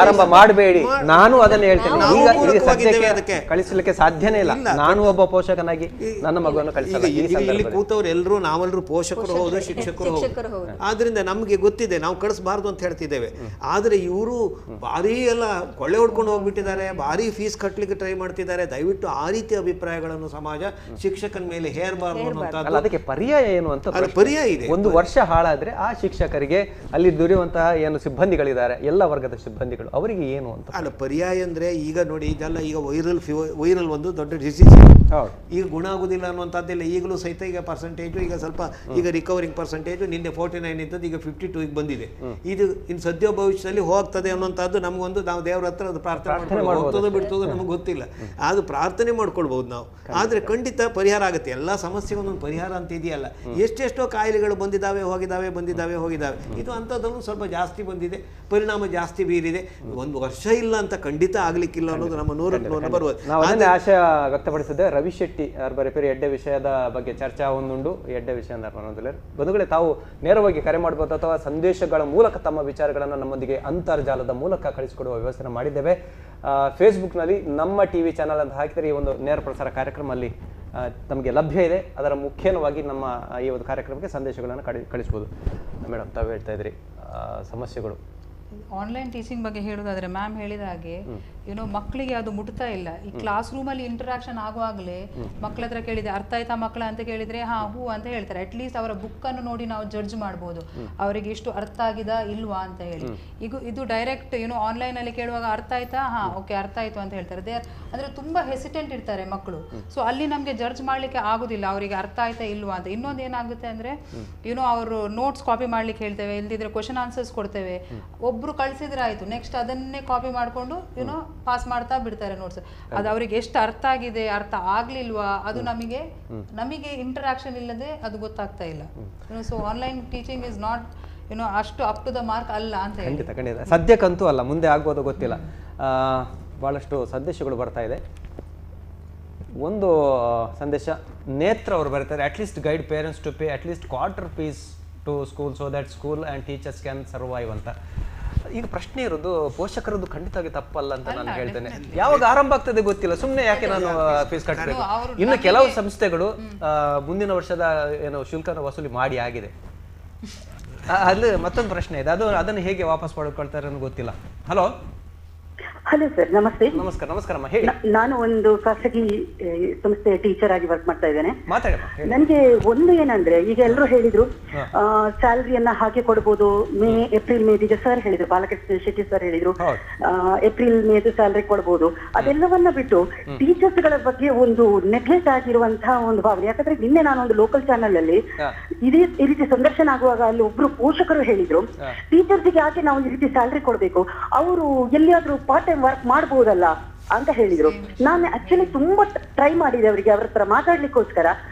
ಆರಂಭ ಮಾಡಬೇಡಿ, ನಾನು ಅದನ್ನ ಹೇಳ್ತೇನೆ. ಈಗ ಕಳಿಸಲಿಕ್ಕೆ ಸಾಧ್ಯನೇ ಇಲ್ಲ. ನಾನು ಒಬ್ಬ ಪೋಷಕನಾಗಿ ನನ್ನ ಮಗುವನ್ನು ಕಳಿಸಲ್ಲ. ಇಲ್ಲಿ ಕೂತವ್ರು ಎಲ್ಲರೂ ನಾವೆಲ್ಲರೂ ಪೋಷಕರು ಹೌದು, ಶಿಕ್ಷಕರು ಹೌದು. ಆದ್ರಿಂದ ನಮಗೆ ಗೊತ್ತಿದೆ ನಾವು ಕಳಿಸಬಾರ್ದು ಅಂತ ಹೇಳ್ತಿದ್ದೇವೆ. ಆದರೆ ಇವರು ಭಾರಿ ಎಲ್ಲ ಕೊಳ್ಳೆ ಹೊಡ್ಕೊಂಡು ಹೋಗ್ಬಿಟ್ಟಿದ್ದಾರೆ, ಭಾರಿ ಫೀಸ್ ಕಟ್ಟಲಿಕ್ಕೆ ಟ್ರೈ ಮಾಡ್ತಿದ್ದಾರೆ. ದಯವಿಟ್ಟು ಆ ರೀತಿ ಅಭಿಪ್ರಾಯಗಳನ್ನು ಸಮಾಜ ಶಿಕ್ಷಕನ ಮೇಲೆ ಹೇರಬಾರ್ದು ಅನ್ನೋಂಥದ್ದು. ಅದಕ್ಕೆ ಪರ್ಯಾಯ ಏನು ಅಂತ ಪರ್ಯಾಯ ಇದೆ. ಒಂದು ವರ್ಷ ಹಾಳಾದ್ರೆ ಆ ಶಿಕ್ಷಕರಿಗೆ ಅಲ್ಲಿ ದುಡಿಯುವಂತಹ ಏನು ಸಿಬ್ಬಂದಿಗಳಿದ್ದಾರೆ, ಎಲ್ಲ ವರ್ಗದ ಸಿಬ್ಬಂದಿಗಳು, ಅವರಿಗೆ ಏನು ಅಂತ. ಅಲ್ಲ, ಪರ್ಯಾಯ ಅಂದ್ರೆ ಈಗ ನೋಡಿ, ಇದೆಲ್ಲ ಈಗ ವೈರಲ್ ಒಂದು ದೊಡ್ಡ ಡಿಸೀಸ್, ಈಗ ಗುಣ ಆಗುದಿಲ್ಲ ಅನ್ನುವಂಥದ್ದೆಲ್ಲ ಈಗಲೂ ಸಹಿತ ಈಗ ಪರ್ಸೆಂಟೇಜು ಈಗ ಸ್ವಲ್ಪ ಈಗ ರಿಕವರಿಂಗ್ ಪರ್ಸೆಂಟೇಜು ನಿನ್ನೆ 49 ಇದ್ದದ್ದು ಈಗ 52 ಬಂದಿದೆ. ಇದು ಇನ್ನು ಸದ್ಯ ಭವಿಷ್ಯದಲ್ಲಿ ಹೋಗ್ತದೆ ಅನ್ನುವಂಥದ್ದು ನಮಗೊಂದು, ನಾವು ದೇವರ ಹತ್ರ ಅದು ಪ್ರಾರ್ಥನೆ ಹೋಗ್ತದೋ ಬಿಡ್ತದೋ ನಮಗೆ ಗೊತ್ತಿಲ್ಲ, ಅದು ಪ್ರಾರ್ಥನೆ ಮಾಡ್ಕೊಳ್ಬಹುದು ನಾವು. ಆದರೆ ಖಂಡಿತ ಪರಿಹಾರ ಆಗುತ್ತೆ. ಎಲ್ಲ ಸಮಸ್ಯೆಗೆ ಒಂದೊಂದು ಪರಿಹಾರ ಅಂತ ಇದೆಯಲ್ಲ. ಎಷ್ಟೆಷ್ಟೋ ಕಾಯಿಲೆಗಳು ಬಂದಿದ್ದಾವೆ ಹೋಗಿದ್ದಾವೆ. ಇದು ಅಂಥದ್ದನ್ನು ಸ್ವಲ್ಪ ಜಾಸ್ತಿ ಬಂದಿದೆ, ಪರಿಣಾಮ ಜಾಸ್ತಿ ಬೀರಿದೆ. ಒಂದು ವರ್ಷ ಇಲ್ಲ ಅಂತ ಖಂಡಿತ ಆಗ್ಲಿಕ್ಕಿಲ್ಲ ಅನ್ನೋದು ನಮ್ಮ 100% ಬರುವುದು. ನಾವು ಅದನ್ನೇ ಆಶಯ ವ್ಯಕ್ತಪಡಿಸಿದೆ. ರವಿ ಶೆಟ್ಟಿ ಬರೆಪೇರಿ ಎಡ್ಡೆ ವಿಷಯದ ಬಗ್ಗೆ ಚರ್ಚಾ ಒಂದುಂಡು ಎಡ್ಡೆ ವಿಷಯ ಬಂಧುಗಳೇ, ತಾವು ನೇರವಾಗಿ ಕರೆ ಮಾಡಬಹುದು ಅಥವಾ ಸಂದೇಶಗಳ ಮೂಲಕ ತಮ್ಮ ವಿಚಾರಗಳನ್ನು ನಮ್ಮೊಂದಿಗೆ ಅಂತರ್ಜಾಲದ ಮೂಲಕ ಕಳಿಸಿಕೊಡುವ ವ್ಯವಸ್ಥೆ ಮಾಡಿದ್ದೇವೆ. ಫೇಸ್ಬುಕ್ನಲ್ಲಿ ನಮ್ಮ ಟಿವಿ ಚಾನಲ್ ಅಂತ ಹಾಕಿದರೆ ಈ ಒಂದು ನೇರ ಪ್ರಸಾರ ಕಾರ್ಯಕ್ರಮ ಅಲ್ಲಿ ನಮಗೆ ಲಭ್ಯ ಇದೆ. ಅದರ ಮುಖ್ಯವಾಗಿ ನಮ್ಮ ಈ ಒಂದು ಕಾರ್ಯಕ್ರಮಕ್ಕೆ ಸಂದೇಶಗಳನ್ನು ಕಳಿಸ್ಬೋದು. ಮೇಡಮ್, ತಾವು ಹೇಳ್ತಾ ಇದ್ರಿ ಸಮಸ್ಯೆಗಳು ಆನ್ಲೈನ್ ಟೀಚಿಂಗ್ ಬಗ್ಗೆ ಹೇಳೋದಾದ್ರೆ, ಮ್ಯಾಮ್ ಹೇಳಿದ ಹಾಗೆ ಏನೋ ಮಕ್ಕಳಿಗೆ ಅದು ಮುಟ್ತಾ ಇಲ್ಲ. ಈ ಕ್ಲಾಸ್ ರೂಮಲ್ಲಿ ಇಂಟರಾಕ್ಷನ್ ಆಗುವಾಗಲೇ ಮಕ್ಕಳ ಹತ್ರ ಕೇಳಿದೆ ಅರ್ಥ ಆಯ್ತಾ ಮಕ್ಕಳ ಅಂತ ಕೇಳಿದ್ರೆ ಹೂ ಅಂತ ಹೇಳ್ತಾರೆ. ಅಟ್ಲೀಸ್ಟ್ ಅವರ ಬುಕ್ ಅನ್ನು ನೋಡಿ ನಾವು ಜಡ್ಜ್ ಮಾಡ್ಬೋದು ಅವರಿಗೆ ಎಷ್ಟು ಅರ್ಥ ಆಗಿದ ಇಲ್ವಾ ಅಂತ ಹೇಳಿ. ಈಗ ಇದು ಡೈರೆಕ್ಟ್ ಆನ್ಲೈನ್ ಅಲ್ಲಿ ಕೇಳುವಾಗ ಅರ್ಥ ಆಯ್ತಾ, ಓಕೆ ಅರ್ಥ ಆಯ್ತು ಅಂತ ಹೇಳ್ತಾರೆ. ಅಂದ್ರೆ ತುಂಬಾ ಹೆಸಿಟೆಂಟ್ ಇರ್ತಾರೆ ಮಕ್ಕಳು. ಸೊ ಅಲ್ಲಿ ನಮ್ಗೆ ಜಡ್ಜ್ ಮಾಡ್ಲಿಕ್ಕೆ ಆಗುದಿಲ್ಲ ಅವರಿಗೆ ಅರ್ಥ ಆಯ್ತಾ ಇಲ್ವಾ ಅಂತ. ಇನ್ನೊಂದು ಏನಾಗುತ್ತೆ ಅಂದ್ರೆ ಅವರು ನೋಟ್ಸ್ ಕಾಪಿ ಮಾಡ್ಲಿಕ್ಕೆ ಹೇಳ್ತೇವೆ, ಇಲ್ದಿದ್ರೆ ಕ್ವಶನ್ ಆನ್ಸರ್ಸ್ ಕೊಡ್ತೇವೆ. ಒಬ್ಬ ಒಬ್ರು ಕಳ್ಸಿದ್ರೆ ಆಯ್ತು, ನೆಕ್ಸ್ಟ್ ಅದನ್ನೇ ಕಾಪಿ ಮಾಡ್ಕೊಂಡು ಯುನೋ ಪಾಸ್ ಮಾಡ್ತಾ ಬಿಡ್ತಾರೆ ನೋಟ್ಸ್. ಅದು ಅವ್ರಿಗೆ ಎಷ್ಟು ಅರ್ಥ ಆಗಿದೆ, ಅರ್ಥ ಆಗ್ಲಿಲ್ವಾ, ಅದು ನಮಗೆ ಇಂಟರಾಕ್ಷನ್ ಇಲ್ಲದೆ ಅದು ಗೊತ್ತಾಗ್ತಾ ಇಲ್ಲ. So online teaching is not ಅಷ್ಟು ಅಪ್ ಟು ದ ಮಾರ್ಕ್ ಅಲ್ಲ ಅಂತ ಹೇಳಿ. ಖಂಡಿತ ಸದ್ಯಕ್ಕಂತೂ ಅಲ್ಲ, ಮುಂದೆ ಆಗ್ಬೋದು ಗೊತ್ತಿಲ್ಲ. ಭಾಳಷ್ಟು ಸಂದೇಶಗಳು ಬರ್ತಾ ಇದೆ. ಒಂದು ಸಂದೇಶ ನೇತ್ರ ಅವರು ಬರ್ತಾರೆ, at least guide parents to pay at least quarter fees to school so that school and teachers can survive ಅಂತ. ಈಗ ಪ್ರಶ್ನೆ ಇರೋದು ಪೋಷಕರದ್ದು ಖಂಡಿತವಾಗಿ ತಪ್ಪಲ್ಲ ಅಂತ ನಾನು ಹೇಳ್ತೇನೆ. ಯಾವಾಗ ಆರಂಭ ಆಗ್ತದೆ ಗೊತ್ತಿಲ್ಲ, ಸುಮ್ಮನೆ ಯಾಕೆ ನಾನು ಫೀಸ್ ಕಟ್ಟಬೇಕು. ಇನ್ನು ಕೆಲವು ಸಂಸ್ಥೆಗಳು ಮುಂದಿನ ವರ್ಷದ ಶುಲ್ಕನ ವಸೂಲಿ ಮಾಡಿ ಆಗಿದೆ. ಅಲ್ಲಿ ಮತ್ತೊಂದು ಪ್ರಶ್ನೆ ಇದೆ, ಅದನ್ನು ಹೇಗೆ ವಾಪಸ್ ಪಡ್ಕೊಳ್ತಾರೆ ಅನ್ನೋ ಗೊತ್ತಿಲ್ಲ. ಹಲೋ ಸರ್, ನಮಸ್ತೆ. ನಮಸ್ಕಾರಮ್ಮ, ಹೇಳಿ. ನಾನು ಒಂದು ಖಾಸಗಿ ಸಂಸ್ಥೆಯ ಟೀಚರ್ ಆಗಿ ವರ್ಕ್ ಮಾಡ್ತಾ ಇದ್ದೇನೆ. ನನಗೆ ಒಂದು ಏನಂದ್ರೆ, ಈಗ ಎಲ್ಲರೂ ಹೇಳಿದ್ರು ಸ್ಯಾಲರಿಯನ್ನ ಹಾಗೆ ಕೊಡ್ಬೋದು, ಏಪ್ರಿಲ್ ಮೇದಿಗೆ ಸರ್ ಹೇಳಿದ್ರು, ಬಾಲಕೃಷ್ಣ ಶೆಟ್ಟಿ ಸರ್ ಹೇಳಿದ್ರು ಏಪ್ರಿಲ್ ಮೇದು ಸ್ಯಾಲರಿ ಕೊಡ್ಬೋದು. ಅದೆಲ್ಲವನ್ನ ಬಿಟ್ಟು ಟೀಚರ್ಸ್ ಗಳ ಬಗ್ಗೆ ಒಂದು ನೆಗ್ಲೆಕ್ಟ್ ಆಗಿರುವಂತಹ ಒಂದು ಭಾವನೆ. ಯಾಕಂದ್ರೆ ನಿನ್ನೆ ನಾನು ಒಂದು ಲೋಕಲ್ ಚಾನೆಲ್ ಅಲ್ಲಿ ಈ ರೀತಿ ಸಂದರ್ಶನ ಆಗುವಾಗ ಅಲ್ಲಿ ಒಬ್ರು ಪೋಷಕರು ಹೇಳಿದ್ರು, ಟೀಚರ್ಸ್ಗೆ ಯಾಕೆ ನಾವು ಈ ರೀತಿ ಸ್ಯಾಲರಿ ಕೊಡ್ಬೇಕು, ಅವರು ಎಲ್ಲಿಯಾದ್ರೂ ಪಾರ್ಟ್ ಟೈಮ್ ವರ್ಕ್ ಮಾಡಬಹುದಲ್ಲ ಅಂತ ಹೇಳಿದ್ರು. ನಾನು ಆಕ್ಚುಲಿ ತುಂಬಾ ಟ್ರೈ ಮಾಡಿದೆ ಅವರಿಗೆ ಅವ್ರ ಹತ್ರ ಮಾತಾಡ್ಲಿಕ್ಕೋಸ್ಕರ.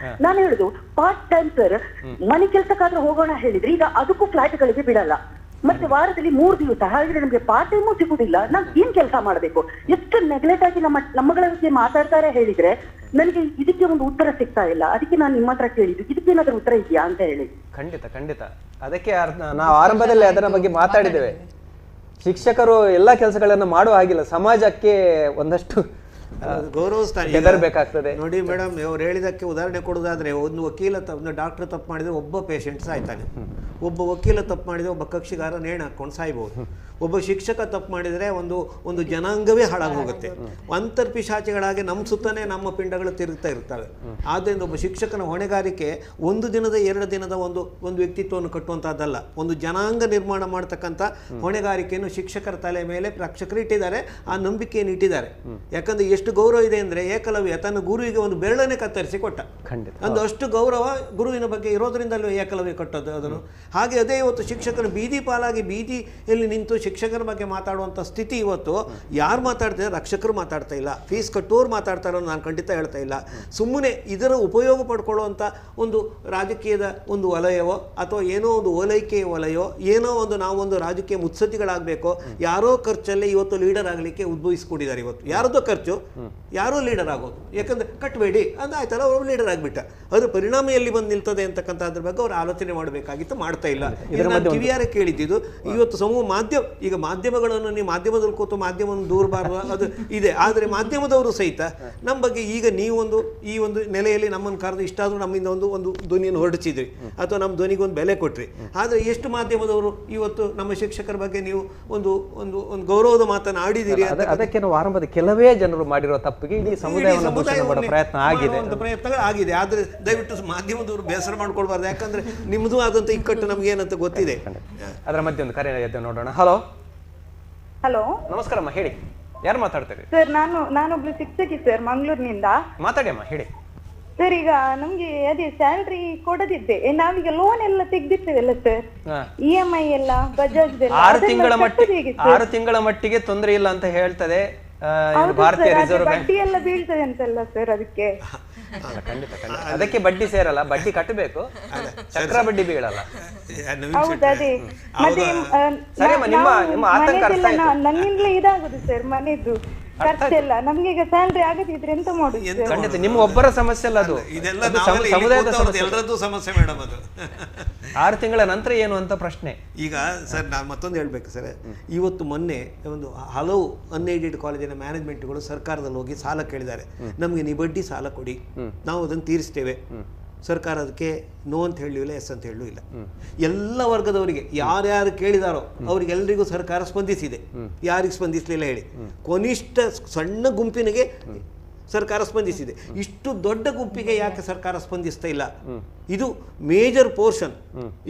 ನಾನು ಹೇಳುದು ಪಾರ್ಟ್ ಟೈಮ್ ಸರ್, ಮನೆ ಕೆಲ್ಸಕ್ಕಾದ್ರೂ ಹೋಗೋಣ ಹೇಳಿದ್ರೆ ಈಗ ಅದಕ್ಕೂ ಫ್ಲಾಟ್ಗಳಿಗೆ ಬಿಡಲ್ಲ, ಮತ್ತೆ ವಾರದಲ್ಲಿ 3 ದಿವಸ, ಹಾಗೆ ನಮ್ಗೆ ಪಾರ್ಟ್ ಟೈಮು ಸಿಗುದಿಲ್ಲ. ನಾವ್ ಏನ್ ಕೆಲಸ ಮಾಡ್ಬೇಕು, ಎಷ್ಟು ನೆಗ್ಲೆಕ್ಟ್ ಆಗಿ ನಮ್ಮಗಳ ಬಗ್ಗೆ ಮಾತಾಡ್ತಾರೆ ಹೇಳಿದ್ರೆ ನನಗೆ ಇದಕ್ಕೆ ಒಂದು ಉತ್ತರ ಸಿಗ್ತಾ ಇಲ್ಲ. ಅದಕ್ಕೆ ನಾನು ನಿಮ್ಮ ಹತ್ರ ಕೇಳಿದ್ದು, ಇದಕ್ಕೇನಾದ್ರೂ ಉತ್ತರ ಇದೆಯಾ ಅಂತ ಹೇಳಿ. ಖಂಡಿತ ಅದಕ್ಕೆ ನಾವು ಆರಂಭದಲ್ಲಿ ಅದರ ಬಗ್ಗೆ ಮಾತಾಡಿದ್ದೇವೆ. ಶಿಕ್ಷಕರು ಎಲ್ಲ ಕೆಲಸಗಳನ್ನು ಮಾಡುವ ಹಾಗಿಲ್ಲ, ಸಮಾಜಕ್ಕೆ ಒಂದಷ್ಟು ಗೌರವಿಸಬೇಕಾಗ್ತದೆ. ನೋಡಿ ಮೇಡಮ್, ಅವ್ರು ಹೇಳಿದಕ್ಕೆ ಉದಾಹರಣೆ ಕೊಡೋದಾದ್ರೆ, ಒಂದು ವಕೀಲ ಡಾಕ್ಟರ್ ತಪ್ಪು ಮಾಡಿದ್ರೆ ಒಬ್ಬ ಪೇಷಂಟ್ ಸಾಯ್ತಾನೆ, ಒಬ್ಬ ವಕೀಲ ತಪ್ಪು ಮಾಡಿದ್ರೆ ಒಬ್ಬ ಕಕ್ಷಿಗಾರ ನೇಣು ಹಾಕೊಂಡು ಸಾಯ್ಬಹುದು, ಒಬ್ಬ ಶಿಕ್ಷಕ ತಪ್ಪು ಮಾಡಿದರೆ ಒಂದು ಜನಾಂಗವೇ ಹಾಳಾಗೋಗುತ್ತೆ. ಅಂತರ್ಪಿಶಾಚಿಗಳಾಗಿ ನಮ್ಮ ಸುತ್ತನೇ ನಮ್ಮ ಪಿಂಡಗಳು ತಿರುಗ್ತಾ ಇರ್ತವೆ. ಆದ್ದರಿಂದ ಒಬ್ಬ ಶಿಕ್ಷಕನ ಹೊಣೆಗಾರಿಕೆ 1 ದಿನದ 2 ದಿನದ ಒಂದು ವ್ಯಕ್ತಿತ್ವವನ್ನು ಕಟ್ಟುವಂತಹದ್ದಲ್ಲ, ಒಂದು ಜನಾಂಗ ನಿರ್ಮಾಣ ಮಾಡ್ತಕ್ಕಂಥ ಹೊಣೆಗಾರಿಕೆಯನ್ನು ಶಿಕ್ಷಕರ ತಲೆ ಮೇಲೆ ರಕ್ಷಕರು ಇಟ್ಟಿದ್ದಾರೆ, ಆ ನಂಬಿಕೆಯನ್ನು ಇಟ್ಟಿದ್ದಾರೆ. ಯಾಕಂದ್ರೆ ಎಷ್ಟು ಗೌರವ ಇದೆ ಅಂದ್ರೆ, ಏಕಲವ್ಯ ತನ್ನ ಗುರುವಿಗೆ ಒಂದು ಬೆರಳನ್ನೇ ಕತ್ತರಿಸಿ ಕೊಟ್ಟ. ಒಂದು ಅಷ್ಟು ಗೌರವ ಗುರುವಿನ ಬಗ್ಗೆ ಇರೋದ್ರಿಂದಲೂ ಏಕಲವ್ಯ ಕೊಟ್ಟದ್ದು ಅದನ್ನು. ಹಾಗೆ ಅದೇ ಇವತ್ತು ಶಿಕ್ಷಕರು ಬೀದಿ ಪಾಲಾಗಿ ಬೀದಿಯಲ್ಲಿ ನಿಂತು ಶಿಕ್ಷಕರ ಬಗ್ಗೆ ಮಾತಾಡುವಂಥ ಸ್ಥಿತಿ ಇವತ್ತು ಯಾರು ಮಾತಾಡ್ತಾರೆ, ರಕ್ಷಕರು ಮಾತಾಡ್ತಾ ಇಲ್ಲ, ಫೀಸ್ ಕಟ್ಟೋರು ಮಾತಾಡ್ತಾರೋ ನಾನು ಖಂಡಿತ ಹೇಳ್ತಾ ಇಲ್ಲ. ಸುಮ್ಮನೆ ಇದರ ಉಪಯೋಗ ಪಡ್ಕೊಳ್ಳುವಂಥ ಒಂದು ರಾಜಕೀಯದ ಒಂದು ವಲಯವೋ ಅಥವಾ ಏನೋ ಒಂದು ಓಲೈಕೆಯ ವಲಯೋ, ಏನೋ ನಾವೊಂದು ರಾಜಕೀಯ ಮುತ್ಸದ್ದಿಗಳಾಗಬೇಕೋ, ಯಾರೋ ಖರ್ಚಲ್ಲಿ ಇವತ್ತು ಲೀಡರ್ ಆಗಲಿಕ್ಕೆ ಉದ್ಭವಿಸ್ಕೊಂಡಿದ್ದಾರೆ. ಇವತ್ತು ಯಾರದೋ ಖರ್ಚು, ಯಾರೋ ಲೀಡರ್ ಆಗೋದು. ಯಾಕಂದ್ರೆ ಕಟ್ಟಬೇಡಿ ಅಂತ ಆಯ್ತಲ್ಲ, ಅವ್ರು ಲೀಡರ್ ಆಗಿಬಿಟ್ಟ, ಅದು ಪರಿಣಾಮ ಎಲ್ಲಿ ಬಂದು ನಿಲ್ತದೆ ಅಂತಕ್ಕಂಥದ್ರ ಬಗ್ಗೆ ಅವ್ರು ಆಲೋಚನೆ ಮಾಡಬೇಕಾಗಿತ್ತು, ಮಾಡ್ತಾ ಇಲ್ಲ. ಕಿವಿಯಾರೆ ಕೇಳಿದ್ದು ಇವತ್ತು ಈಗ ಮಾಧ್ಯಮಗಳನ್ನು ನೀವು ಮಾಧ್ಯಮದಲ್ಲಿ ಕೂತು ಮಾಧ್ಯಮವನ್ನು ದೂರಬಾರದು ಅದು ಇದೆ. ಆದರೆ ಮಾಧ್ಯಮದವರು ಸಹಿತ ನಮ್ಮ ಬಗ್ಗೆ ಈಗ ನೀವೊಂದು ಈ ಒಂದು ನೆಲೆಯಲ್ಲಿ ನಮ್ಮನ್ನು ಕರೆದು ಇಷ್ಟಾದರೂ ನಮ್ಮಿಂದ ಒಂದು ಧ್ವನಿಯನ್ನು ಹೊರಡಿಸಿದ್ರಿ ಅಥವಾ ನಮ್ಮ ಧ್ವನಿಗೆ ಒಂದು ಬೆಲೆ ಕೊಟ್ರಿ. ಆದರೆ ಎಷ್ಟು ಮಾಧ್ಯಮದವರು ಇವತ್ತು ನಮ್ಮ ಶಿಕ್ಷಕರ ಬಗ್ಗೆ ನೀವು ಒಂದು ಗೌರವದ ಮಾತನ್ನು ಆಡಿದಿರಿ. ಅದಕ್ಕೆ ನಾವು ಆರಂಭದ ಕೆಲವೇ ಜನರು ಮಾಡಿರೋ ತಪ್ಪಿಗೆ ಇಡೀ ಸಮುದಾಯವನ್ನು ಪ್ರಯತ್ನ ಆಗಿದೆ. ಆದರೆ ದಯವಿಟ್ಟು ಮಾಧ್ಯಮದವರು ಬೇಸರ ಮಾಡ್ಕೊಳ್ಬಾರ್ದು, ಯಾಕಂದ್ರೆ ನಿಮ್ಮದು ಆದಂತ ಇಕ್ಕಟ್ಟು ನಮ್ಗೆ ಏನಂತ ಗೊತ್ತಿದೆ. ಅದರ ಮಧ್ಯೆ ಒಂದು ಕರೆ ನೋಡೋಣ. ಹಲೋ ನಮಸ್ಕಾರಮ್ಮ, ಹೇಳಿ, ಯಾರು ಮಾತಾಡ್ತಾರೆ? ಸರ್, ನಾನೊಬ್ಳು ಶಿಕ್ಷಕಿ ಸರ್, ಮಂಗಳೂರಿನಿಂದ. ಮಾತಾಡಿ ಅಮ್ಮ, ಹೇಳಿ. ಸರ್, ಈಗ ನಮ್ಗೆ ಅದೇ ಸ್ಯಾಲ್ರಿ ಕೊಡದಿದ್ದೆ, ನಾವೀಗ ಲೋನ್ ಎಲ್ಲ ತೆಗ್ದಿರ್ತೇವಲ್ಲ ಸರ್, EMI ಎಲ್ಲ ಬಜಾಜ್ 6 ತಿಂಗಳ ಮಟ್ಟಿಗೆ ತೊಂದರೆ ಇಲ್ಲ ಅಂತ ಹೇಳ್ತದೆ ಭಾರತೀಯ ರಿಸರ್ವ್ ಬ್ಯಾಂಕ್. ಬಡ್ಡಿ ಎಲ್ಲ ಬೀಳ್ತದೆ ಅಂತಲ್ಲ ಸರ್ ಅದಕ್ಕೆ? ಖಂಡಿತ ಅದಕ್ಕೆ ಬಡ್ಡಿ ಸೇರಲ್ಲ, ಬಡ್ಡಿ ಕಟ್ಟಬೇಕು, ಚಕ್ರ ಬಡ್ಡಿ ಬೀಳಲ್ಲ. ನನ್ನಿಂದಲೇ ಇದಾಗುದು ಸರ್ ಮನೆದು ಖರ್ಚೆಲ್ಲ. ನಮ್ಗೆ ಈಗ ಸ್ಯಾಲ್ರಿ ಆಗದಿದ್ರೆ ಎಂತ ಮಾಡುದು? ಖಂಡಿತ ನಿಮ್ಮ ಒಬ್ಬರ ಸಮಸ್ಯೆ ಅಲ್ಲ, ಅದು ಸಮುದಾಯದ ಸಮಸ್ಯೆ ಮೇಡಮ್. ಅದು 6 ತಿಂಗಳ ನಂತರ ಏನು ಅಂತ ಪ್ರಶ್ನೆ. ಈಗ ಸರ್, ನಾನು ಮತ್ತೊಂದು ಹೇಳ್ಬೇಕು ಸರ್, ಇವತ್ತು ಮೊನ್ನೆ ಒಂದು ಹಲವು ಅನ್ಎಯ್ಡೆಡ್ ಕಾಲೇಜಿನ ಮ್ಯಾನೇಜ್ಮೆಂಟ್ಗಳು ಸರ್ಕಾರದಲ್ಲಿ ಹೋಗಿ ಸಾಲ ಕೇಳಿದ್ದಾರೆ, ನಮಗೆ ನೀವು ಬಡ್ಡಿ ಸಾಲ ಕೊಡಿ, ನಾವು ಅದನ್ನು ತೀರಿಸ್ತೇವೆ. ಸರ್ಕಾರ ಅದಕ್ಕೆ ನೋ ಅಂತ ಹೇಳಲಿಲ್ಲ, ಎಸ್ ಅಂತ ಹೇಳಲೂ ಇಲ್ಲ. ಎಲ್ಲ ವರ್ಗದವರಿಗೆ ಯಾರ್ಯಾರು ಕೇಳಿದಾರೋ ಅವರಿಗೆಲ್ಲರಿಗೂ ಸರ್ಕಾರ ಸ್ಪಂದಿಸಿದೆ. ಯಾರಿಗೆ ಸ್ಪಂದಿಸಲಿಲ್ಲ ಹೇಳಿ? ಕನಿಷ್ಠ ಸಣ್ಣ ಗುಂಪಿನಿಗೆ ಸರ್ಕಾರ ಸ್ಪಂದಿಸಿದೆ. ಇಷ್ಟು ದೊಡ್ಡ ಗುಂಪಿಗೆ ಯಾಕೆ ಸರ್ಕಾರ ಸ್ಪಂದಿಸ್ತಾ ಇಲ್ಲ? ಇದು ಮೇಜರ್ ಪೋರ್ಷನ್.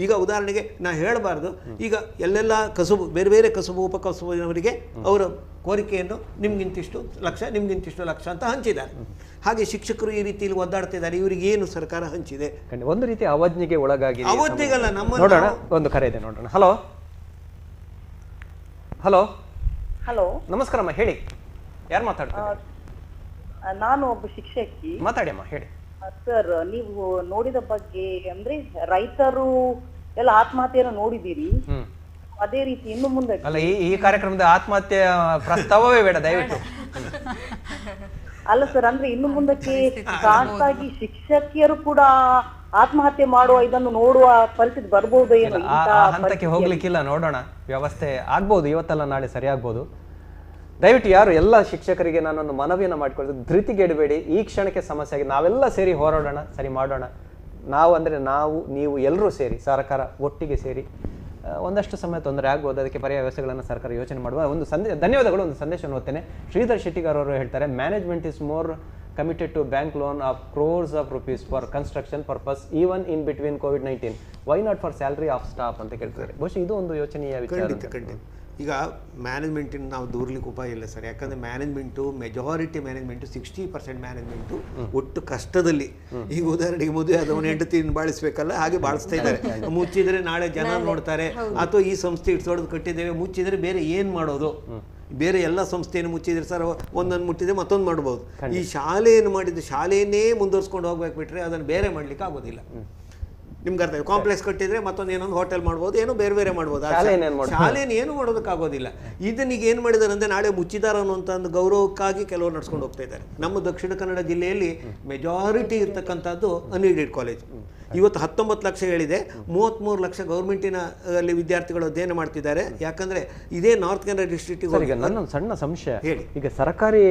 ಈಗ ಉದಾಹರಣೆಗೆ ನಾ ಹೇಳಬಾರ್ದು, ಈಗ ಎಲ್ಲೆಲ್ಲ ಕಸುಬು ಬೇರೆ ಬೇರೆ ಕಸುಬು ಉಪಕಸುಬಿನವರಿಗೆ ಅವರ ಕೋರಿಕೆಯನ್ನು ನಿಮ್ಗಿಂತಿಷ್ಟು ಲಕ್ಷ ನಿಮ್ಗಿಂತಿಷ್ಟು ಲಕ್ಷ ಅಂತ ಹಂಚಿದ್ದಾರೆ. ಹಾಗೆ ಶಿಕ್ಷಕರು ಈ ರೀತಿಯಲ್ಲಿ ಒದ್ದಾಡ್ತಿದ್ದಾರೆ. ಇವರಿಗೆ ಏನು ಸರ್ಕಾರ ಹಂಚಿದೆ? ಒಂದು ರೀತಿ ಅವಜ್ಞೆಗೆ ಒಳಗಾಗಿ. ಅವಜ್ಞೆಗಲ್ಲ, ನಮ್ಮ ನೋಡೋಣ, ಒಂದು ಕರೆ ಇದೆ ನೋಡೋಣ. ಹಲೋ ಹಲೋ ಹಲೋ, ನಮಸ್ಕಾರಮ್ಮ, ಹೇಳಿ, ಯಾರು ಮಾತಾಡ್ತಾರೆ? ನಾನು ಒಬ್ಬ ಶಿಕ್ಷಕಿ. ಮಾತಾಡಿ ಅಮ್ಮ, ಹೇಳಿ. ಸರ್, ನೀವು ನೋಡಿದ ಬಗ್ಗೆ ಅಂದ್ರೆ ರೈತರು ಎಲ್ಲ ಆತ್ಮಹತ್ಯೆಯನ್ನು ನೋಡಿದ್ದೀರಿ, ಅದೇ ರೀತಿ ಇನ್ನು ಮುಂದೆ ಅಲ್ಲ, ಈ ಕಾರ್ಯಕ್ರಮದ ಆತ್ಮಹತ್ಯೆ ಪ್ರಸ್ತಾವವೇ ಬೇಡ ದಯವಿಟ್ಟು. ಅಲ್ಲ ಸರ್, ಅಂದ್ರೆ ಇನ್ನು ಮುಂದಕ್ಕೆ ಖಾಸಗಿ ಶಿಕ್ಷಕಿಯರು ಕೂಡ ಆತ್ಮಹತ್ಯೆ ಮಾಡುವ ಇದನ್ನು ನೋಡುವ ಪರಿಸ್ಥಿತಿ ಬರ್ಬೋದು ಏನೋ. ಆ ಹಂತಕ್ಕೆ ಹೋಗ್ಲಿಕ್ಕಿಲ್ಲ, ನೋಡೋಣ, ವ್ಯವಸ್ಥೆ ಆಗ್ಬೋದು, ಇವತ್ತಲ್ಲ ನಾಳೆ ಸರಿ ಆಗ್ಬೋದು. ದಯವಿಟ್ಟು ಯಾರು ಎಲ್ಲ ಶಿಕ್ಷಕರಿಗೆ ನಾನೊಂದು ಮನವಿಯನ್ನು ಮಾಡಿಕೊಳ್ಳೋದು, ಧೃತಿಗೆಡಬೇಡಿ. ಈ ಕ್ಷಣಕ್ಕೆ ಸಮಸ್ಯೆ ಆಗಿದೆ, ನಾವೆಲ್ಲ ಸೇರಿ ಹೋರಾಡೋಣ, ಸರಿ ಮಾಡೋಣ. ನಾವು ಅಂದರೆ ನಾವು, ನೀವು ಎಲ್ಲರೂ ಸೇರಿ, ಸರ್ಕಾರ ಒಟ್ಟಿಗೆ ಸೇರಿ ಒಂದಷ್ಟು ಸಮಯ ತೊಂದರೆ ಆಗ್ಬೋದು, ಅದಕ್ಕೆ ಪರ್ಯಾಯ ವ್ಯವಸ್ಥೆಗಳನ್ನು ಸರ್ಕಾರ ಯೋಚನೆ ಮಾಡುವ ಒಂದು ಧನ್ಯವಾದಗಳು. ಒಂದು ಸಂದೇಶವನ್ನು ಓದ್ತೇನೆ. ಶ್ರೀಧರ್ ಶೆಟ್ಟಿಗಾರ್ ಅವರು ಹೇಳ್ತಾರೆ, management is more committed to bank loan of crores of rupees for construction purpose even in between COVID-19. Why not for salary of staff ಅಂತ ಕೇಳ್ತಾರೆ. ಬಹುಶಃ ಇದು ಒಂದು ಯೋಚನೆಯ ವಿಚಾರ. ಈಗ ಮ್ಯಾನೇಜ್ಮೆಂಟಿನ ನಾವು ದೂರ್ಲಿಕ್ಕೆ ಉಪಾಯ ಇಲ್ಲ ಸರ್. ಯಾಕಂದರೆ ಮ್ಯಾನೇಜ್ಮೆಂಟು, ಮೆಜಾರಿಟಿ ಮ್ಯಾನೇಜ್ಮೆಂಟು, 60% ಮ್ಯಾನೇಜ್ಮೆಂಟು ಒಟ್ಟು ಕಷ್ಟದಲ್ಲಿ. ಈಗ ಉದಾಹರಣೆಗೆ ಮದುವೆ ಆದವನು ಹೆಂಡತಿನ ಬಾಳಿಸ್ಬೇಕಲ್ಲ, ಹಾಗೆ ಬಾಳಿಸ್ತಾ ಇದ್ದಾರೆ. ಮುಚ್ಚಿದರೆ ನಾಳೆ ಜನ ನೋಡ್ತಾರೆ, ಅಥವಾ ಈ ಸಂಸ್ಥೆ ಇಟ್ಸೋದು ಕಟ್ಟಿದ್ದೇವೆ, ಮುಚ್ಚಿದರೆ ಬೇರೆ ಏನು ಮಾಡೋದು? ಬೇರೆ ಎಲ್ಲ ಸಂಸ್ಥೆಯನ್ನು ಮುಚ್ಚಿದ್ರೆ ಸರ್, ಒಂದನ್ನು ಮುಟ್ಟಿದ್ರೆ ಮತ್ತೊಂದು ಮಾಡ್ಬೋದು. ಈ ಶಾಲೆಯನ್ನು ಮಾಡಿದ್ದು ಶಾಲೆಯನ್ನೇ ಮುಂದುವರ್ಸ್ಕೊಂಡು ಹೋಗ್ಬೇಕು ಬಿಟ್ರೆ ಅದನ್ನು ಬೇರೆ ಮಾಡ್ಲಿಕ್ಕೆ ಆಗೋದಿಲ್ಲ. ನಿಮ್ಗೆ ಅರ್ಥ, ಕಾಂಪ್ಲೆಕ್ಸ್ ಕಟ್ಟಿದ್ರೆ ಮತ್ತೊಂದು ಏನೊಂದು ಹೋಟೆಲ್ ಮಾಡ್ಬೋದು, ಏನೋ ಬೇರೆ ಬೇರೆ ಮಾಡ್ಬೋದು. ಶಾಲೆಯನ್ನು ಏನು ಮಾಡೋದಕ್ಕಾಗೋದಿಲ್ಲ. ಇದನ್ನೀಗ ಏನು ಮಾಡಿದ್ದಾರೆ ಅಂದರೆ, ನಾಳೆ ಮುಚ್ಚಿದಾರ ಅನ್ನುವಂಥ ಒಂದು ಗೌರವಕ್ಕಾಗಿ ಕೆಲವರು ನಡ್ಸ್ಕೊಂಡು ಹೋಗ್ತಾ ಇದ್ದಾರೆ. ನಮ್ಮ ದಕ್ಷಿಣ ಕನ್ನಡ ಜಿಲ್ಲೆಯಲ್ಲಿ ಮೆಜಾರಿಟಿ ಇರ್ತಕ್ಕಂಥದ್ದು ಅನ್ಎಡೆಡ್ ಕಾಲೇಜ್. ಇವತ್ತು 19 ಲಕ್ಷ ಹೇಳಿದೆ, 33 ಲಕ್ಷ ಗೌರ್ಮೆಂಟಿನ ಅಲ್ಲಿ ವಿದ್ಯಾರ್ಥಿಗಳು ಅಧ್ಯಯನ ಮಾಡ್ತಿದ್ದಾರೆ. ಯಾಕಂದ್ರೆ ಇದೇ ನಾರ್ತ್ ಕನ್ನಡ ಡಿಸ್ಟ್ರಿಕ್ಟ್. ನನ್ನೊಂದು ಸಣ್ಣ ಸಂಶಯ, ಈಗ ಸರ್ಕಾರಿ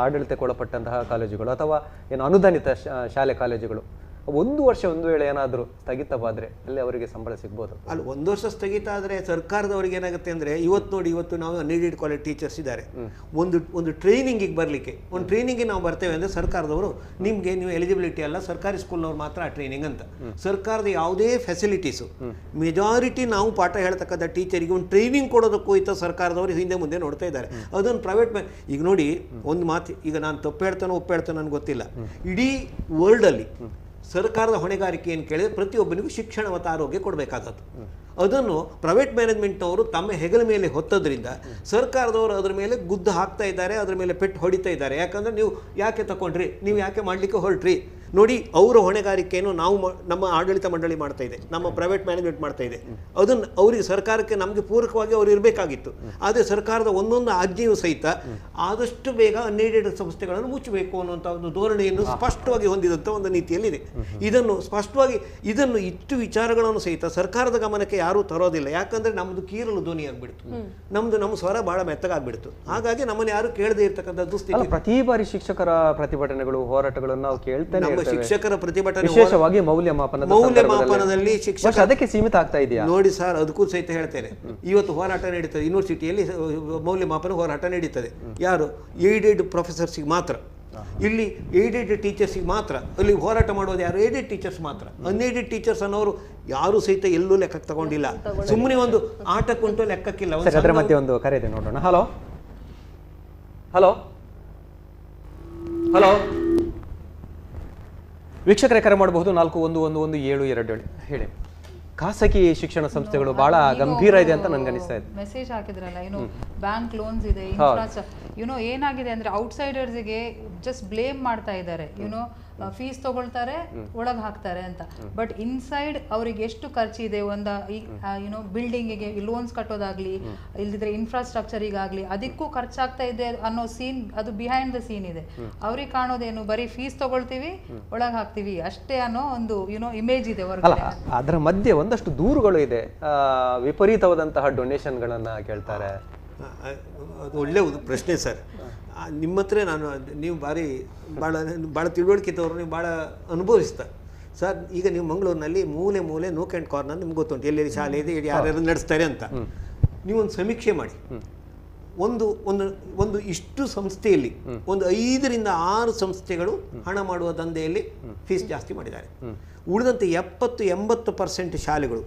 ಆಡಳಿತಕ್ಕೆ ಒಳಪಟ್ಟಂತಹ ಕಾಲೇಜುಗಳು ಅಥವಾ ಏನು ಅನುದಾನಿತ ಶಾಲೆ ಕಾಲೇಜುಗಳು ಒಂದು ವರ್ಷ ಒಂದು ವೇಳೆ ಏನಾದರೂ ಸ್ಥಗಿತವಾದರೆ ಅಲ್ಲಿ ಅವರಿಗೆ ಸಂಬಳ ಸಿಗ್ಬೋದು? ಅಲ್ಲಿ ಒಂದು ವರ್ಷ ಸ್ಥಗಿತ ಆದರೆ ಸರ್ಕಾರದವ್ರಿಗೆ ಏನಾಗುತ್ತೆ ಅಂದರೆ, ಇವತ್ತು ನೋಡಿ, ಇವತ್ತು ನಾವು ಅನ್ಎಡೆಡ್ ಕಾಲೇಜ್ ಟೀಚರ್ಸ್ ಇದ್ದಾರೆ, ಒಂದು ಟ್ರೈನಿಂಗಿಗೆ ಬರಲಿಕ್ಕೆ, ಒಂದು ಟ್ರೈನಿಂಗಿಗೆ ನಾವು ಬರ್ತೇವೆ ಅಂದರೆ ಸರ್ಕಾರದವರು ನಿಮಗೆ ನೀವು ಎಲಿಜಿಬಿಲಿಟಿ ಅಲ್ಲ, ಸರ್ಕಾರಿ ಸ್ಕೂಲ್ನವ್ರು ಮಾತ್ರ ಆ ಟ್ರೈನಿಂಗ್ ಅಂತ. ಸರ್ಕಾರದ ಯಾವುದೇ ಫೆಸಿಲಿಟೀಸು, ಮೆಜಾರಿಟಿ ನಾವು ಪಾಠ ಹೇಳ್ತಕ್ಕಂಥ ಟೀಚರಿಗೆ ಒಂದು ಟ್ರೈನಿಂಗ್ ಕೊಡೋದಕ್ಕೂ ಇತ್ತ ಸರ್ಕಾರದವರು ಹಿಂದೆ ಮುಂದೆ ನೋಡ್ತಾ ಇದ್ದಾರೆ. ಅದನ್ನು ಪ್ರೈವೇಟ್ ಈಗ ನೋಡಿ, ಒಂದು ಮಾತು, ಈಗ ನಾನು ತಪ್ಪು ಹೇಳ್ತಾನೋ ಒಪ್ಪು ಹೇಳ್ತಾನೋ ನನಗೆ ಗೊತ್ತಿಲ್ಲ, ಇಡೀ ವರ್ಲ್ಡಲ್ಲಿ ಸರ್ಕಾರದ ಹೊಣೆಗಾರಿಕೆ ಏನು ಕೇಳಿದ್ರೆ ಪ್ರತಿಯೊಬ್ಬನಿಗೂ ಶಿಕ್ಷಣ ಮತ್ತು ಆರೋಗ್ಯ ಕೊಡಬೇಕಾದದ್ದು. ಅದನ್ನು ಪ್ರೈವೇಟ್ ಮ್ಯಾನೇಜ್ಮೆಂಟ್ನವರು ತಮ್ಮ ಹೆಗಲ ಮೇಲೆ ಹೊತ್ತದ್ರಿಂದ ಸರ್ಕಾರದವರು ಅದರ ಮೇಲೆ ಗುದ್ದು ಹಾಕ್ತಾ ಇದ್ದಾರೆ, ಅದರ ಮೇಲೆ ಪೆಟ್ಟು ಹೊಡಿತಾ ಇದ್ದಾರೆ. ಯಾಕಂದರೆ ನೀವು ಯಾಕೆ ತಗೊಂಡ್ರಿ, ನೀವು ಯಾಕೆ ಮಾಡಲಿಕ್ಕೆ ಹೊರಟ್ರಿ ನೋಡಿ. ಅವರ ಹೊಣೆಗಾರಿಕೆಯನ್ನು ನಾವು ನಮ್ಮ ಆಡಳಿತ ಮಂಡಳಿ ಮಾಡ್ತಾ ಇದೆ, ನಮ್ಮ ಪ್ರೈವೇಟ್ ಮ್ಯಾನೇಜ್ಮೆಂಟ್ ಮಾಡ್ತಾ ಇದೆ. ಅದನ್ನು ಅವರಿಗೆ ಸರ್ಕಾರಕ್ಕೆ ನಮಗೆ ಪೂರಕವಾಗಿ ಅವರು ಇರಬೇಕಾಗಿತ್ತು. ಆದರೆ ಸರ್ಕಾರದ ಒಂದೊಂದು ಆಜ್ಞೆಯೂ ಸಹಿತ ಆದಷ್ಟು ಬೇಗ ಅನ್ಎಡೆಡ್ ಸಂಸ್ಥೆಗಳನ್ನು ಮುಚ್ಚಬೇಕು ಅನ್ನುವಂಥ ಒಂದು ಧೋರಣೆಯನ್ನು ಸ್ಪಷ್ಟವಾಗಿ ಹೊಂದಿದಂಥ ಒಂದು ನೀತಿಯಲ್ಲಿದೆ. ಇದನ್ನು ಸ್ಪಷ್ಟವಾಗಿ ಇಷ್ಟು ವಿಚಾರಗಳನ್ನು ಸಹಿತ ಸರ್ಕಾರದ ಗಮನಕ್ಕೆ ಯಾರೂ ತರೋದಿಲ್ಲ. ಯಾಕಂದರೆ ನಮ್ಮದು ಕೀರಲು ಧ್ವನಿ ಆಗಿಬಿಡ್ತು, ನಮ್ಮ ಸ್ವರ ಭಾಳ ಮೆತ್ತಗಾಗ್ಬಿಡ್ತು. ಹಾಗಾಗಿ ನಮ್ಮನ್ನು ಯಾರು ಕೇಳದೇ ಇರ್ತಕ್ಕಂಥ ದುಸ್ಥಿತಿ. ಪ್ರತಿ ಬಾರಿ ಶಿಕ್ಷಕರ ಪ್ರತಿಭಟನೆಗಳು, ಹೋರಾಟಗಳನ್ನು ನಾವು ಕೇಳ್ತೇನೆ. ಶಿಕ್ಷಕರ ಪ್ರತಿಭಟನೆ ವಿಶೇಷವಾಗಿ ಮೌಲ್ಯಮಾಪನದಲ್ಲಿ ಶಿಕ್ಷಕ ಅದಕ್ಕೆ ಸೀಮಿತ ಆಗ್ತಾ ಇದೆಯಾ ನೋಡಿ ಸರ್. ಅದಕ್ಕೂ ಸಹಿತ ಹೇಳ್ತೇನೆ, ಇವತ್ತು ಹೋರಾಟ ನಡೀತದೆ ಯೂನಿವರ್ಸಿಟಿಯಲ್ಲಿ, ಮೌಲ್ಯಮಾಪನ ಹೋರಾಟ ನಡೀತದೆ. ಯಾರು? ಏಡೆಡ್ ಪ್ರೊಫೆಸರ್ಸಿಗೆ ಮಾತ್ರ. ಇಲ್ಲಿ ಏಡೆಡ್ ಟೀಚರ್ಸಿಗೆ ಮಾತ್ರ ಅಲ್ಲಿ ಹೋರಾಟ ಮಾಡೋದು ಯಾರು? ಏಡೆಡ್ ಟೀಚರ್ಸ್ ಮಾತ್ರ. ಅನ್ಎಡೆಡ್ ಟೀಚರ್ಸ್ ಅನ್ನೋರು ಯಾರು ಸಹಿತ ಎಲ್ಲೂ ಲೆಕ್ಕಕ್ಕೆ ತಗೊಂಡಿಲ್ಲ. ಸುಮ್ಮನೆ ಒಂದು ಆಟಕ್ಕುಂಟು ಲೆಕ್ಕಕ್ಕಿಲ್ಲ. ಅದರ ಮಧ್ಯೆ ಒಂದು ಕರೆ ಇದೆ, ನೋಡೋಣ. ಹಲೋ ಹಲೋ ಹಲೋ ವೀಕ್ಷಕರೇ, ಕರೆ ಮಾಡಬಹುದು 41111727. ಹೇಳಿ. ಖಾಸಗಿ ಶಿಕ್ಷಣ ಸಂಸ್ಥೆಗಳು ಬಹಳ ಗಂಭೀರ ಇದೆ ಅಂತ ನನ್ಗೆ ಅನಿಸ್ತಾ ಇದೆ. ಮೆಸೇಜ್ ಹಾಕಿದ್ರಲ್ಲ, ಬ್ಯಾಂಕ್ ಲೋನ್ಸ್ ಇದೆ, ಏನಾಗಿದೆ ಅಂದ್ರೆ ಔಟ್ಸೈಡರ್ಸ್ಗೆ ಜಸ್ಟ್ ಬ್ಲೇಮ್ ಮಾಡ್ತಾ ಇದ್ದಾರೆ. ಫೀಸ್ ತಗೊಳ್ತಾರೆ, ಒಳಗೆ ಹಾಕ್ತಾರೆ ಅಂತ. ಬಟ್ ಇನ್ಸೈಡ್ ಅವ್ರಿಗೆ ಎಷ್ಟು ಖರ್ಚಿದೆ, ಒಂದು ಬಿಲ್ಡಿಂಗಿಗೆ ಲೋನ್ಸ್ ಕಟ್ಟೋದಾಗ್ಲಿ, ಇಲ್ದಿದ್ರೆ ಇನ್ಫ್ರಾಸ್ಟ್ರಕ್ಚರಿಗಾಗ್ಲಿ, ಅದಕ್ಕೂ ಖರ್ಚಾಗ್ತಾ ಇದೆ ಅನ್ನೋ ಸೀನ್, ಅದು ಬಿಹೈಂಡ್ ದ ಸೀನ್ ಇದೆ. ಅವ್ರಿಗೆ ಕಾಣೋದೇನು, ಬರೀ ಫೀಸ್ ತಗೊಳ್ತೀವಿ, ಒಳಗೆ ಹಾಕ್ತೀವಿ ಅಷ್ಟೇ ಅನ್ನೋ ಒಂದು ಇಮೇಜ್ ಇದೆ. ಅದರ ಮಧ್ಯೆ ಒಂದಷ್ಟು ದೂರುಗಳು ಇದೆ, ವಿಪರೀತವಾದಂತಹ ಡೊನೇಷನ್ಗಳನ್ನ ಕೇಳ್ತಾರೆ. ಅದು ಒಳ್ಳೆ ಪ್ರಶ್ನೆ ಸರ್. ನಿಮ್ಮ ಹತ್ರ ನೀವು ಭಾಳ ತಿಳುವಳಿಕೆ ಇದ್ದವರು, ನೀವು ಭಾಳ ಅನುಭವಿಸ್ತಾ ಸರ್. ಈಗ ನೀವು ಮಂಗಳೂರಿನಲ್ಲಿ ಮೂಲೆ ನೂಕ್ ಆ್ಯಂಡ್ ಕಾರ್ನರ್ ನಿಮ್ಗೆ ಗೊತ್ತುಂಟು, ಎಲ್ಲೆಲ್ಲಿ ಶಾಲೆ ಇದೆ, ಯಾರ್ಯಾರು ನಡೆಸ್ತಾರೆ ಅಂತ. ನೀವೊಂದು ಸಮೀಕ್ಷೆ ಮಾಡಿ. ಒಂದು ಇಷ್ಟು ಸಂಸ್ಥೆಯಲ್ಲಿ ಒಂದು 5 ರಿಂದ 6 ಸಂಸ್ಥೆಗಳು ಹಣ ಮಾಡುವ ದಂಧೆಯಲ್ಲಿ ಫೀಸ್ ಜಾಸ್ತಿ ಮಾಡಿದ್ದಾರೆ. ಉಳಿದಂತೆ 70-80% ಶಾಲೆಗಳು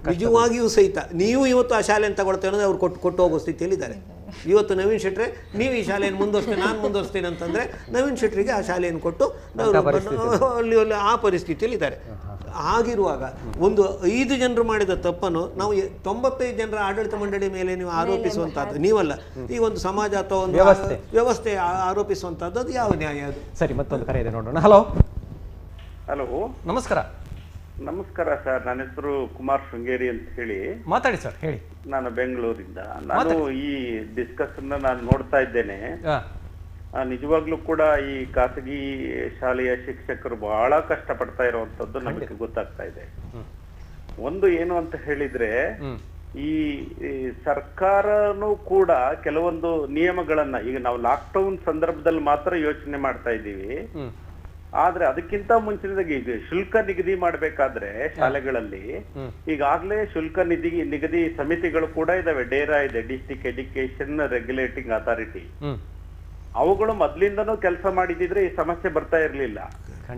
ನಿಜವಾಗಿಯೂ ಸಹಿತ ನೀವು ಇವತ್ತು ಆ ಶಾಲೆಯನ್ನು ತಗೊಳ್ತೇವೆ ಅಂದರೆ ಅವ್ರು ಕೊಟ್ಟು ಹೋಗೋ ಸ್ಥಿತಿಯಲ್ಲಿದ್ದಾರೆ. ಇವತ್ತು ನವೀನ್ ಶೆಟ್ರೆ ನೀವು ಈ ಶಾಲೆಯನ್ನು ಮುಂದುವರಿಸ್ತೇನೆ, ನಾನು ಮುಂದುವರಿಸ್ತೇನೆ ಅಂತಂದರೆ ನವೀನ್ ಶೆಟ್ರಿಗೆ ಆ ಶಾಲೆಯನ್ನು ಕೊಟ್ಟು ಅಲ್ಲಿ ಆ ಪರಿಸ್ಥಿತಿಯಲ್ಲಿ ಇದ್ದಾರೆ. ಆಗಿರುವಾಗ ಒಂದು 5 ಜನರು ಮಾಡಿದ ತಪ್ಪನ್ನು ನಾವು 95 ಜನರ ಆಡಳಿತ ಮಂಡಳಿ ಮೇಲೆ ನೀವು ಆರೋಪಿಸುವಂತಹದ್ದು ನೀವಲ್ಲ, ಈ ಒಂದು ಸಮಾಜ ಅಥವಾ ಒಂದು ವ್ಯವಸ್ಥೆ ಆರೋಪಿಸುವಂತಹದ್ದು ಅದು ಯಾವ ನ್ಯಾಯ ಅದು? ಸರಿ, ಮತ್ತೊಂದು ಕರೆ ಇದೆ ನೋಡೋಣ. ಹಲೋ ಹಲೋ, ನಮಸ್ಕಾರ. ನಮಸ್ಕಾರ ಸರ್, ನನ್ನ ಹೆಸರು ಕುಮಾರ್ ಶೃಂಗೇರಿ ಅಂತ ಹೇಳಿ. ಮಾತಾಡಿ ಸರ್, ಹೇಳಿ. ನಾನು ಬೆಂಗಳೂರಿಂದ. ನಾನು ಈ ಡಿಸ್ಕಷನ್ ನಾನು ನೋಡ್ತಾ ಇದ್ದೇನೆ. ನಿಜವಾಗ್ಲೂ ಕೂಡ ಈ ಖಾಸಗಿ ಶಾಲೆಯ ಶಿಕ್ಷಕರು ಬಹಳ ಕಷ್ಟ ಪಡ್ತಾ ಇರುವಂತದ್ದು ನಮಗೆ ಗೊತ್ತಾಗ್ತಾ ಇದೆ. ಒಂದು ಏನು ಅಂತ ಹೇಳಿದ್ರೆ, ಈ ಸರ್ಕಾರನು ಕೂಡ ಕೆಲವೊಂದು ನಿಯಮಗಳನ್ನ, ಈಗ ನಾವು ಲಾಕ್ಡೌನ್ ಸಂದರ್ಭದಲ್ಲಿ ಮಾತ್ರ ಯೋಚನೆ ಮಾಡ್ತಾ ಇದ್ದೀವಿ, ಆದ್ರೆ ಅದಕ್ಕಿಂತ ಮುಂಚಿನದಾಗಿ ಈಗ ಶುಲ್ಕ ನಿಗದಿ ಮಾಡ್ಬೇಕಾದ್ರೆ ಶಾಲೆಗಳಲ್ಲಿ ಈಗಾಗಲೇ ಶುಲ್ಕ ನಿಗದಿ ಸಮಿತಿಗಳು ಕೂಡ ಇದಾವೆ. ಡೇರಾ ಇದೆ, ಡಿಸ್ಟ್ರಿಕ್ಟ್ ಎಜುಕೇಶನ್ ರೆಗ್ಯುಲೇಟಿಂಗ್ ಅಥಾರಿಟಿ. ಅವುಗಳು ಮೊದ್ಲಿಂದನೂ ಕೆಲಸ ಮಾಡಿದಿದ್ರೆ ಈ ಸಮಸ್ಯೆ ಬರ್ತಾ ಇರ್ಲಿಲ್ಲ.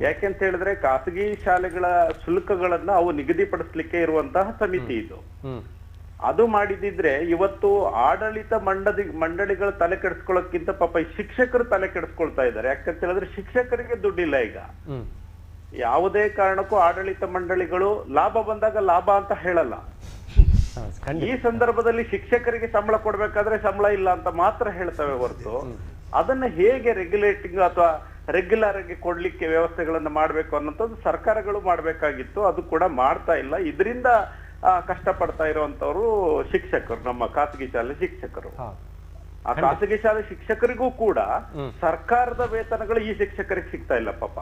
ಯಾಕೆಂತ ಹೇಳಿದ್ರೆ ಖಾಸಗಿ ಶಾಲೆಗಳ ಶುಲ್ಕಗಳನ್ನ ಅವು ನಿಗದಿಪಡಿಸ್ಲಿಕ್ಕೆ ಇರುವಂತಹ ಸಮಿತಿ ಇದು. ಅದು ಮಾಡಿದಿದ್ರೆ ಇವತ್ತು ಆಡಳಿತ ಮಂಡಳಿಗಳು ತಲೆ ಕೆಡಿಸ್ಕೊಳ್ಳೋಕ್ಕಿಂತ ಪಾಪ ಈ ಶಿಕ್ಷಕರು ತಲೆ ಕೆಡಿಸ್ಕೊಳ್ತಾ ಇದ್ದಾರೆ. ಯಾಕಂತ ಹೇಳಿದ್ರೆ ಶಿಕ್ಷಕರಿಗೆ ದುಡ್ಡಿಲ್ಲ. ಈಗ ಯಾವುದೇ ಕಾರಣಕ್ಕೂ ಆಡಳಿತ ಮಂಡಳಿಗಳು ಲಾಭ ಬಂದಾಗ ಲಾಭ ಅಂತ ಹೇಳಲ್ಲ. ಈ ಸಂದರ್ಭದಲ್ಲಿ ಶಿಕ್ಷಕರಿಗೆ ಸಂಬಳ ಕೊಡ್ಬೇಕಾದ್ರೆ ಸಂಬಳ ಇಲ್ಲ ಅಂತ ಮಾತ್ರ ಹೇಳ್ತವೆ ಹೊರತು ಅದನ್ನ ಹೇಗೆ ರೆಗ್ಯುಲೇಟಿಂಗ್ ಅಥವಾ ರೆಗ್ಯುಲರ್ ಆಗಿ ಕೊಡ್ಲಿಕ್ಕೆ ವ್ಯವಸ್ಥೆಗಳನ್ನ ಮಾಡ್ಬೇಕು ಅನ್ನೋದು ಸರ್ಕಾರಗಳು ಮಾಡ್ಬೇಕಾಗಿತ್ತು. ಅದು ಕೂಡ ಮಾಡ್ತಾ ಇಲ್ಲ. ಇದರಿಂದ ಕಷ್ಟ ಪಡ್ತಾ ಇರುವಂತವ್ರು ಶಿಕ್ಷಕರು, ನಮ್ಮ ಖಾಸಗಿ ಶಾಲೆ ಶಿಕ್ಷಕರು. ಆ ಖಾಸಗಿ ಶಾಲೆ ಶಿಕ್ಷಕರಿಗೂ ಕೂಡ ಸರ್ಕಾರದ ವೇತನಗಳು ಈ ಶಿಕ್ಷಕರಿಗೆ ಸಿಗ್ತಾ ಇಲ್ಲ ಪಾಪ.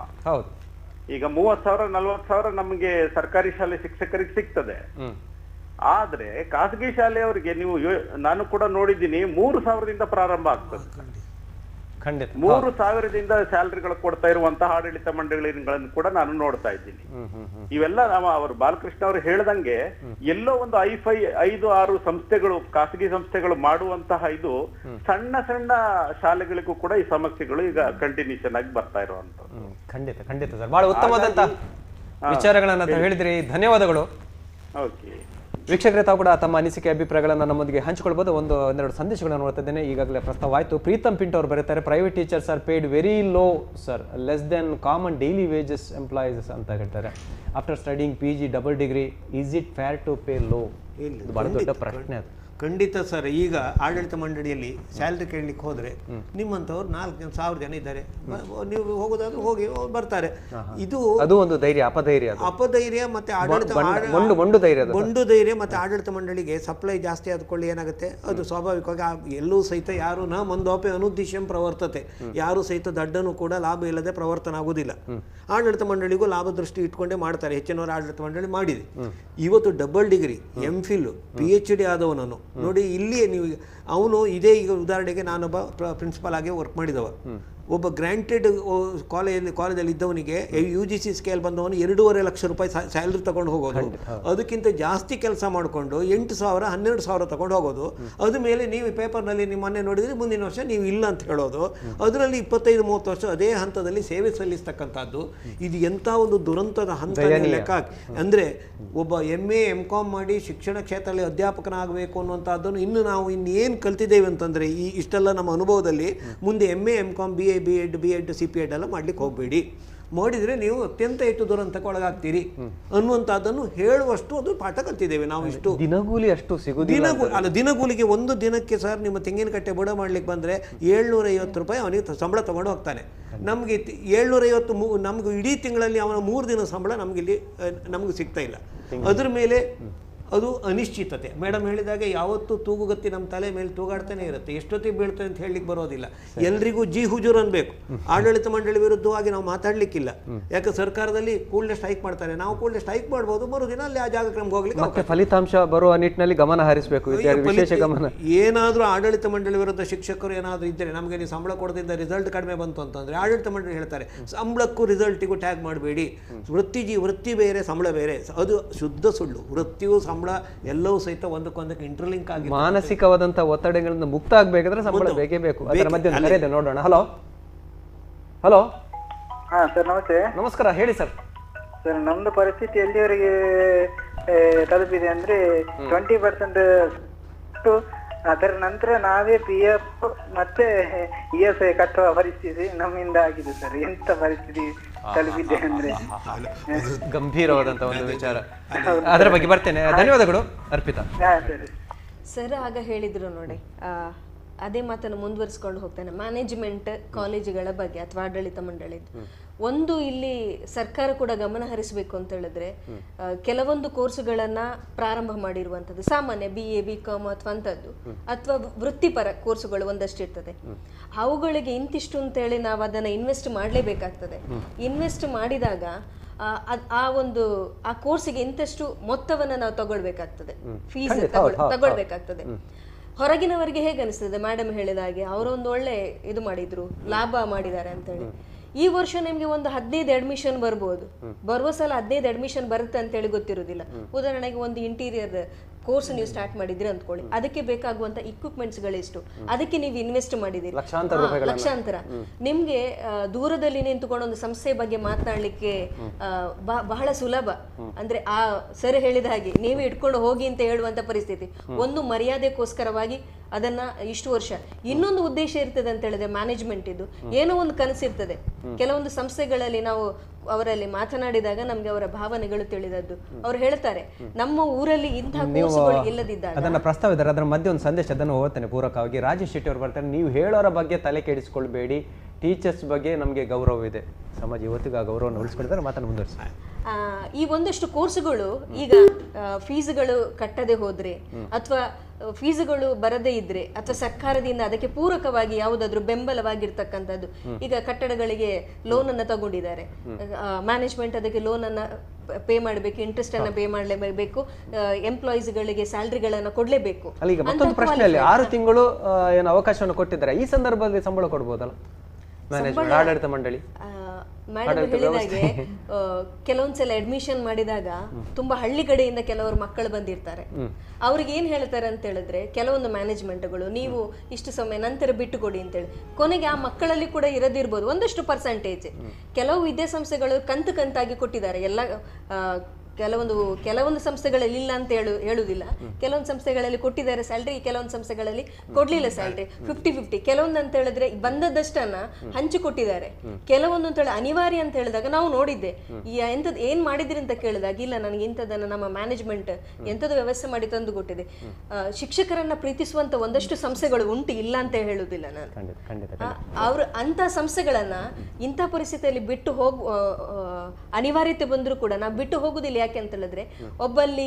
ಈಗ 30,000 40,000 ನಮಗೆ ಸರ್ಕಾರಿ ಶಾಲೆ ಶಿಕ್ಷಕರಿಗೆ ಸಿಗ್ತದೆ. ಆದ್ರೆ ಖಾಸಗಿ ಶಾಲೆಯವರಿಗೆ ನೀವು ನಾನು ಕೂಡ ನೋಡಿದ್ದೀನಿ 3,000ದಿಂದ ಪ್ರಾರಂಭ ಆಗ್ತದೆ. 3,000ದಿಂದ ಸ್ಯಾಲರಿಗಳು ಕೊಡ್ತಾ ಇರುವಂತಹ ಆಡಳಿತ ಮಂಡಳಿಗಳನ್ನು ಕೂಡ ನಾನು ನೋಡ್ತಾ ಇದ್ದೀನಿ. ಇವೆಲ್ಲ ಅವರು ಬಾಲಕೃಷ್ಣ ಅವರು ಹೇಳ್ದಂಗೆ ಎಲ್ಲೋ ಒಂದು 5-6 ಸಂಸ್ಥೆಗಳು, ಖಾಸಗಿ ಸಂಸ್ಥೆಗಳು ಮಾಡುವಂತಹ ಇದು ಸಣ್ಣ ಸಣ್ಣ ಶಾಲೆಗಳಿಗೂ ಕೂಡ ಈ ಸಮಸ್ಯೆಗಳು ಈಗ ಕಂಟಿನ್ಯೂಷನ್ ಆಗಿ ಬರ್ತಾ ಇರುವಂತದ್ದು. ಖಂಡಿತ ಸರ್, ಬಹಳ ಉತ್ತಮವಾದಂತ ವಿಚಾರಗಳನ್ನ ಹೇಳಿದ್ರಿ, ಧನ್ಯವಾದಗಳು. ಓಕೆ ವೀಕ್ಷಕರೇ, ತಾವು ಕೂಡ ತಮ್ಮ ಅನಿಸಿಕೆ ಅಭಿಪ್ರಾಯಗಳನ್ನು ನಮ್ಮೊಂದಿಗೆ ಹಂಚಿಕೊಳ್ಬಹುದು. ಒಂದೆರಡು ಸಂದೇಶಗಳನ್ನು ನೋಡ್ತಾ ಇದ್ದೇನೆ. ಈಗಾಗಲೇ ಪ್ರಸ್ತಾವವಾಯಿತು. ಪ್ರೀತಮ್ ಪಿಂಟು ಅವರು ಬರೀತಾರೆ, private teachers are paid very low sir, less than common daily wages employees ಅಂತ ಹೇಳ್ತಾರೆ. After studying PG double degree is it fair to pay low? ಬಹಳ ದೊಡ್ಡ ಪ್ರಶ್ನೆ ಅದು. ಖಂಡಿತ ಸರ್. ಈಗ ಆಡಳಿತ ಮಂಡಳಿಯಲ್ಲಿ ಸ್ಯಾಲ್ರಿ ಕೇಳಲಿಕ್ಕೆ ಹೋದ್ರೆ ನಿಮ್ಮಂಥವ್ರು 4,000 ಜನ ಇದ್ದಾರೆ. ನೀವು ಹೋಗೋದಾದ್ರೆ ಹೋಗಿ ಬರ್ತಾರೆ. ಅದು ಒಂದು ಧೈರ್ಯ, ಅಪಧೈರ್ಯ ಮತ್ತೆ ಆಡಳಿತ ಮೊಂಡು ಧೈರ್ಯ ಮತ್ತೆ ಆಡಳಿತ ಮಂಡಳಿಗೆ ಸಪ್ಲೈ ಜಾಸ್ತಿ ಆದ್ಕೊಳ್ಳಿ ಏನಾಗುತ್ತೆ, ಅದು ಸ್ವಾಭಾವಿಕವಾಗಿ ಎಲ್ಲೂ ಸಹಿತ ಯಾರು ನ ಮಂದೋಪಿ ಅನುದ್ದೇಶಂ ಪ್ರವರ್ತತೆ, ಯಾರು ಸಹಿತ ದಡ್ಡನು ಕೂಡ ಲಾಭ ಇಲ್ಲದೆ ಪ್ರವರ್ತನ ಆಗುವುದಿಲ್ಲ. ಆಡಳಿತ ಮಂಡಳಿಗೂ ಲಾಭ ದೃಷ್ಟಿ ಇಟ್ಕೊಂಡೇ ಮಾಡ್ತಾರೆ. ಹೆಚ್ಚಿನವರ ಆಡಳಿತ ಮಂಡಳಿ ಮಾಡಿದೆ. ಇವತ್ತು ಡಬಲ್ ಡಿಗ್ರಿ MPhil PhD ಆದವನನ್ನು ನೋಡಿ. ಇಲ್ಲಿಯೇ ನೀವು ಅವನು ಇದೇ, ಈಗ ಉದಾಹರಣೆಗೆ ನಾನೊಬ್ಬ ಪ್ರಿನ್ಸಿಪಾಲ್ ಆಗಿ ವರ್ಕ್ ಮಾಡಿದವ. ಒಬ್ಬ ಗ್ರಾಂಟೆಡ್ ಕಾಲೇಜಲ್ಲಿ ಇದ್ದವನಿಗೆ UGC ಸ್ಕೇಲ್ ಬಂದವನು 2.5 ಲಕ್ಷ ರೂಪಾಯಿ ಸ್ಯಾಲ್ರಿ ತಗೊಂಡು ಹೋಗೋದು, ಅದಕ್ಕಿಂತ ಜಾಸ್ತಿ ಕೆಲಸ ಮಾಡಿಕೊಂಡು 8,000 12,000 ತಗೊಂಡು ಹೋಗೋದು. ಅದ ಮೇಲೆ ನೀವು ಪೇಪರ್ನಲ್ಲಿ ನಿಮ್ಮ ಮೊನ್ನೆ ನೋಡಿದ್ರೆ ಮುಂದಿನ ವರ್ಷ ನೀವು ಇಲ್ಲ ಅಂತ ಹೇಳೋದು. ಅದರಲ್ಲಿ 25-30 ವರ್ಷ ಅದೇ ಹಂತದಲ್ಲಿ ಸೇವೆ ಸಲ್ಲಿಸ್ತಕ್ಕಂಥದ್ದು. ಇದು ಎಂಥ ಒಂದು ದುರಂತದ ಹಂತ ಲೆಕ್ಕ. ಅಂದರೆ ಒಬ್ಬ MA MCom ಮಾಡಿ ಶಿಕ್ಷಣ ಕ್ಷೇತ್ರದಲ್ಲಿ ಅಧ್ಯಾಪಕನಾಗಬೇಕು ಅನ್ನುವಂಥದ್ದನ್ನು ನಾವು ಇನ್ನೇನು ಕಲ್ತಿದ್ದೇವೆ ಅಂತಂದರೆ ಇಷ್ಟೆಲ್ಲ ನಮ್ಮ ಅನುಭವದಲ್ಲಿ ಮುಂದೆ MA MCom BA B.Ed CPEd ಎಲ್ಲ ಮಾಡ್ಲಿಕ್ಕೆ ಹೋಗಬೇಡಿ. ಮಾಡಿದರೆ ನೀವು ಅತ್ಯಂತ ಹೆಚ್ಚು ದುರಂತಕ್ಕೆ ಒಳಗಾಗ್ತೀರಿ ಅನ್ನುವಂಥದ್ದನ್ನು ಹೇಳುವಷ್ಟು ಅದು ಪಾಠ ಕಲ್ತಿದ್ದೇವೆ ನಾವು. ಇಷ್ಟು ದಿನಗೂಲಿ ಅಷ್ಟು ಸಿಗುದಿಲ್ಲ ಅಲ್ಲ, ದಿನಗೂಲಿಗೆ ಒಂದು ದಿನಕ್ಕೆ ಸರ್ ನಿಮ್ಮ ತೆಂಗಿನಕಟ್ಟೆ ಬುಡ ಮಾಡ್ಲಿಕ್ಕೆ ಬಂದರೆ 750 ರೂಪಾಯಿ ಅವನಿಗೆ ಸಂಬಳ ತಗೊಂಡು ಹೋಗ್ತಾನೆ. ನಮಗೆ 750, ನಮ್ಗೆ ಇಡೀ ತಿಂಗಳಲ್ಲಿ ಅವನ 3 ದಿನ ಸಂಬಳ ನಮಗಿಲ್ಲಿ ನಮ್ಗೆ ಸಿಗ್ತಾ ಇಲ್ಲ. ಅದ್ರ ಮೇಲೆ ಅದು ಅನಿಶ್ಚಿತತೆ. ಮೇಡಮ್ ಹೇಳಿದಾಗ ಯಾವತ್ತೂ ತೂಗುಗತ್ತಿ ನಮ್ಮ ತಲೆ ಮೇಲೆ ತೂಗಾಡ್ತಾನೆ ಇರುತ್ತೆ, ಎಷ್ಟೊತ್ತಿಗೆ ಬೀಳ್ತದೆ ಅಂತ ಹೇಳಲಿಕ್ಕೆ ಬರೋದಿಲ್ಲ. ಎಲ್ರಿಗೂ ಜಿ ಹುಜೂರ್ ಅನ್ಬೇಕು. ಆಡಳಿತ ಮಂಡಳಿ ವಿರುದ್ಧವಾಗಿ ನಾವು ಮಾತಾಡ್ಲಿಕ್ಕಿಲ್ಲ. ಯಾಕೆ ಸರ್ಕಾರದಲ್ಲಿ ಕೂಡಲೇ ಸ್ಟ್ರೈಕ್ ಮಾಡ್ತಾರೆ, ನಾವು ಕೂಡಲೇ ಸ್ಟ್ರೈಕ್ ಮಾಡ್ಬೋದು, ಮರುದಿನ ಅಲ್ಲಿ ಆ ಜಾಗಕ್ಕೆ ನಮ್ಗೆ ಹೋಗ್ಲಿಕ್ಕೆ ಫಲಿತಾಂಶ ಬರುವ ನಿಟ್ಟಿನಲ್ಲಿ ಗಮನ ಹರಿಸಬೇಕು, ವಿಶೇಷ ಗಮನ. ಏನಾದರೂ ಆಡಳಿತ ಮಂಡಳಿ ವಿರುದ್ಧ ಶಿಕ್ಷಕರು ಏನಾದರೂ ಇದ್ದರೆ, ನಮಗೆ ನೀವು ಸಂಬಳ ಕೊಡದಿಂದ ರಿಸಲ್ಟ್ ಕಡಿಮೆ ಬಂತು ಅಂತಂದ್ರೆ ಆಡಳಿತ ಮಂಡಳಿ ಹೇಳ್ತಾರೆ ಸಂಬಳಕ್ಕೂ ರಿಸಲ್ಟಿಗೂ ಟ್ಯಾಗ್ ಮಾಡಬೇಡಿ. ವೃತ್ತಿ ಬೇರೆ, ಸಂಬಳ ಬೇರೆ. ಅದು ಶುದ್ಧ ಸುಳ್ಳು. ವೃತ್ತಿಯೂ ಸಂಬಳ ಎಲ್ಲವೂ ಸಹಿತ ಒಂದಕ್ಕೊಂದಕ್ಕೆ ಇಂಟರ್ಲಿಂಕ್ ಆಗಿ ಮಾನಸಿಕವಾದಂತ ಒತ್ತಡಗಳಿಂದ ಮುಕ್ತ ಆಗಬೇಕಾದ್ರೆ ಸಂಬಳ ಬೇಕೇ ಬೇಕು. ಅದರ ಮಧ್ಯೆ ನೋಡೋಣ. ಹಲೋ ಹಲೋ ಸರ್ ನಮಸ್ತೆ. ನಮಸ್ಕಾರ, ಹೇಳಿ ಸರ್. ಸರ್ ನಮ್ದು ಪರಿಸ್ಥಿತಿ ಎಲ್ಲಿವರೆಗೆ ತಲುಪಿದೆ ಅಂದ್ರೆ 20% ಅದರ ನಂತರ ನಾವೇ PF ಮತ್ತೆ ESI ಕಟ್ಟುವ ಪರಿಸ್ಥಿತಿ ನಮ್ಮಿಂದ ಆಗಿದೆ ಸರ್. ಎಂತ ಪರಿಸ್ಥಿತಿ ತಲುಪಿದೆ ಅಂದ್ರೆ ಗಂಭೀರವಾದಂತ ಒಂದು ವಿಚಾರ. ಅದರ ಬಗ್ಗೆ ಬರ್ತೇನೆ. ಧನ್ಯವಾದಗಳು ಅರ್ಪಿತಾ. ಸರ್ ಆಗ ಹೇಳಿದ್ರು ನೋಡಿ, ಅದೇ ಮಾತನ್ನು ಮುಂದುವರಿಸ್ಕೊಂಡು ಹೋಗ್ತಾನೆ. ಮ್ಯಾನೇಜ್ಮೆಂಟ್ ಕಾಲೇಜುಗಳ ಬಗ್ಗೆ ಅಥವಾ ಆಡಳಿತ ಮಂಡಳಿದು ಒಂದು ಇಲ್ಲಿ ಸರ್ಕಾರ ಕೂಡ ಗಮನ ಹರಿಸಬೇಕು ಅಂತ ಹೇಳಿದ್ರೆ, ಕೆಲವೊಂದು ಕೋರ್ಸುಗಳನ್ನ ಪ್ರಾರಂಭ ಮಾಡಿರುವಂಥದ್ದು ಸಾಮಾನ್ಯ BA BCom ಅಥವಾ ಅಂಥದ್ದು, ಅಥವಾ ವೃತ್ತಿಪರ ಕೋರ್ಸುಗಳು ಒಂದಷ್ಟು ಇರ್ತದೆ. ಅವುಗಳಿಗೆ ಇಂತಿಷ್ಟು ಅಂತೇಳಿ ನಾವು ಅದನ್ನ ಇನ್ವೆಸ್ಟ್ ಮಾಡಲೇಬೇಕಾಗ್ತದೆ. ಇನ್ವೆಸ್ಟ್ ಮಾಡಿದಾಗ ಆ ಕೋರ್ಸಿಗೆ ಇಂತಷ್ಟು ಮೊತ್ತವನ್ನ ನಾವು ತಗೊಳ್ಬೇಕಾಗ್ತದೆ, ಫೀಸ್ ತಗೊಳ್ಬೇಕಾಗ್ತದೆ. ಹೊರಗಿನವರಿಗೆ ಹೇಗೆ ಅನಿಸ್ತದೆ, ಮೇಡಮ್ ಹೇಳಿದ ಹಾಗೆ ಅವರೊಂದು ಒಳ್ಳೆ ಇದು ಮಾಡಿದ್ರು, ಲಾಭ ಮಾಡಿದ್ದಾರೆ ಅಂತೇಳಿ. ಈ ವರ್ಷ ನಿಮ್ಗೆ ಒಂದು 15 ಅಡ್ಮಿಷನ್ ಬರ್ಬೋದು, ಬರುವ ಸಲ 15 ಅಡ್ಮಿಷನ್ ಬರುತ್ತೆ ಅಂತೇಳಿ ಗೊತ್ತಿರೋದಿಲ್ಲ. ಉದಾಹರಣೆಗೆ ಒಂದು ಇಂಟೀರಿಯರ್ ಕೋರ್ಸ್ ನೀವು ಸ್ಟಾರ್ಟ್ ಮಾಡಿದ್ರಿ ಅಂದ್ಕೊಳ್ಳಿ, ಅದಕ್ಕೆ ಬೇಕಾಗುವಂತ ಇಕ್ವಿಪ್ಮೆಂಟ್ಸ್ ಗಳೆಷ್ಟು, ಅದಕ್ಕೆ ನೀವು ಇನ್ವೆಸ್ಟ್ ಮಾಡಿದಿರಿ ಲಕ್ಷಾಂತರ. ನಿಮ್ಗೆ ದೂರದಲ್ಲಿ ನಿಂತುಕೊಂಡು ಒಂದು ಸಂಸ್ಥೆ ಬಗ್ಗೆ ಮಾತನಾಡ್ಲಿಕ್ಕೆ ಬಹಳ ಸುಲಭ. ಅಂದ್ರೆ ಆ ಸರ್ ಹೇಳಿದ ಹಾಗೆ ನೀವೇ ಇಟ್ಕೊಂಡು ಹೋಗಿ ಅಂತ ಹೇಳುವಂತ ಪರಿಸ್ಥಿತಿ. ಒಂದು ಮರ್ಯಾದೆಗೋಸ್ಕರವಾಗಿ ಅದನ್ನ ಇಷ್ಟು ವರ್ಷ, ಇನ್ನೊಂದು ಉದ್ದೇಶ ಇರ್ತದೆ ಅಂತ ಹೇಳಿದ್ರೆ ಮ್ಯಾನೇಜ್ಮೆಂಟ್ ಇದು ಏನೋ ಒಂದು ಕನಸಿರ್ತದೆ. ಕೆಲವೊಂದು ಸಂಸ್ಥೆಗಳಲ್ಲಿ ನಾವು ಅವರಲ್ಲಿ ಮಾತನಾಡಿದಾಗ ನಮ್ಗೆ ಅವರ ಭಾವನೆಗಳು ತಿಳಿದದ್ದು. ಅವ್ರು ಹೇಳ್ತಾರೆ ನಮ್ಮ ಊರಲ್ಲಿ ಇಂತಹ ಕೋರ್ಸ್ಗಳು ಇಲ್ಲದಿದ್ದಾಗ ಅದನ್ನ ಪ್ರಸ್ತಾವಿದ್ದಾರೆ. ಅದರ ಮಧ್ಯೆ ಒಂದು ಸಂದೇಶ ಅದನ್ನು ಓದ್ತೇನೆ ಪೂರಕವಾಗಿ. ರಾಜೇಶ್ ಶೆಟ್ಟಿ ಅವರು ಬರ್ತಾರೆ, ನೀವು ಹೇಳೋರ ಬಗ್ಗೆ ತಲೆ ಕೆಡಿಸ್ಕೊಳ್ಬೇಡಿ, ಟೀಚರ್ಸ್ ಬಗ್ಗೆ ನಮಗೆ ಗೌರವ ಇದೆ, ಸಮಾಜ ಇವತ್ತಿಗೂ ಆ ಗೌರವವನ್ನು ಉಳಿಸ್ಕೊಳ್ತಾರೆ. ಮಾತನ್ನು ಮುಂದುವರಿಸಿ. ಈ ಒಂದಷ್ಟು ಕೋರ್ಸ್ಗಳು ಈಗ ಫೀಸ್ಗಳು ಕಟ್ಟದೆ ಹೋದ್ರೆ ಅಥವಾ ಫೀಸ್ಗಳು ಬರದೇ ಇದ್ರೆ ಅಥವಾ ಸರ್ಕಾರದಿಂದ ಅದಕ್ಕೆ ಪೂರಕವಾಗಿ ಯಾವುದಾದ್ರೂ ಬೆಂಬಲವಾಗಿರ್ತಕ್ಕಂಥದ್ದು, ಈಗ ಕಟ್ಟಡಗಳಿಗೆ ಲೋನ್ ಅನ್ನ ತಗೊಂಡಿದ್ದಾರೆ, ಮ್ಯಾನೇಜ್ಮೆಂಟ್ ಅದಕ್ಕೆ ಲೋನ್ ಅನ್ನ ಪೇ ಮಾಡಬೇಕು, ಇಂಟ್ರೆಸ್ಟ್ ಅನ್ನ ಪೇ ಮಾಡಲೇಬೇಕು, ಎಂಪ್ಲಾಯೀಸ್ಗಳಿಗೆ ಸ್ಯಾಲರಿಗಳನ್ನ ಕೊಡ್ಲೇಬೇಕು. ಈಗ ಮತ್ತೊಂದು ಪ್ರಶ್ನೆಯಲ್ಲಿ 6 ತಿಂಗಳು ಏನು ಅವಕಾಶವನ್ನು ಕೊಟ್ಟಿದ್ದಾರೆ, ಈ ಸಂದರ್ಭದಲ್ಲಿ ಸಂಬಳ ಕೊಡ್ಬೋದಲ್ಲ ಮ್ಯಾನೇಜ್ಮೆಂಟ್ ಆಡಳಿತ ಮಂಡಳಿ? ಮೇಡಮ್ ಹೇಳಿದಾಗೆ ಕೆಲವೊಂದ್ಸಲ ಅಡ್ಮಿಷನ್ ಮಾಡಿದಾಗ ತುಂಬಾ ಹಳ್ಳಿ ಕಡೆಯಿಂದ ಕೆಲವರು ಮಕ್ಕಳು ಬಂದಿರ್ತಾರೆ. ಅವ್ರಿಗೆ ಏನ್ ಹೇಳ್ತಾರೆ ಅಂತ ಹೇಳಿದ್ರೆ, ಕೆಲವೊಂದು ಮ್ಯಾನೇಜ್ಮೆಂಟ್ಗಳು ನೀವು ಇಷ್ಟು ಸಮಯ ನಂತರ ಬಿಟ್ಟು ಕೊಡಿ ಅಂತೇಳಿ, ಕೊನೆಗೆ ಆ ಮಕ್ಕಳಲ್ಲಿ ಕೂಡ ಇರದಿರ್ಬೋದು ಒಂದಷ್ಟು ಪರ್ಸೆಂಟೇಜ್. ಕೆಲವು ವಿದ್ಯಾಸಂಸ್ಥೆಗಳು ಕಂತಾಗಿ ಕೊಟ್ಟಿದ್ದಾರೆ. ಎಲ್ಲ ಕೆಲವೊಂದು ಸಂಸ್ಥೆಗಳಲ್ಲಿ ಇಲ್ಲ ಅಂತ ಹೇಳುವುದಿಲ್ಲ, ಕೆಲವೊಂದು ಸಂಸ್ಥೆಗಳಲ್ಲಿ ಕೊಟ್ಟಿದ್ದಾರೆ ಸ್ಯಾಲ್ರಿ, ಕೆಲವೊಂದು ಸಂಸ್ಥೆಗಳಲ್ಲಿ ಕೊಡ್ಲಿಲ್ಲ ಸ್ಯಾಲ್ರಿ, 50-50. ಕೆಲವೊಂದು ಅಂತ ಹೇಳಿದ್ರೆ ಬಂದದಷ್ಟನ್ನ ಹಂಚಿಕೊಟ್ಟಿದ್ದಾರೆ. ಕೆಲವೊಂದು ಅಂತ ಹೇಳಿ ಅನಿವಾರ್ಯ ಅಂತ ಹೇಳಿದಾಗ ನಾವು ನೋಡಿದ್ದೆ, ಎಂಥದ್ದು ಏನ್ ಮಾಡಿದ್ರಿ ಅಂತ ಕೇಳಿದಾಗ, ಇಲ್ಲ ನನಗೆ ಇಂಥದನ್ನ ನಮ್ಮ ಮ್ಯಾನೇಜ್ಮೆಂಟ್ ಎಂಥದ್ದು ವ್ಯವಸ್ಥೆ ಮಾಡಿ ತಂದು ಕೊಟ್ಟಿದೆ. ಶಿಕ್ಷಕರನ್ನ ಪ್ರೀತಿಸುವಂತ ಒಂದಷ್ಟು ಸಂಸ್ಥೆಗಳು ಉಂಟು, ಇಲ್ಲ ಅಂತ ಹೇಳುವುದಿಲ್ಲ ನಾನು. ಅವರು ಅಂತ ಸಂಸ್ಥೆಗಳನ್ನ ಇಂಥ ಪರಿಸ್ಥಿತಿಯಲ್ಲಿ ಬಿಟ್ಟು ಅನಿವಾರ್ಯತೆ ಬಂದರೂ ಕೂಡ ನಾವು ಬಿಟ್ಟು ಹೋಗುದಿಲ್ಲ. ಯಾಕೆ ಅಂತ ಹೇಳಿದ್ರೆ, ಒಬ್ಬಲ್ಲಿ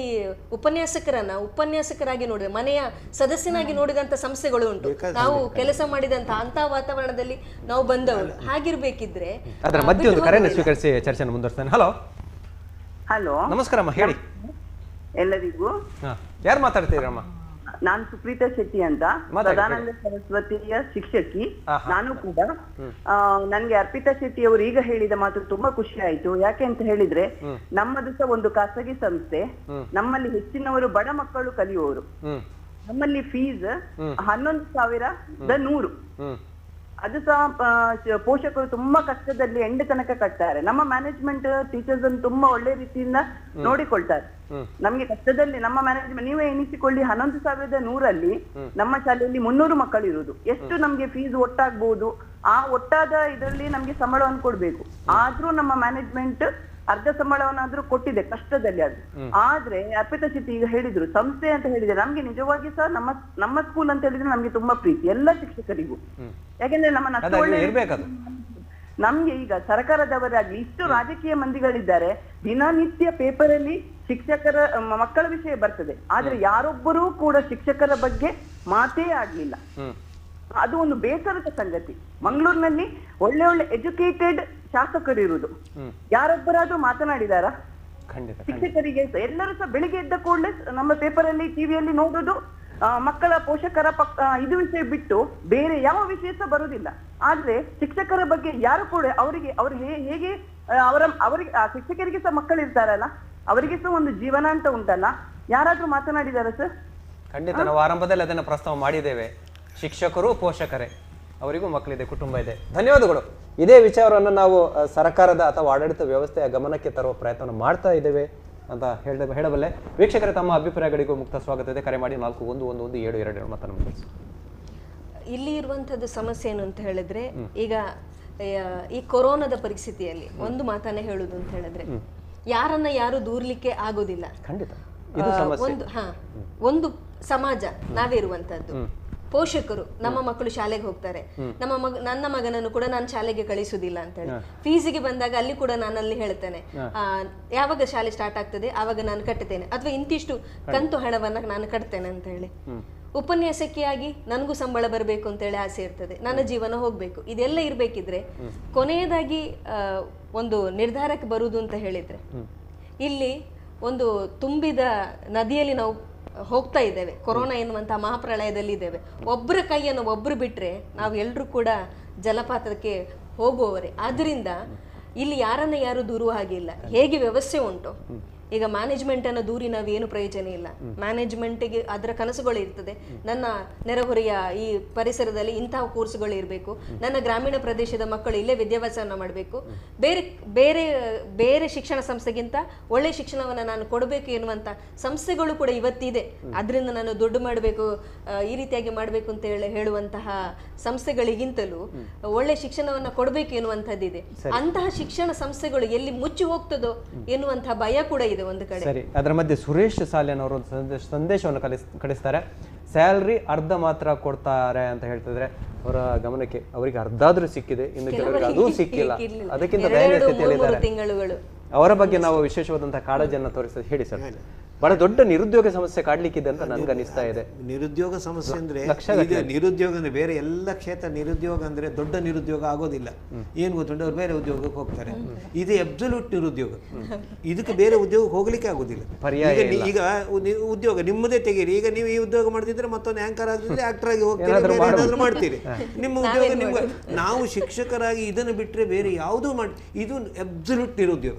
ಉಪನ್ಯಾಸಕರಾಗಿ ನೋಡಿದ, ಮನೆಯ ಸದಸ್ಯನಾಗಿ ನೋಡಿದಂತ ಸಂಸ್ಥೆಗಳು ಉಂಟು. ನಾವು ಕೆಲಸ ಮಾಡಿದಂತ ಅಂತ ವಾತಾವರಣದಲ್ಲಿ ನಾವು ಬಂದವರು. ಹಾಗಿರ್ಬೇಕಿದ್ರೆ ಅದರ ಮಧ್ಯೆ ಒಂದು ಕರೆಯನ್ನು ಸ್ವೀಕರಿಸಿ ಚರ್ಚೆಯನ್ನು ಮುಂದುವರಿಸ್ತೇನೆ. ಹಲೋ ಹಲೋ, ನಮಸ್ಕಾರಮ್ಮ, ಹೇಳಿ. ಎಲ್ಲರಿಗೂ. ಯಾರು ಮಾತಾಡ್ತೀರಮ್ಮ? ನಾನು ಸುಪ್ರೀತಾ ಶೆಟ್ಟಿ ಅಂತ, ಸದಾನಂದ ಸರಸ್ವತಿಯ ಶಿಕ್ಷಕಿ ನಾನು ಕೂಡ. ನನ್ಗೆ ಅರ್ಪಿತಾ ಶೆಟ್ಟಿ ಅವರು ಈಗ ಹೇಳಿದ ಮಾತು ತುಂಬಾ ಖುಷಿ ಆಯ್ತು. ಯಾಕೆ ಅಂತ ಹೇಳಿದ್ರೆ, ನಮ್ಮದು ಸಹ ಒಂದು ಖಾಸಗಿ ಸಂಸ್ಥೆ, ನಮ್ಮಲ್ಲಿ ಹೆಚ್ಚಿನವರು ಬಡ ಮಕ್ಕಳು ಕಲಿಯುವವರು. ನಮ್ಮಲ್ಲಿ ಫೀಸ್ 11,100. ಅದು ಸಹ ಪೋಷಕರು ತುಂಬಾ ಕಷ್ಟದಲ್ಲಿ ಎಂಡ್ ತನಕ ಕಟ್ತಾರೆ. ನಮ್ಮ ಮ್ಯಾನೇಜ್ಮೆಂಟ್ ಟೀಚರ್ಸ್ ಅನ್ನು ತುಂಬಾ ಒಳ್ಳೆ ರೀತಿಯಿಂದ ನೋಡಿಕೊಳ್ತಾರೆ. ನಮ್ಗೆ ಕಷ್ಟದಲ್ಲಿ ನಮ್ಮ ಮ್ಯಾನೇಜ್ಮೆಂಟ್, ನೀವೇ ಎಣಿಸಿಕೊಳ್ಳಿ, 11,100 ನಮ್ಮ ಶಾಲೆಯಲ್ಲಿ 300 ಮಕ್ಕಳು ಇರುವುದು. ಎಷ್ಟು ನಮ್ಗೆ ಫೀಸ್ ಒಟ್ಟಾಗ್ಬಹುದು, ಆ ಒಟ್ಟಾದ ಇದರಲ್ಲಿ ನಮ್ಗೆ ಸಂಬಳವನ್ನು ಕೊಡ್ಬೇಕು. ಆದ್ರೂ ನಮ್ಮ ಮ್ಯಾನೇಜ್ಮೆಂಟ್ ಅರ್ಧ ಸಂಬಳವನ್ನಾದ್ರೂ ಕೊಟ್ಟಿದೆ ಕಷ್ಟದಲ್ಲಿ. ಅದು ಆದ್ರೆ ಅರ್ಪಿತಾ ಶೆಟ್ಟಿ ಈಗ ಹೇಳಿದ್ರು ಸಂಸ್ಥೆ ಅಂತ ಹೇಳಿದ್ರೆ, ನಮ್ಗೆ ನಿಜವಾಗಿ ಸಹ ನಮ್ಮ ಸ್ಕೂಲ್ ಅಂತ ಹೇಳಿದ್ರೆ ನಮ್ಗೆ ತುಂಬಾ ಪ್ರೀತಿ ಎಲ್ಲ ಶಿಕ್ಷಕರಿಗೂ. ಯಾಕೆಂದ್ರೆ ನಮ್ಮನ್ನ ಒಳ್ಳೆ ನಮ್ಗೆ ಈಗ ಸರ್ಕಾರದವರಾಗ್ಲಿ ಇಷ್ಟು ರಾಜಕೀಯ ಮಂದಿಗಳಿದ್ದಾರೆ, ದಿನನಿತ್ಯ ಪೇಪರ್ ಅಲ್ಲಿ ಶಿಕ್ಷಕರ ಮಕ್ಕಳ ವಿಷಯ ಬರ್ತದೆ, ಆದ್ರೆ ಯಾರೊಬ್ಬರೂ ಕೂಡ ಶಿಕ್ಷಕರ ಬಗ್ಗೆ ಮಾತೇ ಆಗ್ಲಿಲ್ಲ. ಅದು ಒಂದು ಬೇಸರದ ಸಂಗತಿ. ಮಂಗಳೂರಿನಲ್ಲಿ ಒಳ್ಳೆ ಒಳ್ಳೆ ಎಜುಕೇಟೆಡ್ ಶಾಸಕರು ಇರುವುದು, ಯಾರೊಬ್ಬರಾದ್ರೂ ಮಾತನಾಡಿದಾರ? ಶಿಕ್ಷಕರಿಗೆ ಎಲ್ಲರೂ ಸಹ ಬೆಳಿಗ್ಗೆ ಎದ್ದ ಕೂಡಲೇ ನಮ್ಮ ಪೇಪರ್ ಅಲ್ಲಿ ಟಿವಿಯಲ್ಲಿ ನೋಡುದು ಮಕ್ಕಳ ಪೋಷಕರ ಇದು ವಿಷಯ ಬಿಟ್ಟು ಬೇರೆ ಯಾವ ವಿಷಯ ಸಹ ಬರುವುದಿಲ್ಲ. ಆದ್ರೆ ಶಿಕ್ಷಕರ ಬಗ್ಗೆ ಯಾರು ಕೂಡ ಅವ್ರು ಹೇಗೆ ಅವರಿಗೆ ಶಿಕ್ಷಕರಿಗೆ ಸಹ ಮಕ್ಕಳು ಇರ್ತಾರಲ್ಲ, ಅವರಿಗೆ ಸಹ ಒಂದು ಜೀವನ ಅಂತ ಉಂಟಲ್ಲ, ಯಾರಾದ್ರೂ ಮಾತನಾಡಿದಾರ ಸರ್? ಖಂಡಿತ ನಾವು ಆರಂಭದಲ್ಲಿ ಅದನ್ನ ಪ್ರಸ್ತಾವ ಮಾಡಿದ್ದೇವೆ. ಶಿಕ್ಷಕರು ಪೋಷಕರೇ, ಅವರಿಗೂ ಮಕ್ಕಳಿದೆ, ಕುಟುಂಬ ಇದೆ. ಧನ್ಯವಾದಗಳು. ಇದೇ ವಿಚಾರವನ್ನು ನಾವು ಸರ್ಕಾರದ ಅಥವಾ ಆಡಳಿತ ವ್ಯವಸ್ಥೆಯ ಗಮನಕ್ಕೆ ತರುವ ಪ್ರಯತ್ನ ಮಾಡ್ತಾ ಇದ್ದೇವೆ. ಅಂತ ಹೇಳಬಲ್ಲೆ. ವೀಕ್ಷಕರೇ, ತಮ್ಮ ಅಭಿಪ್ರಾಯಗಳಿಗೂ ಮುಕ್ತ ಸ್ವಾಗತ ಇದೆ. ಕರೆ ಮಾಡಿ 411172 ಮತ ನಂಬರ್. ಇಲ್ಲಿ ಇರುವಂತದ್ದು ಸಮಸ್ಯೆ ಏನು ಅಂತ ಹೇಳಿದ್ರೆ, ಈಗ ಈ ಕೊರೋನಾದ ಪರಿಸ್ಥಿತಿಯಲ್ಲಿ ಒಂದು ಮಾತನ್ನೇ ಹೇಳುದು ಅಂತ ಹೇಳಿದ್ರೆ, ಯಾರನ್ನ ಯಾರು ದೂರ್ಲಿಕ್ಕೆ ಆಗೋದಿಲ್ಲ. ಖಂಡಿತ ಒಂದು ಸಮಾಜ ನಾವೇ ಇರುವಂತದ್ದು. ಪೋಷಕರು, ನಮ್ಮ ಮಕ್ಕಳು ಶಾಲೆಗೆ ಹೋಗ್ತಾರೆ, ನನ್ನ ಮಗನನ್ನು ಕೂಡ ನಾನು ಶಾಲೆಗೆ ಕಳಿಸುದಿಲ್ಲ ಅಂತ ಹೇಳಿ, ಫೀಸಿಗೆ ಬಂದಾಗ ಅಲ್ಲಿ ಕೂಡ ನಾನಲ್ಲಿ ಹೇಳ್ತೇನೆ, ಯಾವಾಗ ಶಾಲೆ ಸ್ಟಾರ್ಟ್ ಆಗ್ತದೆ ಆವಾಗ ನಾನು ಕಟ್ಟುತ್ತೇನೆ, ಅಥವಾ ಇಂತಿಷ್ಟು ಕಂತು ಹಣವನ್ನ ನಾನು ಕಟ್ತೇನೆ ಅಂತ ಹೇಳಿ. ಉಪನ್ಯಾಸಕಿ ಆಗಿ ನನಗೂ ಸಂಬಳ ಬರಬೇಕು ಅಂತ ಹೇಳಿ ಆಸೆ ಇರ್ತದೆ, ನನ್ನ ಜೀವನ ಹೋಗ್ಬೇಕು. ಇದೆಲ್ಲ ಇರ್ಬೇಕಿದ್ರೆ ಕೊನೆಯದಾಗಿ ಒಂದು ನಿರ್ಧಾರಕ್ಕೆ ಬರುವುದು ಅಂತ ಹೇಳಿದ್ರೆ, ಇಲ್ಲಿ ಒಂದು ತುಂಬಿದ ನದಿಯಲ್ಲಿ ನಾವು ಹೋಗ್ತಾ ಇದ್ದೇವೆ, ಕೊರೋನಾ ಎನ್ನುವಂತಹ ಮಹಾಪ್ರಳಯದಲ್ಲಿ ಇದ್ದೇವೆ. ಒಬ್ಬರ ಕೈಯನ್ನು ಒಬ್ರು ಬಿಟ್ರೆ ನಾವು ಎಲ್ಲರೂ ಕೂಡ ಜಲಪಾತಕ್ಕೆ ಹೋಗುವವರೇ. ಆದ್ರಿಂದ ಇಲ್ಲಿ ಯಾರನ್ನ ಯಾರು ದೂರುವ ಹಾಗಿಲ್ಲ. ಹೇಗೆ ವ್ಯವಸ್ಥೆ ಉಂಟು, ಈಗ ಮ್ಯಾನೇಜ್ಮೆಂಟ್ ಅನ್ನು ದೂರಿ ನಾವೇನು ಪ್ರಯೋಜನ ಇಲ್ಲ. ಮ್ಯಾನೇಜ್ಮೆಂಟ್ಗೆ ಅದರ ಕನಸುಗಳು ಇರ್ತದೆ, ನನ್ನ ನೆರೆಹೊರೆಯ ಈ ಪರಿಸರದಲ್ಲಿ ಇಂತಹ ಕೋರ್ಸ್ಗಳು ಇರಬೇಕು, ನನ್ನ ಗ್ರಾಮೀಣ ಪ್ರದೇಶದ ಮಕ್ಕಳು ಇಲ್ಲೇ ವಿದ್ಯಾಭ್ಯಾಸವನ್ನು ಮಾಡಬೇಕು, ಬೇರೆ ಬೇರೆ ಬೇರೆ ಶಿಕ್ಷಣ ಸಂಸ್ಥೆಗಿಂತ ಒಳ್ಳೆ ಶಿಕ್ಷಣವನ್ನು ನಾನು ಕೊಡಬೇಕು ಎನ್ನುವಂಥ ಸಂಸ್ಥೆಗಳು ಕೂಡ ಇವತ್ತಿದೆ. ಅದರಿಂದ ನಾನು ದುಡ್ಡು ಮಾಡಬೇಕು, ಈ ರೀತಿಯಾಗಿ ಮಾಡಬೇಕು ಅಂತ ಹೇಳುವಂತಹ ಸಂಸ್ಥೆಗಳಿಗಿಂತಲೂ ಒಳ್ಳೆ ಶಿಕ್ಷಣವನ್ನು ಕೊಡಬೇಕು ಎನ್ನುವಂಥದ್ದಿದೆ. ಅಂತಹ ಶಿಕ್ಷಣ ಸಂಸ್ಥೆಗಳು ಎಲ್ಲಿ ಮುಚ್ಚಿ ಹೋಗ್ತದೋ ಎನ್ನುವಂತಹ ಭಯ ಕೂಡ ಇದೆ ಒಂದು ಕಡೆ. ಸರಿ, ಅದರ ಮಧ್ಯೆ ಸುರೇಶ್ ಸಾಲಿಯನ್ ಅವರು ಸಂದೇಶವನ್ನು ಕಳಿಸ್ತಾರೆ. ಸ್ಯಾಲ್ರಿ ಅರ್ಧ ಮಾತ್ರ ಕೊಡ್ತಾರೆ ಅಂತ ಹೇಳ್ತಿದ್ರೆ, ಅವರ ಗಮನಕ್ಕೆ ಅವರಿಗೆ ಅರ್ಧ ಆದ್ರೂ ಸಿಕ್ಕಿದೆ, ಇನ್ನು ಕೆಲವರಿಗೆ ಅದೂ ಸಿಕ್ಕಿಲ್ಲ, ಅದಕ್ಕಿಂತ ದಯನೀಯ ಸ್ಥಿತಿಯಲ್ಲಿದ್ದಾರೆ. ಅವರ ಬಗ್ಗೆ ನಾವು ವಿಶೇಷವಾದಂತಹ ಕಾಳಜಿಯನ್ನು ತೋರಿಸೋದು ಹೇಳಿ ಸರ್. ಬಹಳ ದೊಡ್ಡ ನಿರುದ್ಯೋಗ ಸಮಸ್ಯೆ ಕಾಡ್ಲಿಕ್ಕಿದೆ ಅಂತ ನನ್ಗೆ ಅನಿಸ್ತಾ ಇದೆ. ನಿರುದ್ಯೋಗ ಸಮಸ್ಯೆ ಅಂದ್ರೆ ನಿರುದ್ಯೋಗ ಅಂದ್ರೆ ಬೇರೆ ಎಲ್ಲ ಕ್ಷೇತ್ರ ನಿರುದ್ಯೋಗ ಅಂದ್ರೆ ದೊಡ್ಡ ನಿರುದ್ಯೋಗ ಆಗೋದಿಲ್ಲ. ಏನ್ ಗೊತ್ತುಂಟು, ಅವ್ರು ಬೇರೆ ಉದ್ಯೋಗಕ್ಕೆ ಹೋಗ್ತಾರೆ. ಇದು ಅಬ್ಸಲ್ಯೂಟ್ ನಿರುದ್ಯೋಗ. ಇದಕ್ಕೆ ಬೇರೆ ಉದ್ಯೋಗಕ್ಕೆ ಹೋಗ್ಲಿಕ್ಕೆ ಆಗೋದಿಲ್ಲ. ಈಗ ಉದ್ಯೋಗ ನಿಮ್ಮದೇ ತೆಗೀರಿ. ಈಗ ನೀವು ಈ ಉದ್ಯೋಗ ಮಾಡ್ತಿದ್ರೆ ಮತ್ತೊಂದು ಆಂಕರ್ ಆಗಿದ್ರೆ ಆಕ್ಟರ್ ಆಗಿ ಹೋಗ್ತೀರಿ, ಏನಾದ್ರೂ ಮಾಡ್ತೀರಿ. ನಿಮ್ಮ ಉದ್ಯೋಗ ನಿಮ್ಗೆ, ನಾವು ಶಿಕ್ಷಕರಾಗಿ ಇದನ್ನು ಬಿಟ್ಟರೆ ಬೇರೆ ಯಾವುದೂ ಮಾಡಿ, ಇದು ಅಬ್ಸಲ್ಯೂಟ್ ನಿರುದ್ಯೋಗ.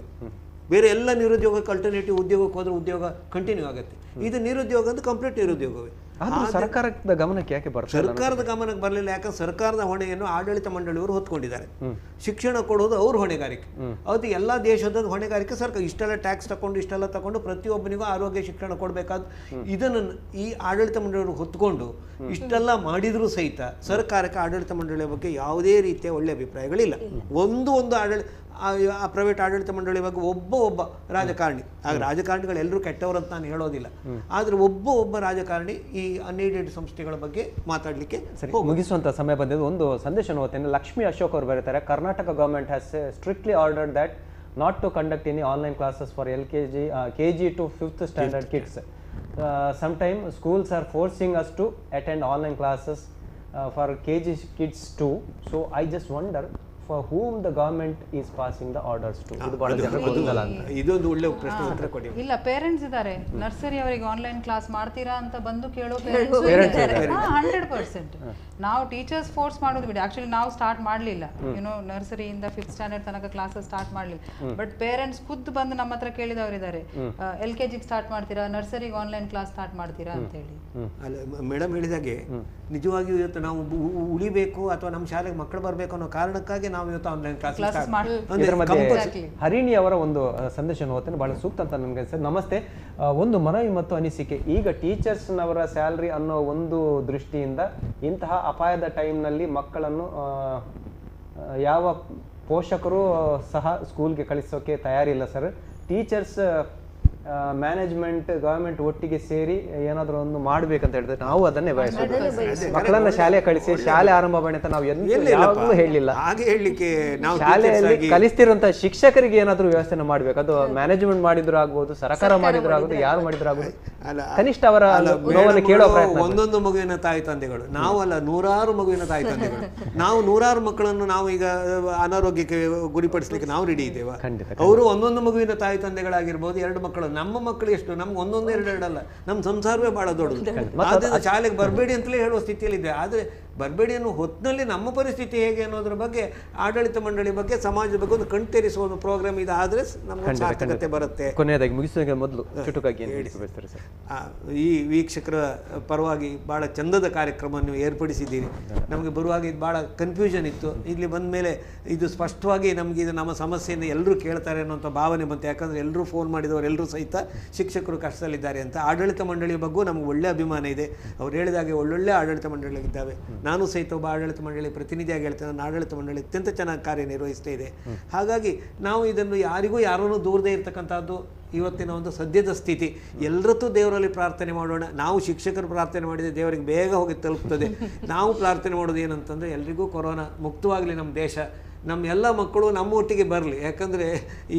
ಬೇರೆ ಎಲ್ಲ ನಿರುದ್ಯೋಗಕ್ಕೆ ಅಲ್ಟರ್ನೇಟಿವ್ ಉದ್ಯೋಗಕ್ಕೆ ಹೋದ್ರೆ ಉದ್ಯೋಗ ಕಂಟಿನ್ಯೂ ಆಗುತ್ತೆ. ಇದು ನಿರುದ್ಯೋಗ ಅಂತ ಕಂಪ್ಲೀಟ್ ನಿರುದ್ಯೋಗವೇ. ಸರ್ಕಾರದ ಗಮನಕ್ಕೆ ಯಾಕೆ ಬರ್ತದೆ? ಸರ್ಕಾರದ ಗಮನಕ್ಕೆ ಬರಲಿಲ್ಲ. ಯಾಕಂದ್ರೆ ಸರ್ಕಾರದ ಹೊಣೆಯನ್ನು ಆಡಳಿತ ಮಂಡಳಿಯವರು ಹೊತ್ಕೊಂಡಿದ್ದಾರೆ. ಶಿಕ್ಷಣ ಕೊಡೋದು ಅವ್ರ ಹೊಣೆಗಾರಿಕೆ. ಅದು ಎಲ್ಲ ದೇಶದ ಹೊಣೆಗಾರಿಕೆ. ಸರ್ಕಾರ ಇಷ್ಟೆಲ್ಲ ಟ್ಯಾಕ್ಸ್ ತಗೊಂಡು ಇಷ್ಟೆಲ್ಲ ತಗೊಂಡು ಪ್ರತಿಯೊಬ್ಬನಿಗೂ ಆರೋಗ್ಯ ಶಿಕ್ಷಣ ಕೊಡಬೇಕಾದ ಇದನ್ನು ಈ ಆಡಳಿತ ಮಂಡಳಿಯವರು ಹೊತ್ಕೊಂಡು ಇಷ್ಟೆಲ್ಲ ಮಾಡಿದರೂ ಸಹಿತ ಸರ್ಕಾರಕ್ಕೆ ಆಡಳಿತ ಮಂಡಳಿಯ ಬಗ್ಗೆ ಯಾವುದೇ ರೀತಿಯ ಒಳ್ಳೆಯ ಅಭಿಪ್ರಾಯಗಳಿಲ್ಲ. ಒಂದು ಆ ಪ್ರೈವೇಟ್ ಆಡಳಿತ ಮಂಡಳಿ ಬಗ್ಗೆ ಒಬ್ಬ ರಾಜಕಾರಣಿ, ಆಗ ರಾಜಕಾರಣಿಗಳು ಎಲ್ಲರೂ ಕೆಟ್ಟವರಂತ ನಾನು ಹೇಳೋದಿಲ್ಲ, ಆದರೆ ಒಬ್ಬ ರಾಜಕಾರಣಿ ಈ ಅನ್ಏಡೆಡ್ ಸಂಸ್ಥೆಗಳ ಬಗ್ಗೆ ಮಾತಾಡಲಿಕ್ಕೆ ಮುಗಿಸುವಂತ ಸಮಯ ಬಂದಿದ್ದು. ಒಂದು ಸಂದೇಶವನ್ನು ಓದ್ತೇನೆ. ಲಕ್ಷ್ಮಿ ಅಶೋಕ್ ಅವರು ಬರೀತಾರೆ, Karnataka government has strictly ordered that not to conduct any online classes for KG to 5th standard kids. Sometimes schools are forcing us to attend online classes for KG kids too. So I just wonder for whom the government is passing the orders to. ಇದು ಬಹಳ ಜನರಿಗೆ ಗೊತ್ತಿಲ್ಲ ಅಂತ. ಇದೊಂದು ಒಳ್ಳೆ ಪ್ರಶ್ನೆ ಉತ್ತರ ಕೊಡಿ. ಇಲ್ಲ, ಪೇರೆಂಟ್ಸ್ ಇದ್ದಾರೆ, ನರ್ಸರಿ ಅವರಿಗೆ ಆನ್ಲೈನ್ ಕ್ಲಾಸ್ ಮಾಡ್ತೀರಾ ಅಂತ ಬಂದು ಕೇಳೋ ಪೇರೆಂಟ್ಸ್ ಇದ್ದಾರೆ. 100%. ನಾವು ಟೀಚರ್ಸ್ ಫೋರ್ಸ್ ಮಾಡೋದು ಬಿಡಿ. ಆಕ್ಚುಲಿ ನಾವು ಸ್ಟಾರ್ಟ್ ಮಾಡಲಿಲ್ಲ, ನರ್ಸರಿಯಿಂದ 5th ಸ್ಟ್ಯಾಂಡರ್ಡ್ ತನಕ ಕ್ಲಾಸಸ್ ಸ್ಟಾರ್ಟ್ ಮಾಡಲಿಲ್ಲ. ಬಟ್ ಪೇರೆಂಟ್ಸ್ ಖುದ್ದು ಬಂದು ನಮ್ಮ ಹತ್ರ ಕೇಳಿದವರಿದ್ದಾರೆ, LKG ಸ್ಟಾರ್ಟ್ ಮಾಡ್ತೀರಾ, ನರ್ಸರಿಗೆ ಆನ್ಲೈನ್ ಕ್ಲಾಸ್ ಸ್ಟಾರ್ಟ್ ಮಾಡ್ತೀರಾ ಅಂತ ಹೇಳಿ. ಅಲ್ಲ, ಮೇಡಮ್ ಹೇಳಿದಾಗೆ ನಿಜವಾಗಿಯೂ ಇವತ್ತು ನಾವು ಉಳಿಬೇಕು ಅಥವಾ ನಮ್ಮ ಶಾಲೆಗೆ ಮಕ್ಕಳು ಬರಬೇಕು ಅನ್ನೋ ಕಾರಣಕ್ಕಾಗಿ ನಾವು ಇವತ್ತು ಆನ್ಲೈನ್ ಕ್ಲಾಸ್. ಹರಿಣಿ ಅವರ ಒಂದು ಸಂದೇಶ ಓದ್ತೇನೆ, ಬಹಳ ಸೂಕ್ತ ಅಂತ ನನಗೆ ಅನಿಸ್ತದೆ. ನಮಸ್ತೆ, ಒಂದು ಮನವಿ ಮತ್ತು ಅನಿಸಿಕೆ. ಈಗ ಟೀಚರ್ಸ್ನವರ ಸ್ಯಾಲ್ರಿ ಅನ್ನೋ ಒಂದು ದೃಷ್ಟಿಯಿಂದ ಇಂತಹ ಅಪಾಯದ ಟೈಮ್ನಲ್ಲಿ ಮಕ್ಕಳನ್ನು ಯಾವ ಪೋಷಕರು ಸಹ ಸ್ಕೂಲ್ಗೆ ಕಳಿಸೋಕೆ ತಯಾರಿಲ್ಲ ಸರ್. ಟೀಚರ್ಸ್ ಮ್ಯಾನೇಜ್ಮೆಂಟ್ ಗವರ್ಮೆಂಟ್ ಒಟ್ಟಿಗೆ ಸೇರಿ ಏನಾದರೂ ಒಂದು ಮಾಡ್ಬೇಕಂತ ಹೇಳಿದ್ರೆ ನಾವು ಅದನ್ನೇ ಬಯಸೋದು. ಮಕ್ಕಳನ್ನ ಶಾಲೆ ಕಳಿಸಿ ಶಾಲೆ ಆರಂಭ ಮಾಡಿ ಅಂತ ನಾವು ಯಾವಾಗಲೂ ಹೇಳಲಿಲ್ಲ. ಹಾಗೆ ಹೇಳಲಿಕ್ಕೆ ನಾವು ಶಾಲೆಯಲ್ಲಿ ಕಲಿಸ್ತಿರುವಂತಹ ಶಿಕ್ಷಕರಿಗೆ ಏನಾದರೂ ವ್ಯವಸ್ಥೆ ಮಾಡ್ಬೇಕು. ಅದು ಮ್ಯಾನೇಜ್ಮೆಂಟ್ ಮಾಡಿದ್ರು ಆಗ್ಬೋದು, ಸರ್ಕಾರ ಮಾಡಿದ್ರು ಆಗ್ಬೋದು, ಯಾರು ಮಾಡಿದ್ರು ಆಗ್ಬೋದು, ಕನಿಷ್ಠ ಅವರ ನೋವನ್ನು ಕೇಳೋ ಪ್ರಯತ್ನ. ಒಂದೊಂದು ಮಗುವಿನ ತಾಯಿ ತಂದೆಗಳು, ನಾವಲ್ಲ, ನೂರಾರು ಮಗುವಿನ ತಾಯಿ ತಂದೆಗಳು. ನಾವು ನೂರಾರು ಮಕ್ಕಳನ್ನು ನಾವು ಈಗ ಅನಾರೋಗ್ಯಕ್ಕೆ ಗುರಿಪಡಿಸಲಿಕ್ಕೆ ನಾವು ರೆಡಿ ಇದ್ದೇವೆ. ಅವರು ಒಂದೊಂದು ಮಗುವಿನ ತಾಯಿ ತಂದೆಗಳಾಗಿರ್ಬೋದು, 2 ಮಕ್ಕಳು. ನಮ್ಮ ಮಕ್ಕಳು ಎಷ್ಟು, ನಮ್ಗೆ ಒಂದೊಂದು 2 ಅಲ್ಲ, ನಮ್ಮ ಸಂಸಾರವೇ ಬಹಳ ದೊಡ್ಡದು. ಆದ್ರಿಂದ ಶಾಲೆಗೆ ಬರಬೇಡಿ ಅಂತಲೇ ಹೇಳುವ ಸ್ಥಿತಿಯಲ್ಲಿದೆ. ಆದರೆ ಬರಬೇಡಿ ಅನ್ನೋ ಹೊತ್ತಿನಲ್ಲಿ ನಮ್ಮ ಪರಿಸ್ಥಿತಿ ಹೇಗೆ ಅನ್ನೋದ್ರ ಬಗ್ಗೆ ಆಡಳಿತ ಮಂಡಳಿ ಬಗ್ಗೆ ಸಮಾಜದ ಬಗ್ಗೆ ಒಂದು ಕಣ್ತೇರಿಸುವ ಒಂದು ಪ್ರೋಗ್ರಾಮ್ ಇದಾದರೆ ನಮ್ಗೆ ಸಾರ್ಥಕತೆ ಬರುತ್ತೆ. ಕೊನೆಯದಾಗಿ ಮುಗಿಸುವ ಮೊದಲು ಚುಟುಕಾಗಿ ಈ ವೀಕ್ಷಕರ ಪರವಾಗಿ ಭಾಳ ಚಂದದ ಕಾರ್ಯಕ್ರಮವನ್ನು ಏರ್ಪಡಿಸಿದ್ದೀರಿ. ನಮಗೆ ಬರುವಾಗ ಇದು ಭಾಳ ಕನ್ಫ್ಯೂಷನ್ ಇತ್ತು. ಇಲ್ಲಿ ಬಂದ ಮೇಲೆ ಇದು ಸ್ಪಷ್ಟವಾಗಿ ನಮಗೆ ಇದು ನಮ್ಮ ಸಮಸ್ಯೆಯಿಂದ ಎಲ್ಲರೂ ಕೇಳ್ತಾರೆ ಅನ್ನೋಂಥ ಭಾವನೆ ಬಂತು. ಯಾಕಂದರೆ ಎಲ್ಲರೂ ಫೋನ್ ಮಾಡಿದವರು ಎಲ್ಲರೂ ಸಹಿತ ಶಿಕ್ಷಕರು ಕಷ್ಟದಲ್ಲಿದ್ದಾರೆ ಅಂತ. ಆಡಳಿತ ಮಂಡಳಿಯ ಬಗ್ಗೆ ನಮಗೆ ಒಳ್ಳೆ ಅಭಿಮಾನ ಇದೆ. ಅವ್ರು ಹೇಳಿದಾಗೆ ಒಳ್ಳೊಳ್ಳೆ ಆಡಳಿತ ಮಂಡಳಿಗಳಿದ್ದಾವೆ. ನಾನು ಸಹಿತ ಒಬ್ಬ ಆಡಳಿತ ಮಂಡಳಿ ಪ್ರತಿನಿಧಿಯಾಗಿ ಹೇಳ್ತೇನೆ. ನನ್ನ ಆಡಳಿತ ಮಂಡಳಿ ಅತ್ಯಂತ ಚೆನ್ನಾಗಿ ಕಾರ್ಯನಿರ್ವಹಿಸ್ತಾ ಇದೆ. ಹಾಗಾಗಿ ನಾವು ಇದನ್ನು ಯಾರನ್ನೂ ದೂರದೇ ಇರತಕ್ಕಂಥದ್ದು ಇವತ್ತಿನ ಒಂದು ಸದ್ಯದ ಸ್ಥಿತಿ. ಎಲ್ಲರತ್ತೂ ದೇವರಲ್ಲಿ ಪ್ರಾರ್ಥನೆ ಮಾಡೋಣ. ನಾವು ಶಿಕ್ಷಕರು ಪ್ರಾರ್ಥನೆ ಮಾಡಿದರೆ ದೇವರಿಗೆ ಬೇಗ ಹೋಗಿ ತಲುಪ್ತದೆ. ನಾವು ಪ್ರಾರ್ಥನೆ ಮಾಡೋದು ಏನಂತಂದರೆ ಎಲ್ರಿಗೂ ಕೊರೋನಾ ಮುಕ್ತವಾಗಲಿ, ನಮ್ಮ ದೇಶ, ನಮ್ಮ ಎಲ್ಲ ಮಕ್ಕಳು ನಮ್ಮ ಒಟ್ಟಿಗೆ ಬರಲಿ. ಯಾಕಂದರೆ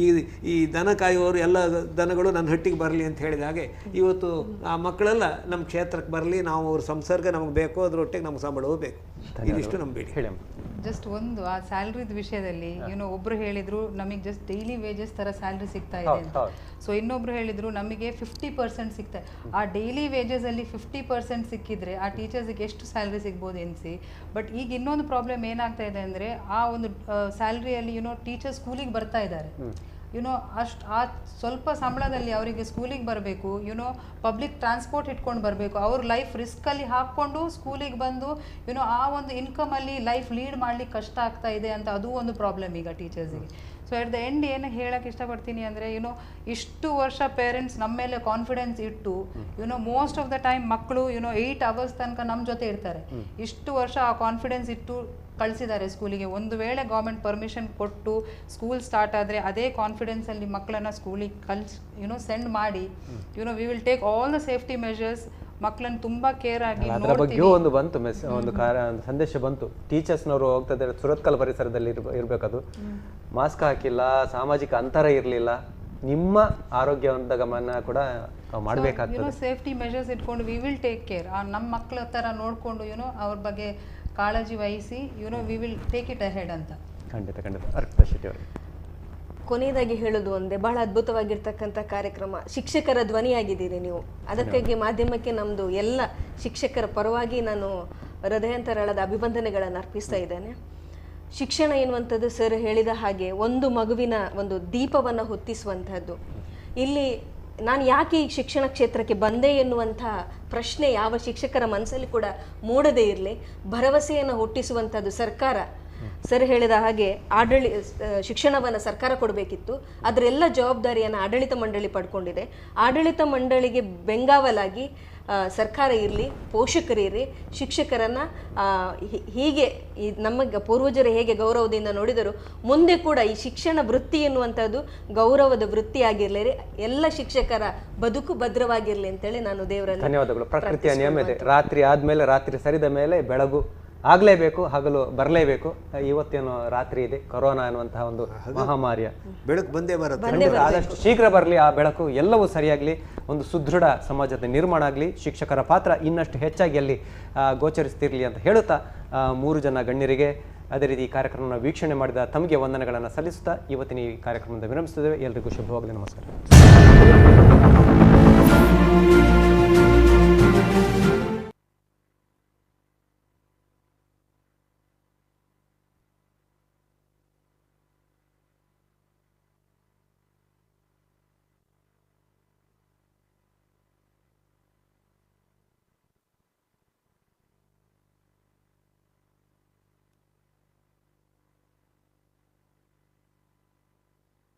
ಈ ದನ ಕಾಯುವವರು ಎಲ್ಲ ದನಗಳು ನನ್ನ ಹಟ್ಟಿಗೆ ಬರಲಿ ಅಂತ ಹೇಳಿದ ಹಾಗೆ ಇವತ್ತು ಆ ಮಕ್ಕಳೆಲ್ಲ ನಮ್ಮ ಕ್ಷೇತ್ರಕ್ಕೆ ಬರಲಿ. ನಾವು ಅವ್ರ ಸಂಸರ್ಗ ನಮಗೆ ಬೇಕು, ಅದರೊಟ್ಟಿಗೆ ನಮ್ಗೆ ಸಂಬಳವೂ ಬೇಕು. ಇದಿಷ್ಟು ನಮ್ಮ ಬೇಡಿ. ಹೇಳಿ ಜಸ್ಟ್ ಒಂದು ಆ ಸ್ಯಾಲ್ರಿದ ವಿಷಯದಲ್ಲಿ ಒಬ್ರು ಹೇಳಿದ್ರು ನಮಗೆ ಜಸ್ಟ್ ಡೈಲಿ ವೇಜಸ್ ತರ ಸ್ಯಾಲ್ರಿ ಸಿಗ್ತಾ ಇದೆ ಅಂತ. ಸೊ ಇನ್ನೊಬ್ರು ಹೇಳಿದ್ರು ನಮಗೆ 50% ಸಿಗ್ತಾ ಇದೆ. ಆ ಡೈಲಿ ವೇಜಸ್ ಅಲ್ಲಿ 50% ಸಿಕ್ಕಿದ್ರೆ ಆ ಟೀಚರ್ಸ್ಗೆ ಎಷ್ಟು ಸ್ಯಾಲ್ರಿ ಸಿಗ್ಬೋದು ಎನ್ಸಿ. ಬಟ್ ಈಗ ಇನ್ನೊಂದು ಪ್ರಾಬ್ಲಮ್ ಏನಾಗ್ತಾ ಇದೆ ಅಂದ್ರೆ ಆ ಒಂದು ಸ್ಯಾಲ್ರಿಯಲ್ಲಿ ಟೀಚರ್ ಸ್ಕೂಲಿಗೆ ಬರ್ತಾ ಇದ್ದಾರೆ. ಅಷ್ಟು ಆ ಸ್ವಲ್ಪ ಸಂಬಳದಲ್ಲಿ ಅವರಿಗೆ ಸ್ಕೂಲಿಗೆ ಬರಬೇಕು, ಪಬ್ಲಿಕ್ ಟ್ರಾನ್ಸ್ಪೋರ್ಟ್ ಇಟ್ಕೊಂಡು ಬರಬೇಕು, ಅವ್ರ ಲೈಫ್ ರಿಸ್ಕಲ್ಲಿ ಹಾಕ್ಕೊಂಡು ಸ್ಕೂಲಿಗೆ ಬಂದು ಆ ಒಂದು ಇನ್ಕಮಲ್ಲಿ ಲೈಫ್ ಲೀಡ್ ಮಾಡ್ಲಿಕ್ಕೆ ಕಷ್ಟ ಆಗ್ತಾ ಇದೆ ಅಂತ. ಅದು ಒಂದು ಪ್ರಾಬ್ಲಮ್ ಈಗ ಟೀಚರ್ಸಿಗೆ. ಸೊ ಎಟ್ ದ ಎಂಡ್ ಏನು ಹೇಳಕ್ಕೆ ಇಷ್ಟಪಡ್ತೀನಿ ಅಂದರೆ ಇಷ್ಟು ವರ್ಷ ಪೇರೆಂಟ್ಸ್ ನಮ್ಮ ಮೇಲೆ ಕಾನ್ಫಿಡೆನ್ಸ್ ಇಟ್ಟು ಮೋಸ್ಟ್ ಆಫ್ ದ ಟೈಮ್ ಮಕ್ಕಳು 8 hours ತನಕ ನಮ್ಮ ಜೊತೆ ಇರ್ತಾರೆ. ಇಷ್ಟು ವರ್ಷ ಆ ಕಾನ್ಫಿಡೆನ್ಸ್ ಇಟ್ಟು ಕಳಿಸಿದ್ದಾರೆ ಸ್ಕೂಲಿಗೆ. ಒಂದು ವೇಳೆ ಗೌರ್ಮೆಂಟ್ ಪರ್ಮಿಷನ್ ಕೊಟ್ಟು ಸ್ಕೂಲ್ ಸ್ಟಾರ್ಟ್ ಆದರೆ ಅದೇ ಕಾನ್ಫಿಡೆನ್ಸಲ್ಲಿ ಮಕ್ಕಳನ್ನು ಸ್ಕೂಲಿಗೆ ಸೆಂಡ್ ಮಾಡಿ we will take all the safety measures. ಮಕ್ಕಳನ್ನು ತುಂಬ ಕೇರ್ ಆಗಿ ಅದರ ಬಗ್ಗೆ ಒಂದು ಬಂತು ಒಂದು ಸಂದೇಶ ಬಂತು. ಟೀಚರ್ಸ್ನವರು ಹೋಗ್ತಾ ಇದ್ದಾರೆ ಸುರತ್ಕಲ್ ಪರಿಸರದಲ್ಲಿ ಇರಬೇಕದು, ಮಾಸ್ಕ್ ಹಾಕಿಲ್ಲ, ಸಾಮಾಜಿಕ ಅಂತರ ಇರಲಿಲ್ಲ. ನಿಮ್ಮ ಆರೋಗ್ಯವಂತ ಗಮನ ಕೂಡ ಮಾಡಬೇಕಾಗ್ತದೆ. ಸೇಫ್ಟಿ ಮೆಷರ್ಸ್ ಇಟ್ಕೊಂಡು ವಿ ವಿಲ್ ಟೇಕ್ ಕೇರ್. ನಮ್ಮ ಮಕ್ಕಳ ಥರ ನೋಡಿಕೊಂಡು ಅವ್ರ ಬಗ್ಗೆ ಕಾಳಜಿ ವಹಿಸಿ we will take it ahead ಅಂತ. ಖಂಡಿತ ಖಂಡಿತ. ಅರ್ಪಿತಾ ಶೆಟ್ಟಿ ಅವರು ಕೊನೆಯದಾಗಿ ಹೇಳೋದು ಒಂದೇ, ಬಹಳ ಅದ್ಭುತವಾಗಿರ್ತಕ್ಕಂಥ ಕಾರ್ಯಕ್ರಮ. ಶಿಕ್ಷಕರ ಧ್ವನಿಯಾಗಿದ್ದೀರಿ ನೀವು. ಅದಕ್ಕಾಗಿ ಮಾಧ್ಯಮಕ್ಕೆ ನಮ್ಮದು ಎಲ್ಲ ಶಿಕ್ಷಕರ ಪರವಾಗಿ ನಾನು ಹೃದಯಾಂತರಾಳದ ಅಭಿವಂದನೆಗಳನ್ನು ಅರ್ಪಿಸ್ತಾ ಇದ್ದೇನೆ. ಶಿಕ್ಷಣ ಎನ್ನುವಂಥದ್ದು ಸರ್ ಹೇಳಿದ ಹಾಗೆ ಒಂದು ಮಗುವಿನ ಒಂದು ದೀಪವನ್ನು ಹೊತ್ತಿಸುವಂಥದ್ದು. ಇಲ್ಲಿ ನಾನು ಯಾಕೆ ಈ ಶಿಕ್ಷಣ ಕ್ಷೇತ್ರಕ್ಕೆ ಬಂದೆ ಎನ್ನುವಂಥ ಪ್ರಶ್ನೆ ಯಾವ ಶಿಕ್ಷಕರ ಮನಸ್ಸಲ್ಲಿ ಕೂಡ ಮೂಡದೇ ಇರಲಿ. ಭರವಸೆಯನ್ನು ಹುಟ್ಟಿಸುವಂಥದ್ದು ಸರ್ಕಾರ. ಸರ್ ಹೇಳಿದ ಹಾಗೆ ಶಿಕ್ಷಣವನ್ನು ಸರ್ಕಾರ ಕೊಡಬೇಕಿತ್ತು. ಅದರೆಲ್ಲ ಜವಾಬ್ದಾರಿಯನ್ನು ಆಡಳಿತ ಮಂಡಳಿ ಪಡ್ಕೊಂಡಿದೆ. ಆಡಳಿತ ಮಂಡಳಿಗೆ ಬೆಂಗಾವಲಾಗಿ ಸರ್ಕಾರ ಇರಲಿ, ಪೋಷಕರಿರಲಿ, ಶಿಕ್ಷಕರನ್ನು ಹೀಗೆ ನಮ್ಮ ಪೂರ್ವಜರು ಹೇಗೆ ಗೌರವದಿಂದ ನೋಡಿದರು ಮುಂದೆ ಕೂಡ ಈ ಶಿಕ್ಷಣ ವೃತ್ತಿ ಎನ್ನುವಂಥದ್ದು ಗೌರವದ ವೃತ್ತಿಯಾಗಿರಲಿ. ಎಲ್ಲ ಶಿಕ್ಷಕರ ಬದುಕು ಭದ್ರವಾಗಿರಲಿ ಅಂತೇಳಿ ನಾನು ದೇವರಲ್ಲಿ ಧನ್ಯವಾದಗಳು. ಪ್ರಕೃತಿಯ ನಿಯಮ ಇದೆ, ರಾತ್ರಿ ಆದಮೇಲೆ ರಾತ್ರಿ ಸರಿದ ಮೇಲೆ ಬೆಳಗು ಆಗಲೇಬೇಕು, ಹಗಲು ಬರಲೇಬೇಕು. ಇವತ್ತೇನು ರಾತ್ರಿ ಇದೆ, ಕೊರೋನಾ ಅನ್ನುವಂತಹ ಒಂದು ಮಹಾಮಾರಿಯ ಬೆಳಕು ಬಂದೇ ಬರುತ್ತೆ. ಆದಷ್ಟು ಶೀಘ್ರ ಬರಲಿ ಆ ಬೆಳಕು, ಎಲ್ಲವೂ ಸರಿಯಾಗಲಿ, ಒಂದು ಸುದೃಢ ಸಮಾಜದ ನಿರ್ಮಾಣ ಆಗಲಿ, ಶಿಕ್ಷಕರ ಪಾತ್ರ ಇನ್ನಷ್ಟು ಹೆಚ್ಚಾಗಿ ಅಲ್ಲಿ ಗೋಚರಿಸ್ತಿರಲಿ ಅಂತ ಹೇಳುತ್ತಾ 3 ಜನ ಗಣ್ಯರಿಗೆ ಅದೇ ರೀತಿ ಈ ಕಾರ್ಯಕ್ರಮವನ್ನು ವೀಕ್ಷಣೆ ಮಾಡಿದ ತಮಗೆ ವಂದನೆಗಳನ್ನು ಸಲ್ಲಿಸುತ್ತಾ ಇವತ್ತಿನ ಈ ಕಾರ್ಯಕ್ರಮದ ವಿರಮಿಸುತ್ತೇವೆ. ಎಲ್ಲರಿಗೂ ಶುಭವಾಗಲಿ. ನಮಸ್ಕಾರ.